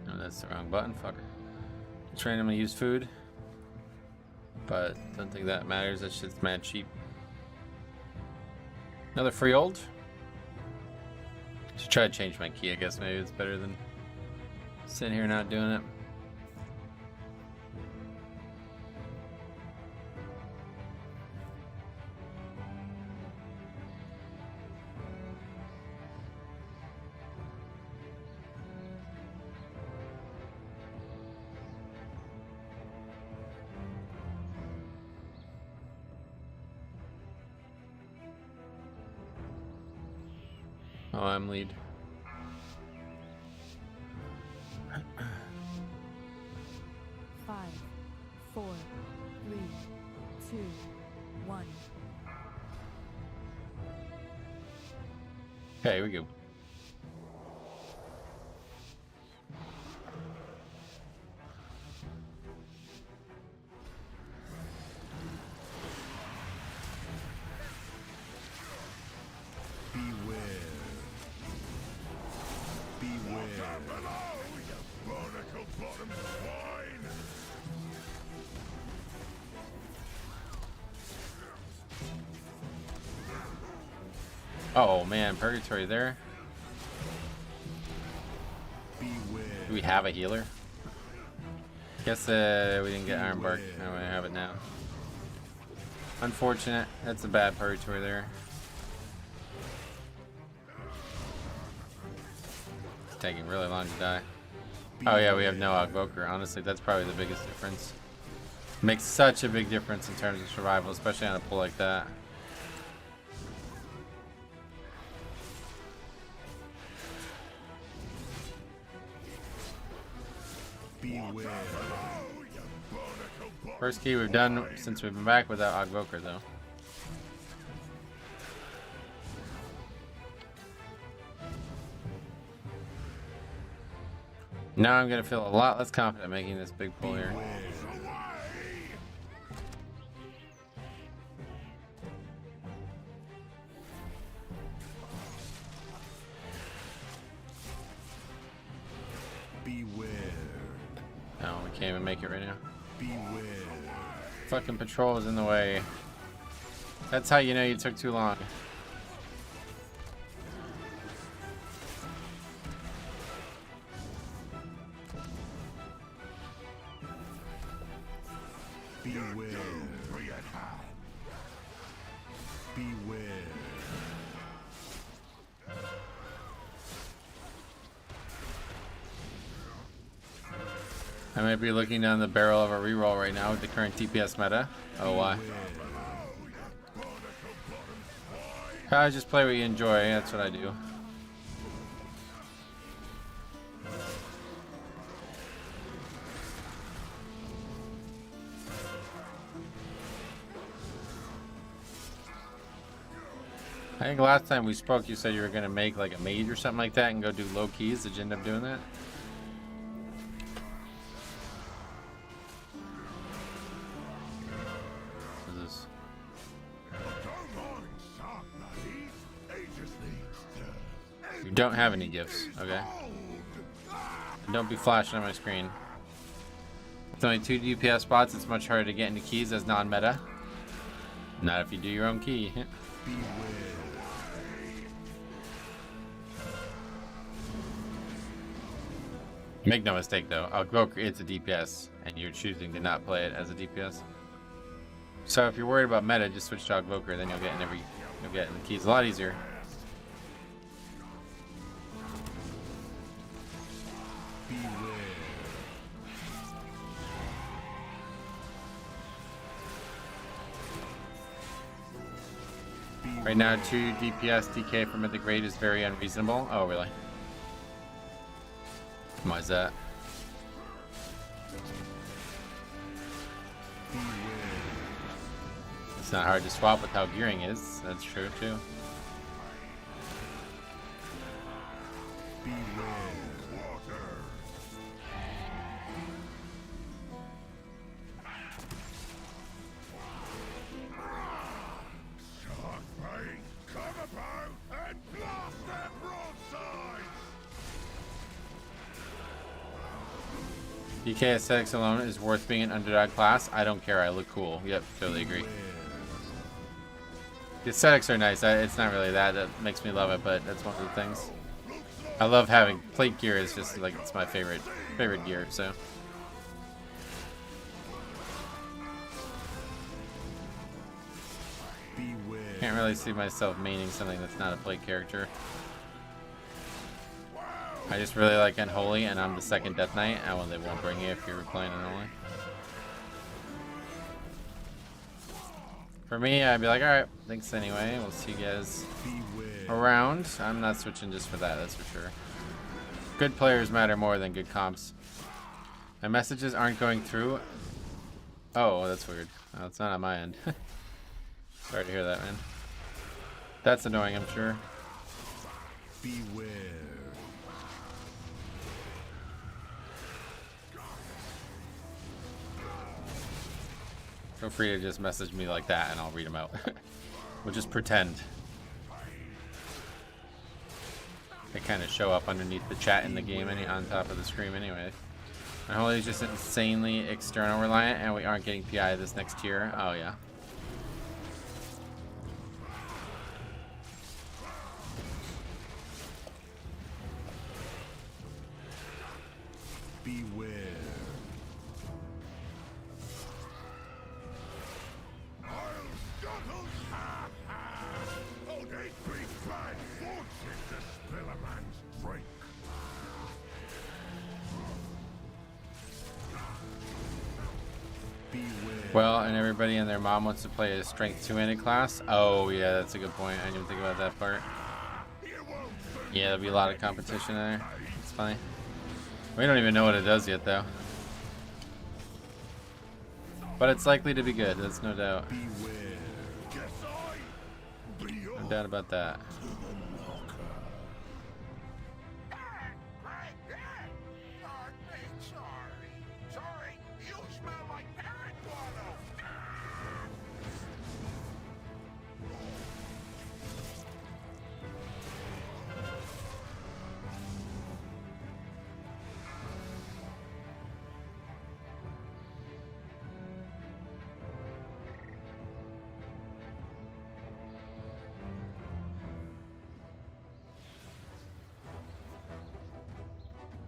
Oh, that's the wrong button. Fuck it. Just randomly use food. But don't think that matters. That shit's mad cheap. Another Freehold. Should try to change my key, I guess. Maybe it's better than sitting here not doing it. Oh, I'm lead. Five, 4, 3, 2, 1. Okay, here we go. Beware. Oh man, Purgatory there. Do we have a healer? Guess we didn't get Iron Bark. I might have it now. Unfortunate. That's a bad Purgatory there. It's taking really long to die. Oh yeah, we have no Outvoker. Honestly, that's probably the biggest difference. Makes such a big difference in terms of survival, especially on a pull like that. First key we've done since we've been back without Outvoker though. Now I'm gonna feel a lot less confident making this big pull here. No, we can't even make it right now. Fucking patrol is in the way. That's how you know you took too long. I might be looking down the barrel of a reroll right now with the current DPS meta. Oh, why? I just play what you enjoy. That's what I do. I think last time we spoke, you said you were going to make like a mage or something like that and go do low keys. Did you end up doing that? You don't have any gifts, okay? Don't be flashing on my screen. With only 2 DPS spots, it's much harder to get into keys as non-meta. Not if you do your own key. Make no mistake though, Outvoker it's a DPS, and you're choosing to not play it as a DPS. So if you're worried about meta, just switch to Outvoker, then you'll get in the keys a lot easier. Right now, 2 DPS DK for Mythic Raid is very unreasonable. Oh, really? Why is that? It's not hard to swap with how gearing is. That's true, too. DK aesthetics alone is worth being an underdog class. I don't care. I look cool. Yep, totally agree. The aesthetics are nice. It's not really that makes me love it, but that's one of the things. I love having plate gear. Is just like it's my favorite gear. So. Can't really see myself maining something that's not a plate character. I just really like Unholy, and I'm the second Death Knight. Oh, well, they won't bring you if you're playing Unholy. For me, I'd be like, alright, thanks anyway. We'll see you guys around. I'm not switching just for that, that's for sure. Good players matter more than good comps. My messages aren't going through. Oh, that's weird. Oh, it's not on my end. Sorry to hear that, man. That's annoying, I'm sure. Beware. Feel free to just message me like that and I'll read them out. We'll just pretend. They kind of show up underneath the chat in the game on top of the screen anyway. My Holy is just insanely external reliant, and we aren't getting PI this next tier. Oh, yeah. Beware. I'll scuttle. Oh, they bring bad fortune to spill a man's drink. Well, and everybody and their mom wants to play a strength 2-handed class. Oh, yeah, that's a good point. I didn't even think about that part. Yeah, there'll be a lot of competition there. It's funny. We don't even know what it does yet, though. But it's likely to be good, that's no doubt. No doubt about that.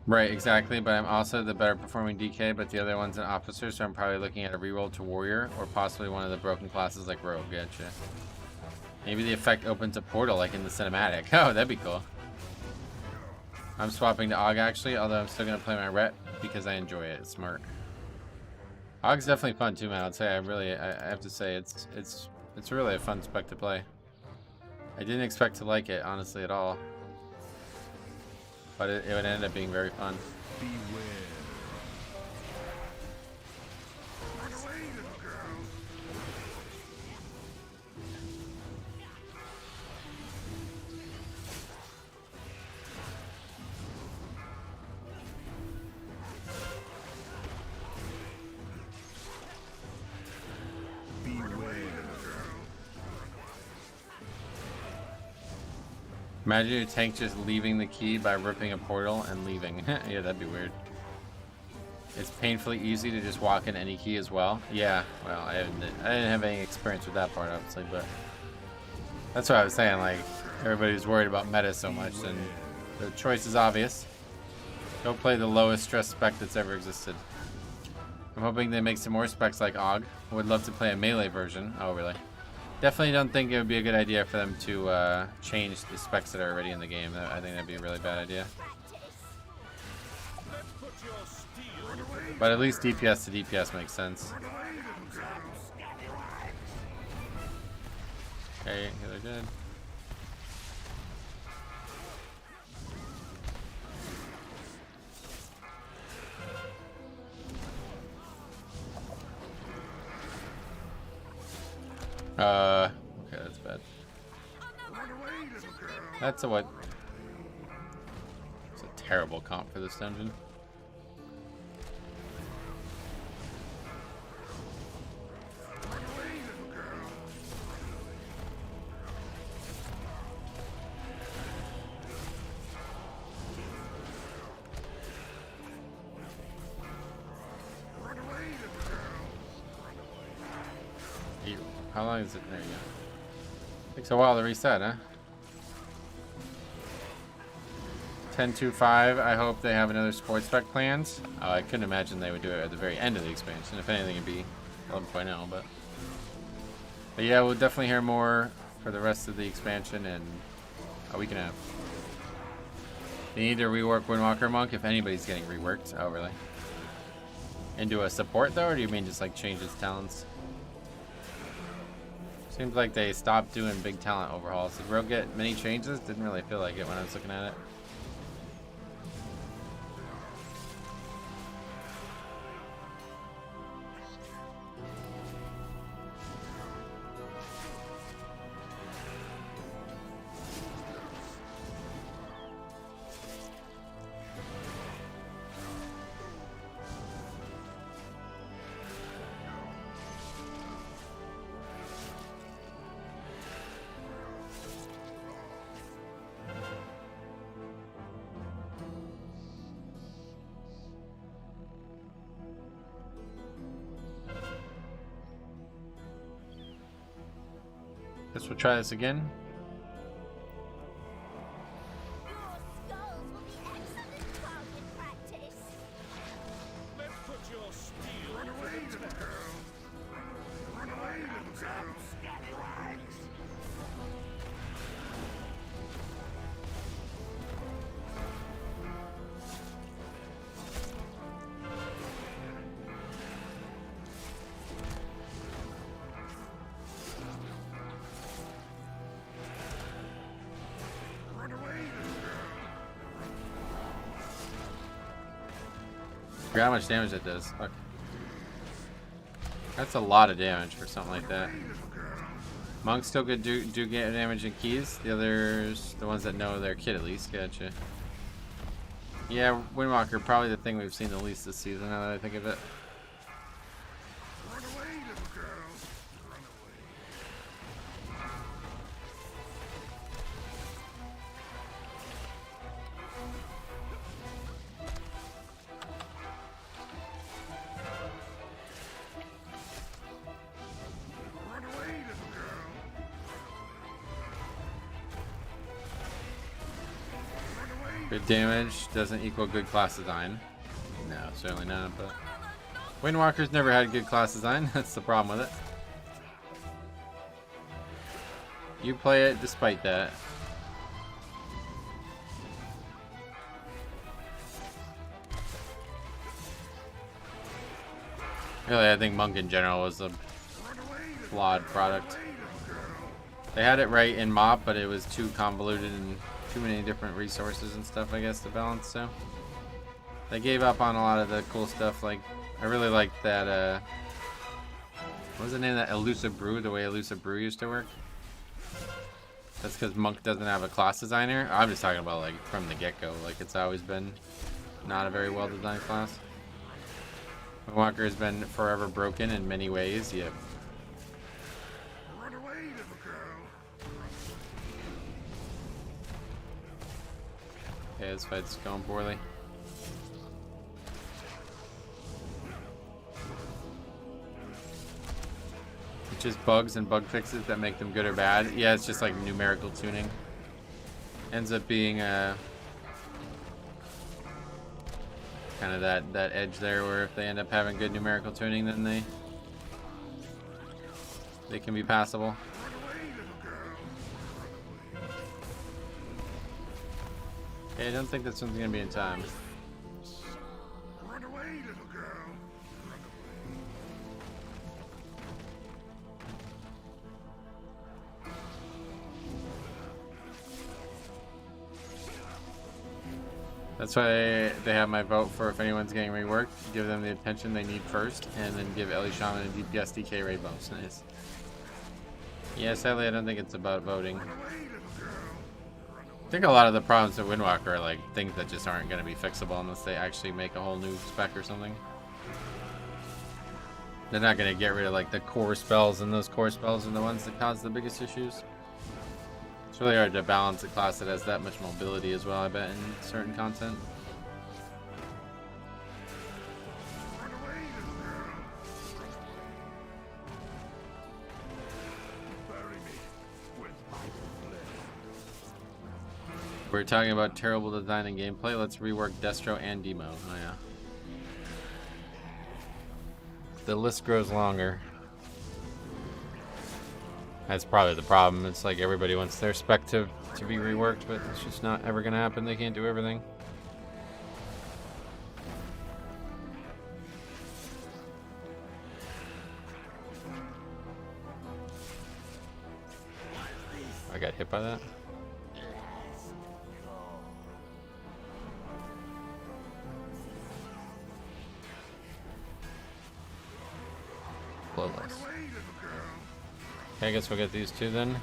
Right, exactly, but I'm also the better performing DK, but the other one's an officer, so I'm probably looking at a reroll to warrior, or possibly one of the broken classes like rogue. Gotcha. Maybe the effect opens a portal like in the cinematic. Oh, that'd be cool. I'm swapping to Og actually, although I'm still gonna play my Ret because I enjoy it. It's smart. Og's definitely fun too, man. I'd say I have to say it's really a fun spec to play. I didn't expect to like it honestly at all. But it would end up being very fun. Beware. Run away, little girl. Beware. Imagine your tank just leaving the key by ripping a portal and leaving. Yeah, that'd be weird. It's painfully easy to just walk in any key as well. Yeah, well, I didn't have any experience with that part, obviously, but that's what I was saying. Like, everybody's worried about meta so much, and the choice is obvious. Go play the lowest stress spec that's ever existed. I'm hoping they make some more specs like Og. I would love to play a melee version. Oh, really? Definitely don't think it would be a good idea for them to change the specs that are already in the game. I think that'd be a really bad idea. But at least DPS to DPS makes sense. Okay, they're good. Okay, that's bad. That's a what? It's a terrible comp for this dungeon. How long is it? There you go. Takes a while to reset, huh? 10.2.5. I hope they have another sports spec planned. I couldn't imagine they would do it at the very end of the expansion. If anything, it'd be 11.0. But yeah, we'll definitely hear more for the rest of the expansion in a week and a half. They need to rework Windwalker Monk if anybody's getting reworked. Oh, really? Into a support though, or do you mean just like change its talents? Seems like they stopped doing big talent overhauls. Did Rogue get many changes? Didn't really feel like it when I was looking at it. Guess we'll try this again. Your skulls will be excellent target practice. Let's put your steel Run away, little girl. Run away, little girl. Scallywags. Run away, little girl. Forgot how much damage that does. Fuck. That's a lot of damage for something like that. Monks still could do get damage in keys. The others, the ones that know their kit at least. Gotcha. Yeah, Windwalker, probably the thing we've seen the least this season, now that I think of it. Run away, little girl. Run away. Run away, little girl. Run away. Good damage doesn't equal good class design. No, certainly not, but Windwalker's never had good class design. That's the problem with it. You play it despite that. Really, I think Monk in general was a flawed product. They had it right in MOP, but it was too convoluted and too many different resources and stuff, I guess, to balance, so they gave up on a lot of the cool stuff. Like, I really liked that, what was the name of that Elusive Brew, the way Elusive Brew used to work? That's because Monk doesn't have a class designer. I'm just talking about, like, from the get-go. Like, it's always been not a very well-designed class. Walker has been forever broken in many ways, yet. Run away, little girl. Okay, this fight's going poorly. It's just bugs and bug fixes that make them good or bad. Yeah, it's just like numerical tuning. Ends up being kind of that edge there where if they end up having good numerical tuning, then they can be passable. Okay, I don't think this one's gonna be in time. Run away, little girl. Run away. That's why they have my vote for if anyone's getting reworked, give them the attention they need first, and then give Ellie Shaman a DPS DK raid bonus. Nice. Yeah, sadly, I don't think it's about voting. I think a lot of the problems with Windwalker are like things that just aren't going to be fixable unless they actually make a whole new spec or something. They're not going to get rid of like the core spells, and those core spells are the ones that cause the biggest issues. It's really hard to balance a class that has that much mobility as well, I bet, in certain content. Run away, little girl. Bury me with my flesh. We're talking about terrible design and gameplay. Let's rework Destro and Demo. Oh yeah. The list grows longer. That's probably the problem. It's like everybody wants their spec to be reworked, but it's just not ever gonna happen. They can't do everything. I got hit by that. Bloodless. Okay, I guess we'll get these two then.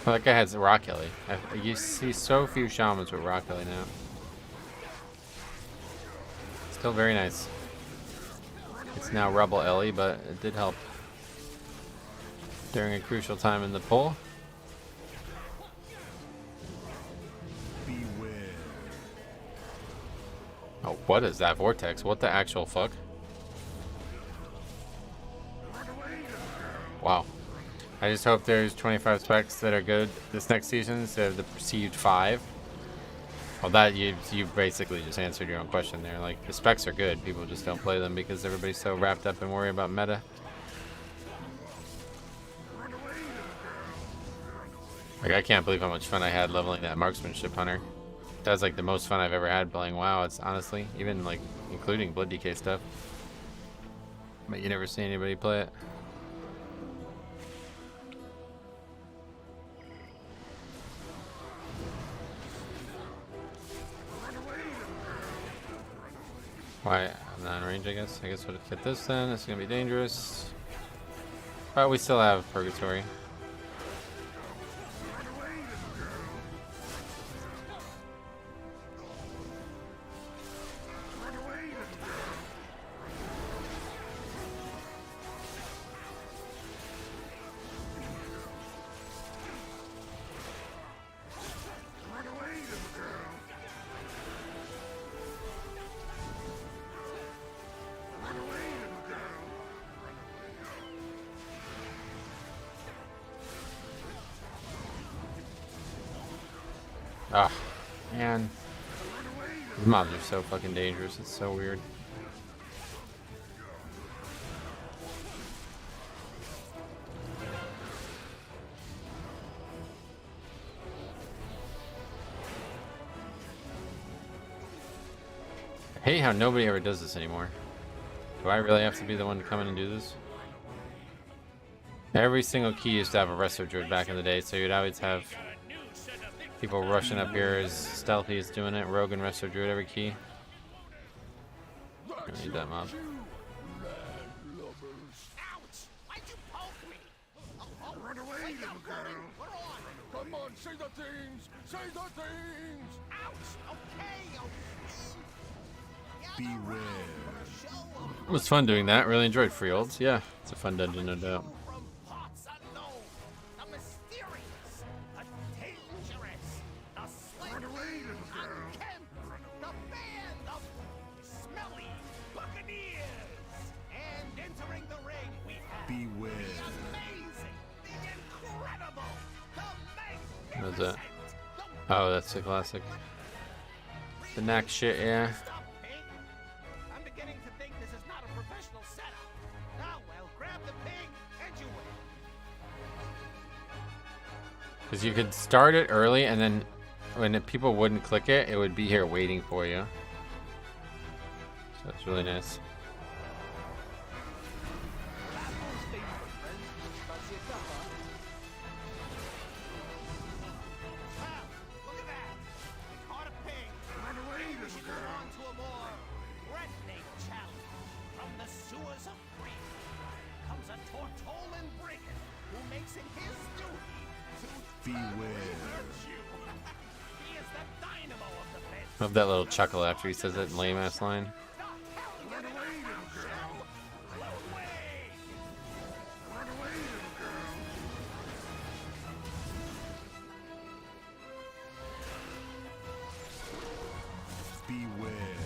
Oh, that guy has Rock Ellie. You see so few shamans with Rock Ellie now. Still very nice. It's now Rebel Ellie, but it did help during a crucial time in the pull. What is that vortex? What the actual fuck? Wow. I just hope there's 25 specs that are good this next season instead of the perceived 5. Well, that you basically just answered your own question there. Like, the specs are good. People just don't play them because everybody's so wrapped up in worrying about meta. Like, I can't believe how much fun I had leveling that marksmanship hunter. That was like the most fun I've ever had playing WoW. It's honestly, even like including Blood DK stuff. But you never see anybody play it. Why? I'm not in range, I guess. I guess we'll get this then. It's gonna be dangerous. But we still have Purgatory. Ah, man. These mobs are so fucking dangerous. It's so weird. I hate how nobody ever does this anymore. Do I really have to be the one to come in and do this? Every single key used to have a Resto Druid back in the day, so you'd always have people rushing up here as stealthy as doing it. Rogue and Resto Druid every key. I need that mob. Ouch! Why'd you poke me? Oh, run away, little girl. We're on. Come on, say the things! Say the things! Ouch! Okay, okay. Beware. It was fun doing that. Really enjoyed Freeholds. Yeah, it's a fun dungeon, no doubt. From parts unknown, the mysterious, the dangerous, the slightly unkempt, the band of smelly buccaneers. And entering the ring, we have Beware. the amazing, the incredible, the What was magnificent. that? Oh, that's the classic. The knack shit, yeah. Stop, Pig. I'm beginning to think this is not a professional setup. Now, well, grab the pig and you win. Because you could start it early, and then when people wouldn't click it, it would be here waiting for you. So it's really nice. Wow, look at that. We caught a pig. Maybe we should move on to a more threatening challenge. From the sewers of Freehold comes a Tortolan brigand who makes it his duty to Beware. you. He is the dynamo of the pit. Love that little chuckle after he says that lame ass line. Run away, little girl. Run away. Run away, little girl. Beware.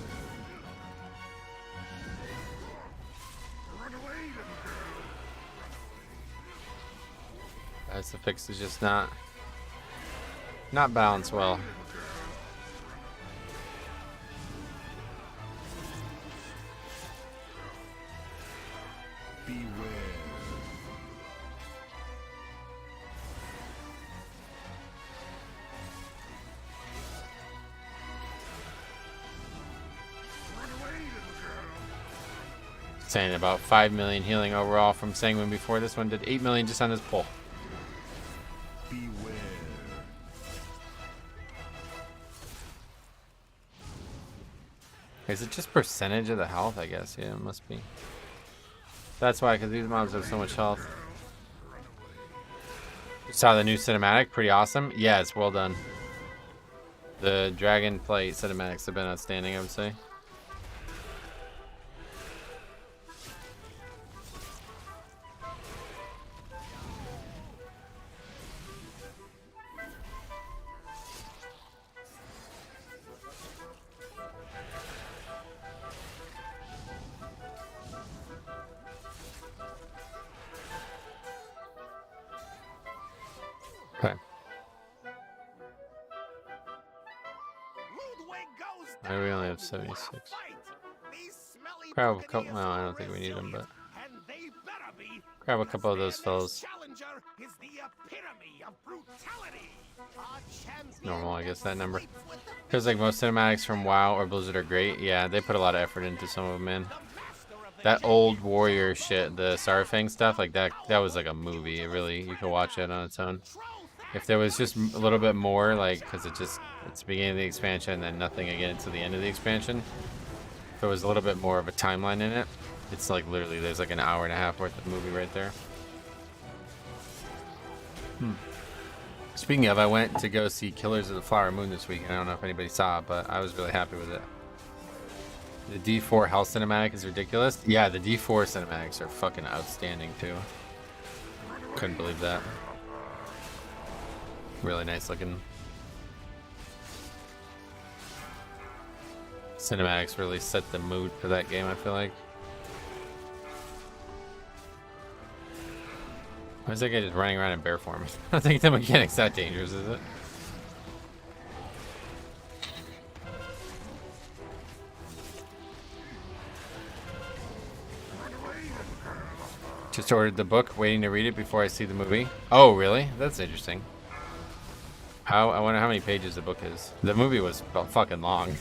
Run away, little girl. That's the fix is just not balanced well. Beware. Run away, little girl. Saying about 5 million healing overall from Sanguine before. This one did 8 million just on his pull. Beware. Is it just percentage of the health? I guess. Yeah, it must be. That's why, because these mobs have so much health. You saw the new cinematic? Pretty awesome. Yeah, it's well done. The Dragon Plate cinematics have been outstanding, I would say. Maybe we only have 76. Fight! These smelly Grab a couple. Buccaneers No, I are don't think we need them, but resilient, and they better be, grab a because couple of those their fellas. next challenger is the epitome of brutality. Our champion Normal, I guess, that number. sleeps with the Feels like most cinematics from WoW or Blizzard are great. Yeah, they put a lot of effort into some of them, man. master of the That old warrior shit, the Sarfang stuff, like that was like a movie. It really, you could watch it on its own. If there was just a little bit more, like, because it's the beginning of the expansion and then nothing again until the end of the expansion. If there was a little bit more of a timeline in it, it's like literally there's like an hour and a half worth of movie right there. Speaking of, I went to go see Killers of the Flower Moon this week, and I don't know if anybody saw it, but I was really happy with it. The D4 Hell cinematic is ridiculous. Yeah, the D4 cinematics are fucking outstanding too. Couldn't believe that. Really nice looking. Cinematics really set the mood for that game, I feel like. Why is that guy just running around in bear form? I don't think the mechanic's that dangerous, is it? Just ordered the book, waiting to read it before I see the movie. Oh, really? That's interesting. I wonder how many pages the book is. The movie was fucking long.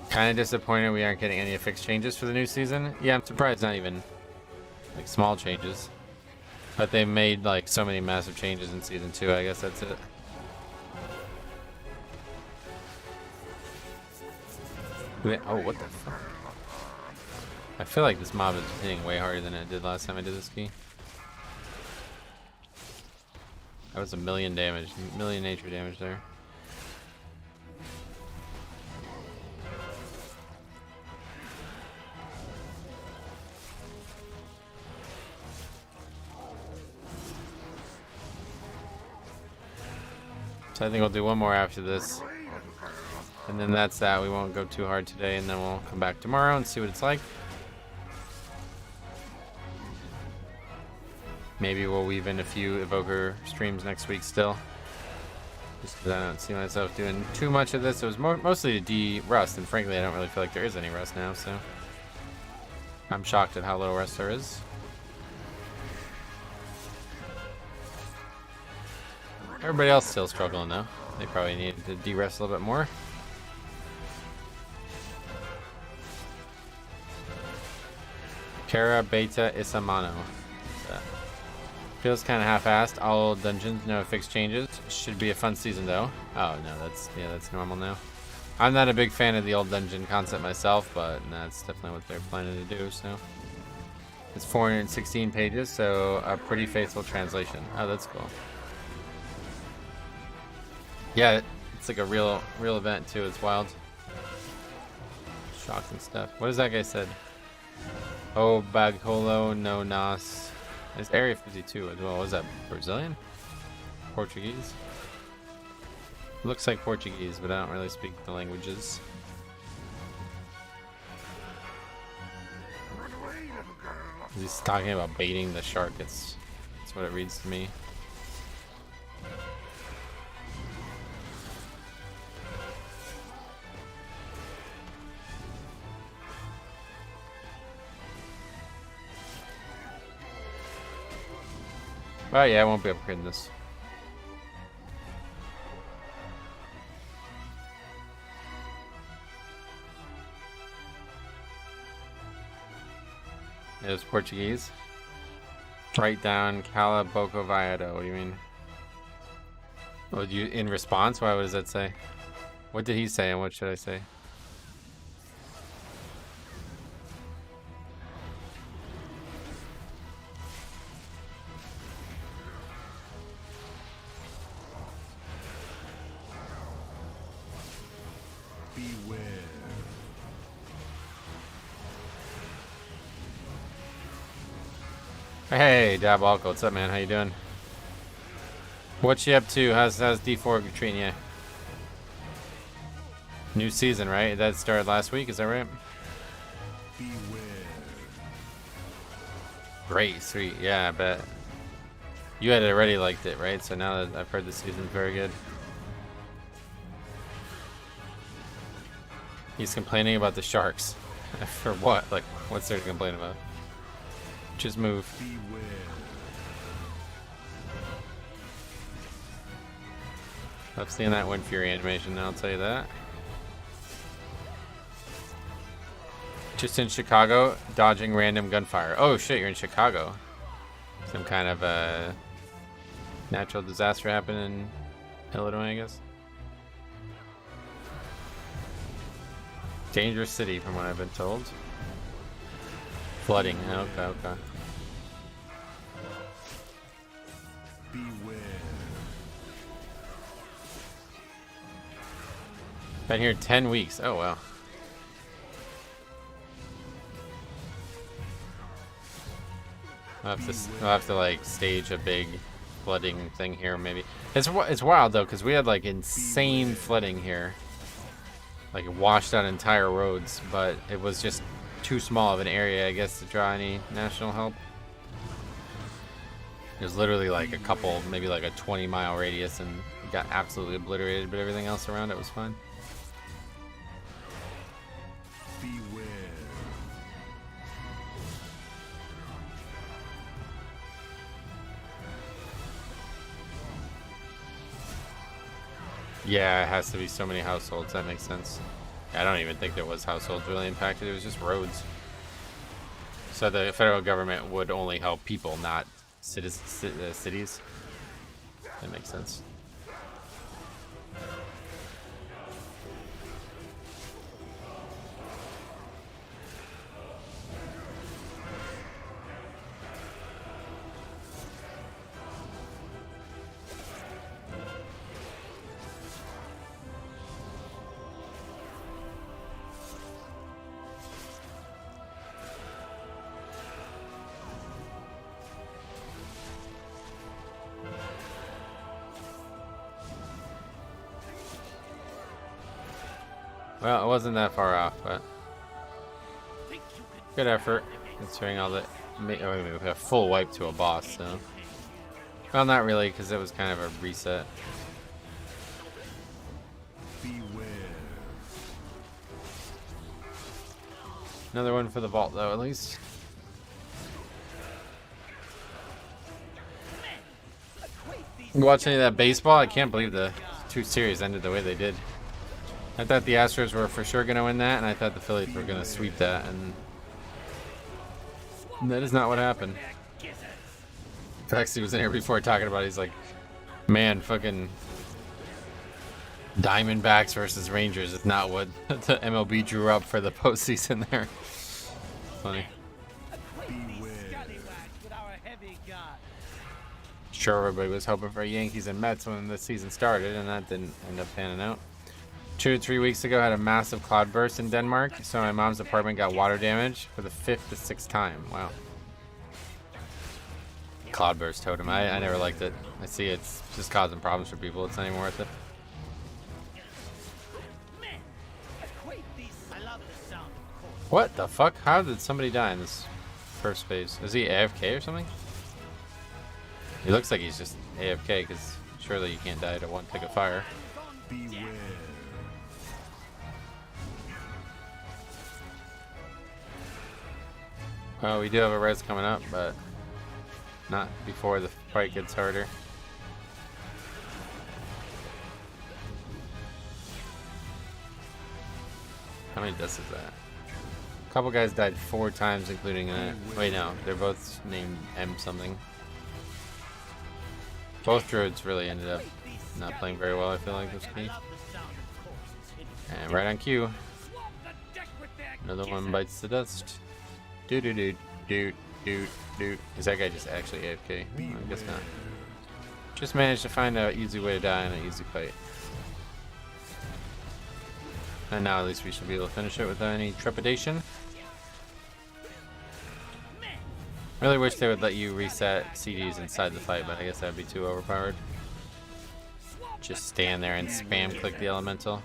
Kind of disappointed we aren't getting any affixed changes for the new season. Yeah, I'm surprised not even like small changes. But they made like so many massive changes in season 2. I guess that's it. Oh, what the fuck? I feel like this mob is hitting way harder than it did last time I did this key. That was a million damage, million nature damage there. So I think we'll do one more after this. And then that's that. We won't go too hard today, and then we'll come back tomorrow and see what it's like. Maybe we'll weave in a few Evoker streams next week still. Just because I don't see myself doing too much of this. It was mostly to de-rust, and frankly I don't really feel like there is any rust now, so I'm shocked at how little rust there is. Everybody else still struggling though. They probably need to de-rest a little bit more. Kara Beta Isamano. Feels kind of half-assed. All dungeons, no fixed changes. Should be a fun season though. Oh no, that's normal now. I'm not a big fan of the old dungeon concept myself, but that's definitely what they're planning to do. So it's 416 pages, so a pretty faithful translation. Oh, that's cool. Yeah, it's like a real event too. It's wild. Shocking stuff. What has that guy said? Oh, Bagholo no nas. It's Area 52 as well. Was that Brazilian? Portuguese? Looks like Portuguese, but I don't really speak the languages. He's talking about baiting the shark. It's what it reads to me. Oh yeah, I won't be upgrading this. It was Portuguese. Write down Cala Boco Vallado. What do you mean? Oh, you in response? Why? What does that say? What did he say and what should I say? Hey, Diablo, what's up, man? How you doing? What you up to? How's D4 treating you? New season, right? That started last week, is that right? Beware. Great, sweet. Yeah, I bet. You had already liked it, right? So now that I've heard the season's very good. He's complaining about the sharks. For what? Like, what's there to complain about? Just move. I've seen that Wind Fury animation, I'll tell you that. Just in Chicago, dodging random gunfire. Oh shit, you're in Chicago. Some kind of natural disaster happened in Illinois, I guess. Dangerous city, from what I've been told. Flooding. Okay, okay. Beware. Been here 10 weeks. Oh wow. I'll have to like stage a big flooding thing here maybe. It's wild though, because we had like insane flooding here. Like it washed out entire roads, but it was just too small of an area, I guess, to draw any national help. It was literally like a couple, maybe like a 20-mile radius, and it got absolutely obliterated, but everything else around it was fine. Beware. Yeah, it has to be so many households. That makes sense. I don't even think there was households really impacted. It was just roads. So the federal government would only help people, not cities. That makes sense. Well, it wasn't that far off, but good effort considering all the. Oh, wait a minute, we have full wipe to a boss, so. Well, not really, because it was kind of a reset. Beware. Another one for the vault, though, at least. You watch any of that baseball? I can't believe the two series ended the way they did. I thought the Astros were for sure going to win that, and I thought the Phillies were going to sweep that, and that is not what happened. Fexy was in here before talking about it. He's like, man, fucking Diamondbacks versus Rangers is not what the MLB drew up for the postseason there. Funny. Sure, everybody was hoping for Yankees and Mets when the season started, and that didn't end up panning out. 2 to 3 weeks ago, I had a massive cloudburst in Denmark, so my mom's apartment got water damage for the 5th to 6th time. Wow. Cloudburst totem. I never liked it. I see it's just causing problems for people. It's not even worth it. What the fuck? How did somebody die in this first phase? Is he AFK or something? He looks like he's just AFK, because surely you can't die to one tick of fire. Beware. Well, we do have a res coming up, but not before the fight gets harder. How many deaths is that? A couple guys died 4 times, including a... Wait, no. They're both named M something. Both druids really ended up not playing very well, I feel like, this game. And right on cue. Another one bites the dust. Is that guy just actually AFK? I guess not. Just managed to find an easy way to die in an easy fight. And now at least we should be able to finish it without any trepidation. Really wish they would let you reset CDs inside the fight, but I guess that'd be too overpowered. Just stand there and spam click the elemental.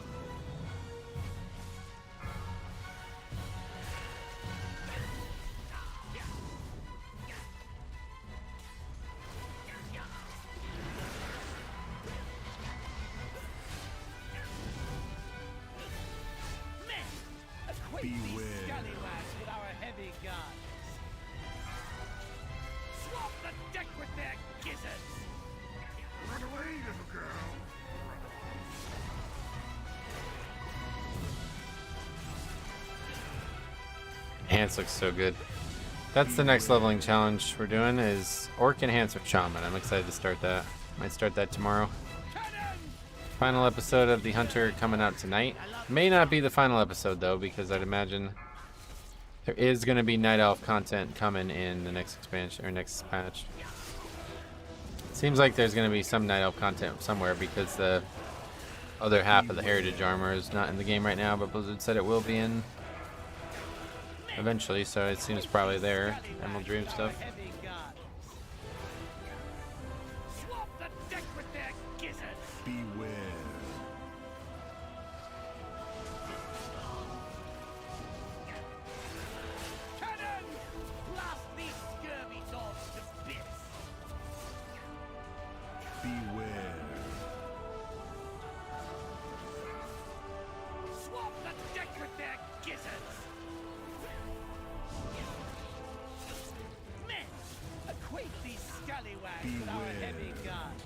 Acquaint these scallywags with our heavy guns. Swamp the deck with their gizzards. Run away, little girl. Enhance looks so good. That's the next leveling challenge we're doing is Orc Enhance or Shaman. I'm excited to start that. Might start that tomorrow. Final episode of The Hunter coming out tonight. May not be the final episode though, because I'd imagine there is going to be Night Elf content coming in the next expansion or next patch. Seems like there's going to be some Night Elf content somewhere because the other half of the Heritage armor is not in the game right now, but Blizzard said it will be in eventually, so it seems probably there. Emerald Dream stuff. Heavy guns. Swamp the deck with their gizzards. Beware. Cannon! Blast these scurvy dogs to bits. Beware. Swamp the deck with their gizzards. Men, acquaint these scallywags with our Beware. heavy guns.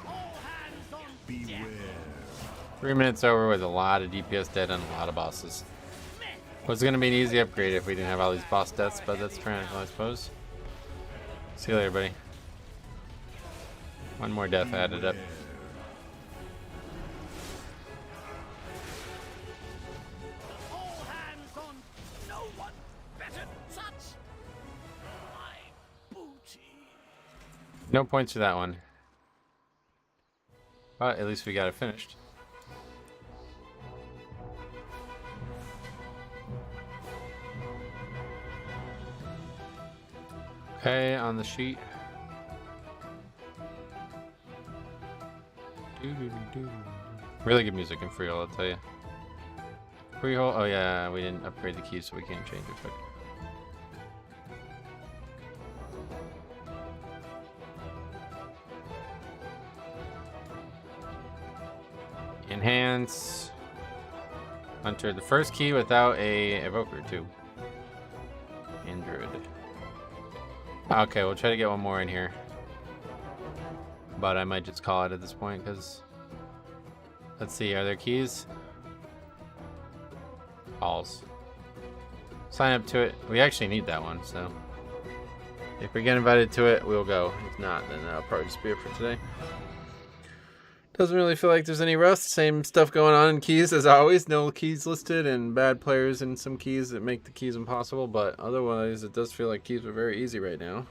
All hands on deck. Beware. 3 minutes over with a lot of DPS dead on a lot of bosses. Was going to be an easy upgrade if we didn't have all these boss deaths, but that's tyrannical, I suppose. See you later, buddy. One more death added up. All hands on. No one better touch my booty. No points for that one. But at least we got it finished. Okay, on the sheet. Really good music in Freehold, I'll tell you. Freehold, oh yeah, we didn't upgrade the keys, so we can't change it quick. Enhance. Hunter, the first key without a evoker too. And druid. Okay, we'll try to get one more in here. But I might just call it at this point because let's see, are there keys? Calls. Sign up to it. We actually need that one, so if we get invited to it, we'll go. If not, then that'll probably just be it for today. Doesn't really feel like there's any rust. Same stuff going on in keys as always. No keys listed and bad players in some keys that make the keys impossible. But otherwise, it does feel like keys are very easy right now.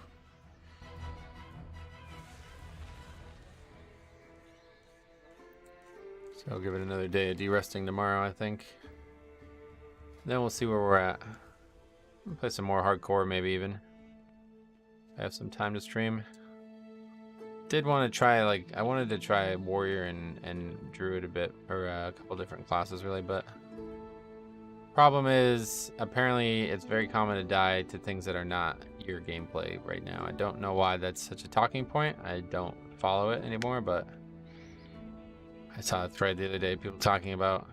So I'll give it another day of de-resting tomorrow, I think. Then we'll see where we're at. Play some more hardcore, maybe even. I have some time to stream. Did want to try, like, I wanted to try warrior and druid a bit, or a couple different classes really, but problem is apparently it's very common to die to things that are not your gameplay right now. I don't know why that's such a talking point. I don't follow it anymore, but I saw a thread the other day, people talking about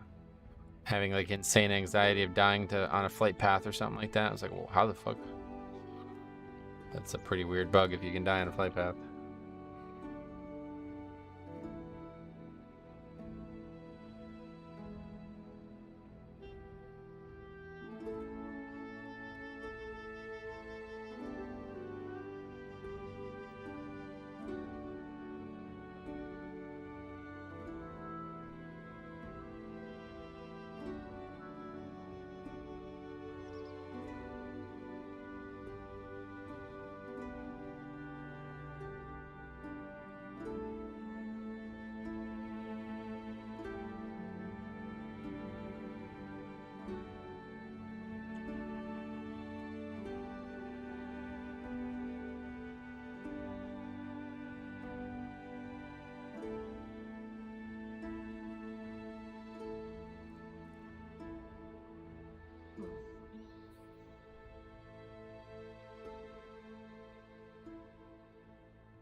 having like insane anxiety of dying on a flight path or something like that. I was like, well, how the fuck? That's a pretty weird bug if you can die on a flight path.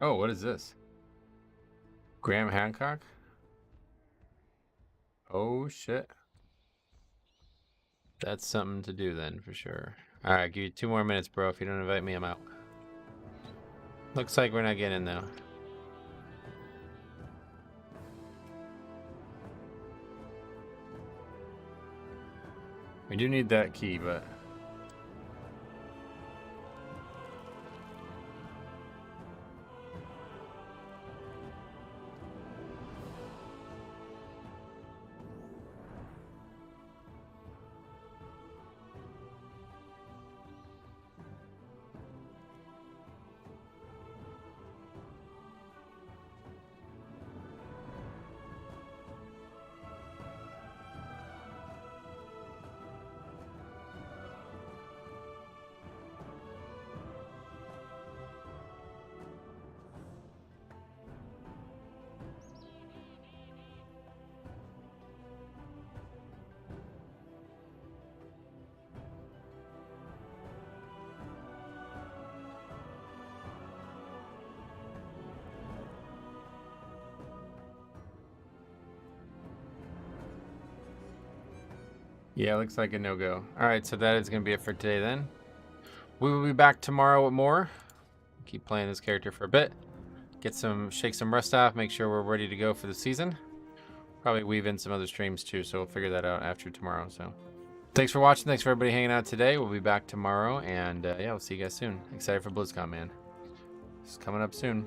Oh, what is this? Graham Hancock? Oh, shit. That's something to do then, for sure. Alright, give you 2 more minutes, bro. If you don't invite me, I'm out. Looks like we're not getting in, though. We do need that key, but... Yeah, looks like a no-go. Alright, so that is going to be it for today then. We will be back tomorrow with more. Keep playing this character for a bit. Shake some rust off, make sure we're ready to go for the season. Probably weave in some other streams too, so we'll figure that out after tomorrow. So, thanks for watching. Thanks for everybody hanging out today. We'll be back tomorrow, and yeah, we'll see you guys soon. Excited for BlizzCon, man. It's coming up soon.